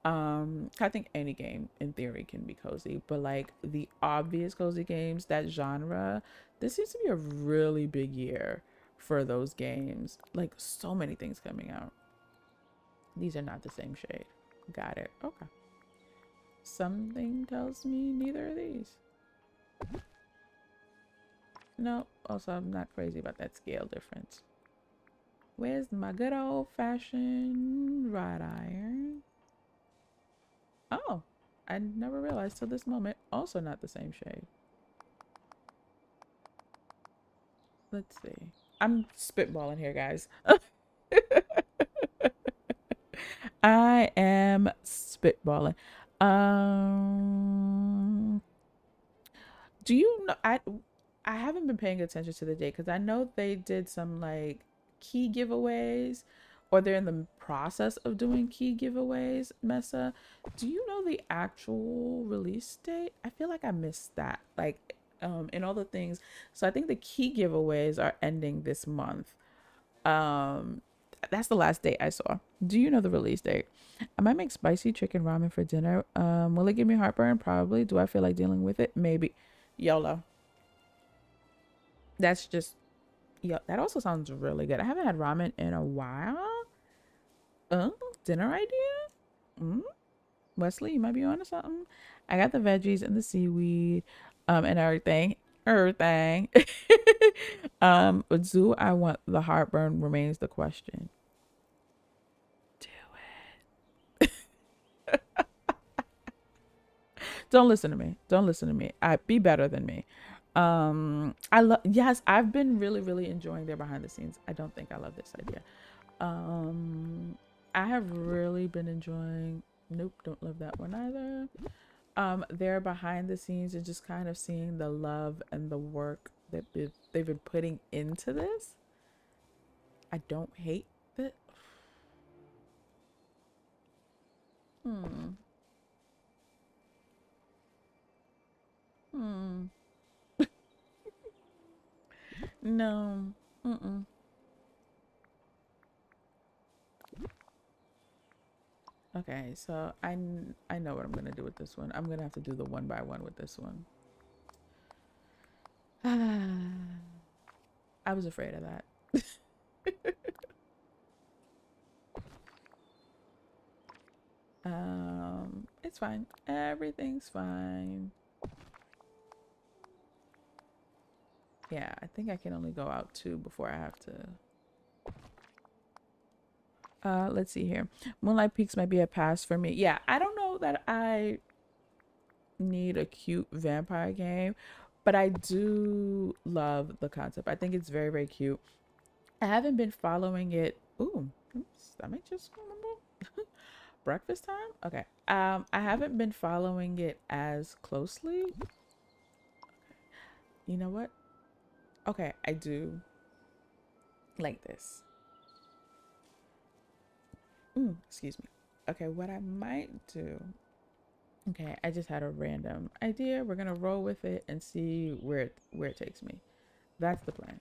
I think any game in theory can be cozy, but like the obvious cozy games, that genre, this seems to be a really big year for those games. Like so many things coming out. These are not the same shade. Got it. Okay. Something tells me neither of these. No, also I'm not crazy about that scale difference. Where's my good old fashioned wrought iron? Oh, I never realized till this moment. Also not the same shade. Let's see. I'm spitballing here, guys. I am spitballing. Do you know I haven't been paying attention to the date because I know they did some like key giveaways or they're in the process of doing key giveaways. Mesa, do you know the actual release date? I feel like I missed that, like in all the things. So I think the key giveaways are ending this month. um that's the last date I saw. Do you know the release date? I might make spicy chicken ramen for dinner. Will it give me heartburn? Probably. Do I feel like dealing with it? Maybe. YOLO. That's just, yeah, that also sounds really good. I haven't had ramen in a while. uh Dinner idea. mm? Wesley, you might be on to something. I got the veggies and the seaweed, and everything. But do I want the heartburn remains the question. Do it. Don't listen to me. Don't listen to me. I be better than me. I love, yes, I've been really, really enjoying their behind the scenes. I don't think I love this idea. I have really been enjoying, nope, don't love that one either. Their behind the scenes and just kind of seeing the love and the work that they've been putting into this. I don't hate that. Hmm. Hmm. No. Mm-mm. Okay, so I know what I'm gonna do with this one. I'm gonna have to do the one by one with this one. I was afraid of that. It's fine. Everything's fine. Yeah, I think I can only go out two before I have to. Let's see here. Moonlight Peaks might be a pass for me. Yeah, I don't know that I need a cute vampire game, but I do love the concept. I think it's very, very cute. I haven't been following it. Ooh, oops, I might just remember. Breakfast time? Okay. I haven't been following it as closely. You know what? Okay, I do like this. Excuse me. Okay, what I might do. Okay, I just had a random idea. We're gonna roll with it and see where it takes me. That's the plan.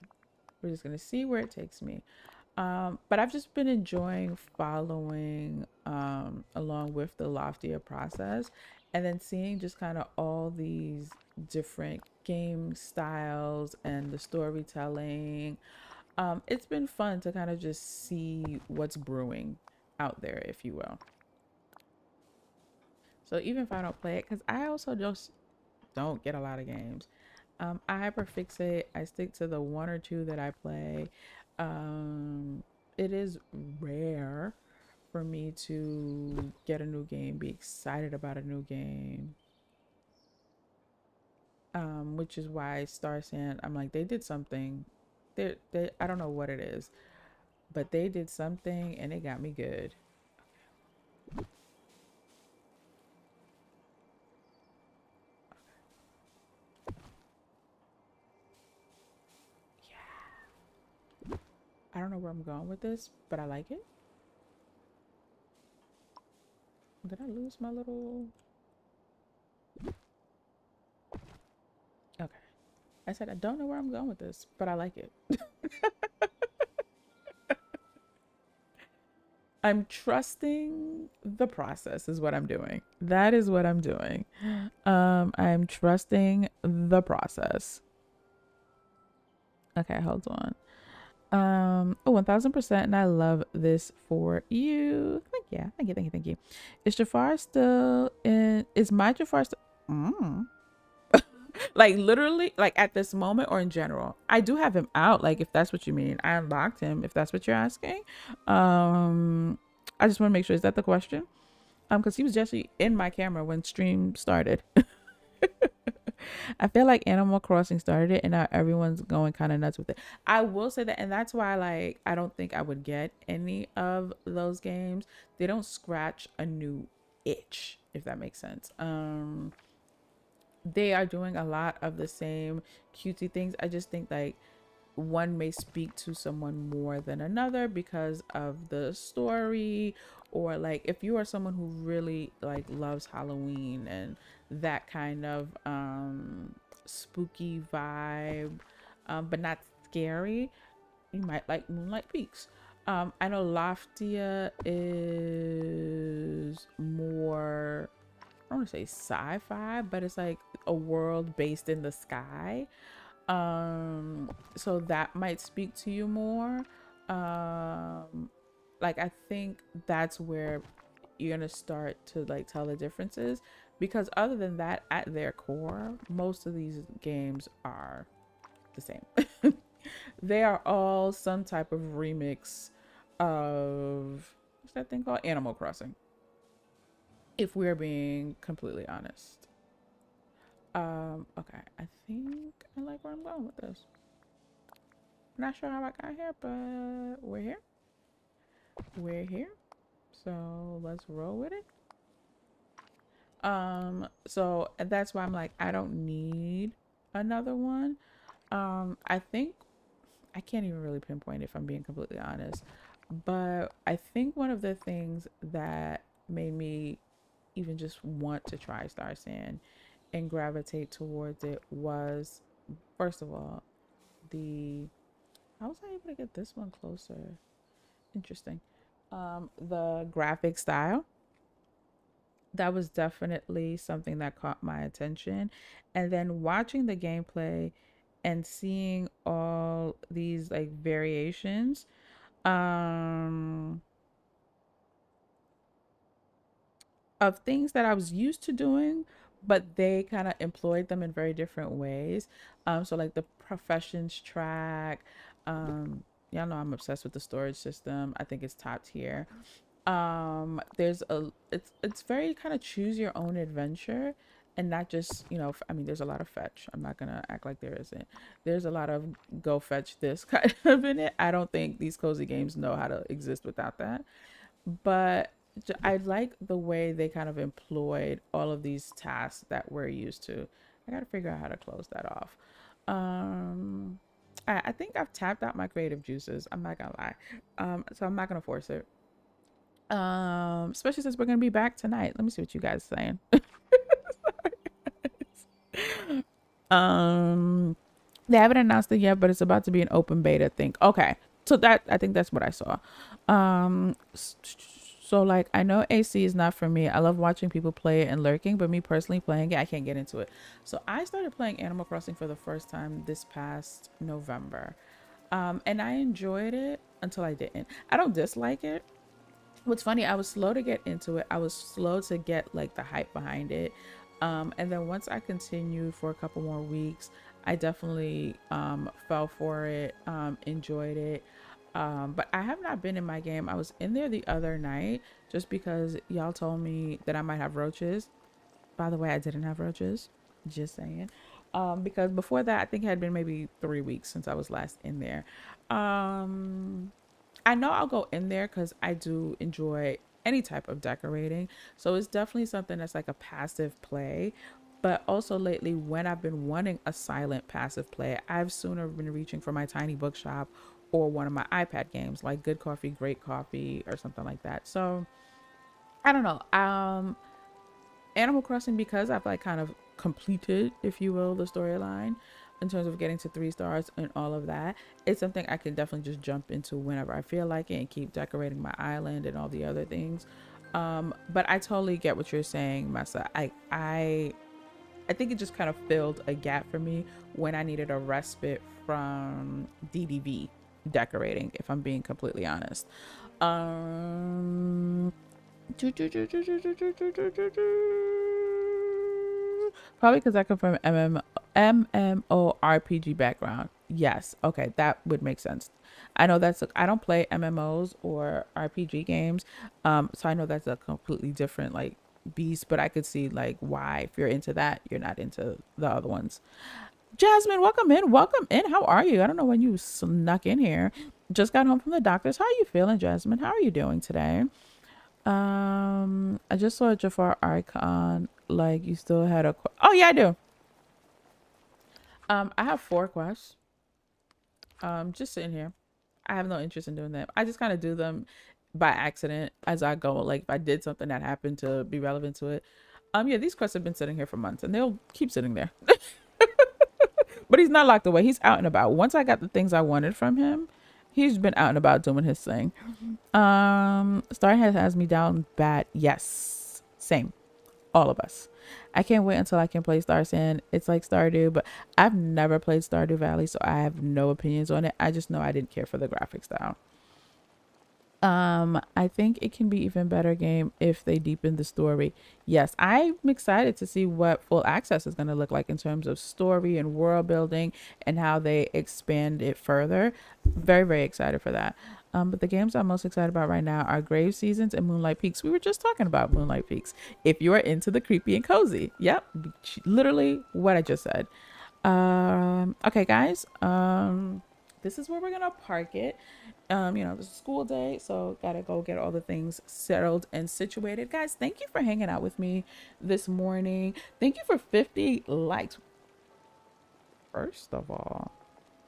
We're just gonna see where it takes me. But I've just been enjoying following along with the loftier process, and then seeing just kind of all these different game styles and the storytelling. It's been fun to kind of just see what's brewing out there, if you will. So even if I don't play it, because I also just don't get a lot of games. I hyperfixate. I stick to the one or two that I play. It is rare for me to get a new game, be excited about a new game. Which is why Star Sand, I'm like, they did something. They I don't know what it is, but they did something and it got me good. Yeah. I don't know where I'm going with this, but I like it. Did I lose my little? Okay. I said I don't know where I'm going with this, but I like it. I'm trusting the process is what I'm doing. That is what I'm doing. I'm trusting the process. Okay, hold on. Oh, 1000%, and I love this for you. Thank you. Is Jafar still in? Is my Jafar still? Like literally, like at this moment or in general? I do have him out. Like if that's what you mean, I unlocked him. If that's what you're asking, I just want to make sure, is that the question? Because he was just in my camera when stream started. I feel like Animal Crossing started it and now everyone's going kind of nuts with it. I will say that, and that's why like I don't think I would get any of those games. They don't scratch a new itch, if that makes sense. They are doing a lot of the same cutesy things. I just think like one may speak to someone more than another because of the story, or like if you are someone who really like loves Halloween and that kind of spooky vibe, but not scary, you might like Moonlight Peaks. I know Loftia is more, I don't want to say sci-fi, but it's like a world based in the sky. So that might speak to you more. Like I think that's where you're gonna start to like tell the differences, because other than that, at their core, most of these games are the same. They are all some type of remix of, what's that thing called, Animal Crossing, if we're being completely honest. Okay, I think I like where I'm going with this. Not sure how I got here, but we're here. We're here. So let's roll with it. So that's why I'm like, I don't need another one. I think I can't even really pinpoint if I'm being completely honest, but I think one of the things that made me even just want to try Star Sand and gravitate towards it was, first of all, the, how was I able to get this one closer? Interesting. The graphic style, that was definitely something that caught my attention. And then watching the gameplay and seeing all these like variations, um of things that I was used to doing, but they kind of employed them in very different ways. So like the professions track, y'all know I'm obsessed with the storage system. I think it's top tier. There's a, it's very kind of choose your own adventure, and not just, you know, I mean, there's a lot of fetch. I'm not gonna act like there isn't. There's a lot of go fetch this kind of in it. I don't think these cozy games know how to exist without that. But I like the way they kind of employed all of these tasks that we're used to. I gotta figure out how to close that off. Um, I think I've tapped out my creative juices. I'm not gonna lie. So I'm not gonna force it. Especially since we're gonna be back tonight. Let me see what you guys are saying. um, they haven't announced it yet, but it's about to be an open beta thing. Okay, so that, I think that's what I saw. So like I know AC is not for me. I love watching people play it and lurking, but me personally playing it, I can't get into it. So I started playing Animal Crossing for the first time this past November. And I enjoyed it until I didn't. I don't dislike it. What's funny, I was slow to get into it. I was slow to get like the hype behind it. And then once I continued for a couple more weeks, I definitely fell for it, enjoyed it. But I have not been in my game. I was in there the other night just because y'all told me that I might have roaches. By the way, I didn't have roaches. Just saying. Because before that, I think it had been maybe 3 weeks since I was last in there. Um, I know I'll go in there because I do enjoy any type of decorating. So it's definitely something that's like a passive play. But also lately, when I've been wanting a silent passive play, I've sooner been reaching for my tiny bookshop or one of my iPad games like Good Coffee, Great Coffee, or something like that. So I don't know. Animal Crossing, because I've like kind of completed, if you will, the storyline in terms of getting to 3 stars and all of that, it's something I can definitely just jump into whenever I feel like it and keep decorating my island and all the other things. But I totally get what you're saying, Messa. I think it just kind of filled a gap for me when I needed a respite from DDV decorating, if I'm being completely honest. Um, Probably because I come from MMORPG background. Yes, okay, that would make sense. I know that's I don't play MMOs or RPG games, so I know that's a completely different like beast. But I could see like why, if you're into that, you're not into the other ones. Jasmine, welcome in, welcome in. How are you? I don't know when you snuck in here. Just got home from the doctor's. How are you feeling, Jasmine? How are you doing today? I just saw a Jafar icon. Like you still had oh yeah, I do. I have 4 quests. Just sitting here. I have no interest in doing them. I just kind of do them by accident as I go. Like if I did something that happened to be relevant to it. Yeah, these quests have been sitting here for months and they'll keep sitting there. But he's not locked away. He's out and about. Once I got the things I wanted from him, he's been out and about doing his thing. Star has me down bad. Yes. Same. All of us. I can't wait until I can play Star Sand. It's like Stardew, but I've never played Stardew Valley, so I have no opinions on it. I just know I didn't care for the graphic style. I think it can be even better game if they deepen the story. Yes, I'm excited to see what full access is going to look like in terms of story and world building and how they expand it further. Very, very excited for that. But the games I'm most excited about right now are Grave Seasons and Moonlight Peaks. We were just talking about Moonlight Peaks. If you're into the creepy and cozy, yep, literally what I just said. Okay, guys. This is where we're gonna park it. It's a school day, so gotta go get all the things settled and situated. Guys, thank you for hanging out with me this morning. Thank you for 50 likes. First of all,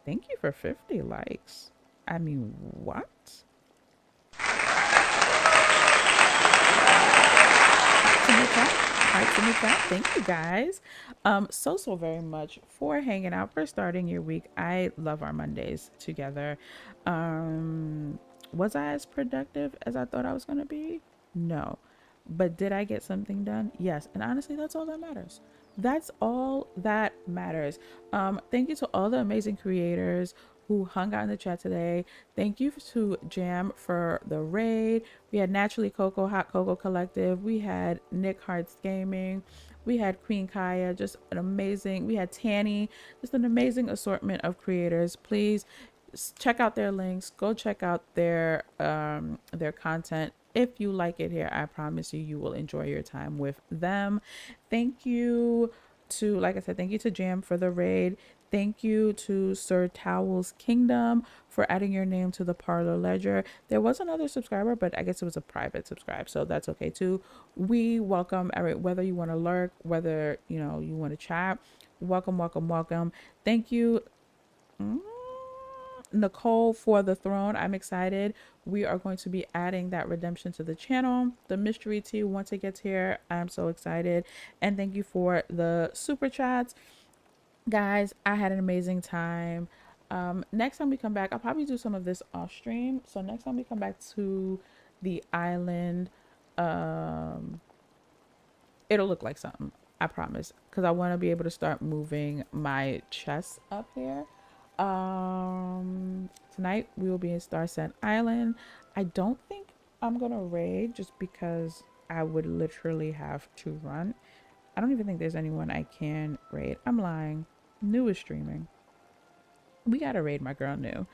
thank you for 50 likes. I mean, what? Hearts in the chat. Thank you guys. So very much for hanging out, for starting your week. I love our Mondays together. Was I as productive as I thought I was gonna be? No. But did I get something done? Yes. And honestly, that's all that matters. That's all that matters. Thank you to all the amazing creators who hung out in the chat today. Thank you to Jam for the raid. We had Naturally Coco, Hot Coco Collective. We had Nick Hart's Gaming. We had Queen Kaya, just an amazing. We had Tanny, just an amazing assortment of creators. Please check out their links. Go check out their content. If you like it here, I promise you will enjoy your time with them. Thank you to, like I said, thank you to Jam for the raid. Thank you to Sir Towel's Kingdom for adding your name to the Parlor Ledger. There was another subscriber, but I guess it was a private subscribe, so that's okay too. We welcome whether you want to lurk, whether you want to chat. Welcome, welcome, welcome. Thank you. Nicole for the throne. I'm excited. We are going to be adding that redemption to the channel. The mystery tea, once it gets here, I'm so excited. And thank you for the super chats. Guys, I had an amazing time. Next time we come back, I'll probably do some of this off stream. So next time we come back to the island, it'll look like something. I promise. Because I want to be able to start moving my chest up here. Tonight we will be in Starset Island. I don't think I'm gonna raid just because I would literally have to run. I don't even think there's anyone I can raid. I'm lying. New is streaming. We gotta raid my girl New.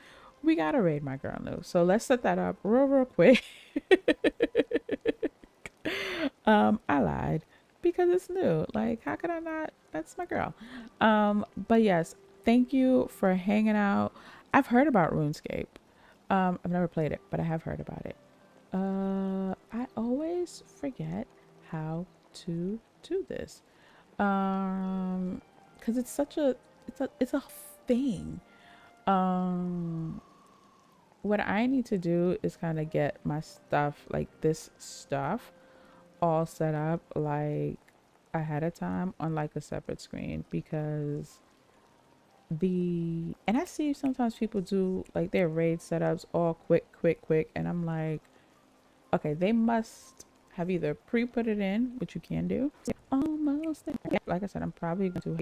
We gotta raid my girl New. So let's set that up real quick. I lied because it's new. Like, how could I not? That's my girl. But yes, thank you for hanging out. I've heard about RuneScape. I've never played it, but I have heard about it. I always forget how to do this. Because it's a thing. What I need to do is kind of get my stuff, like this stuff, all set up like ahead of time on like a separate screen, because and I see sometimes people do like their raid setups all quick, and I'm like, okay, they must have either pre-put it in, which you can do, almost there. Like I said, I'm probably going to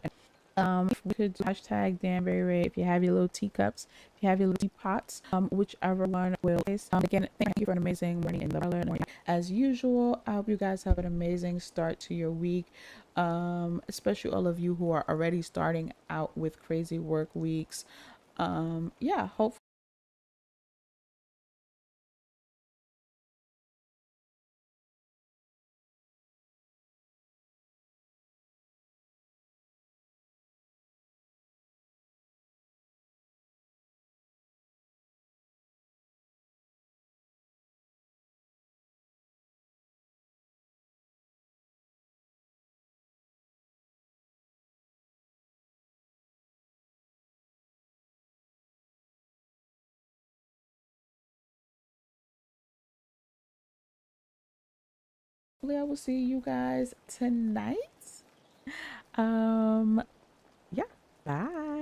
we could do hashtag Danbury raid if you have your little teacups, if you have your little teapots, whichever one will. Again, thank you for an amazing morning in the parlor. As usual, I hope you guys have an amazing start to your week, especially all of you who are already starting out with crazy work weeks. Yeah, hopefully hopefully I will see you guys tonight. Um, yeah, bye.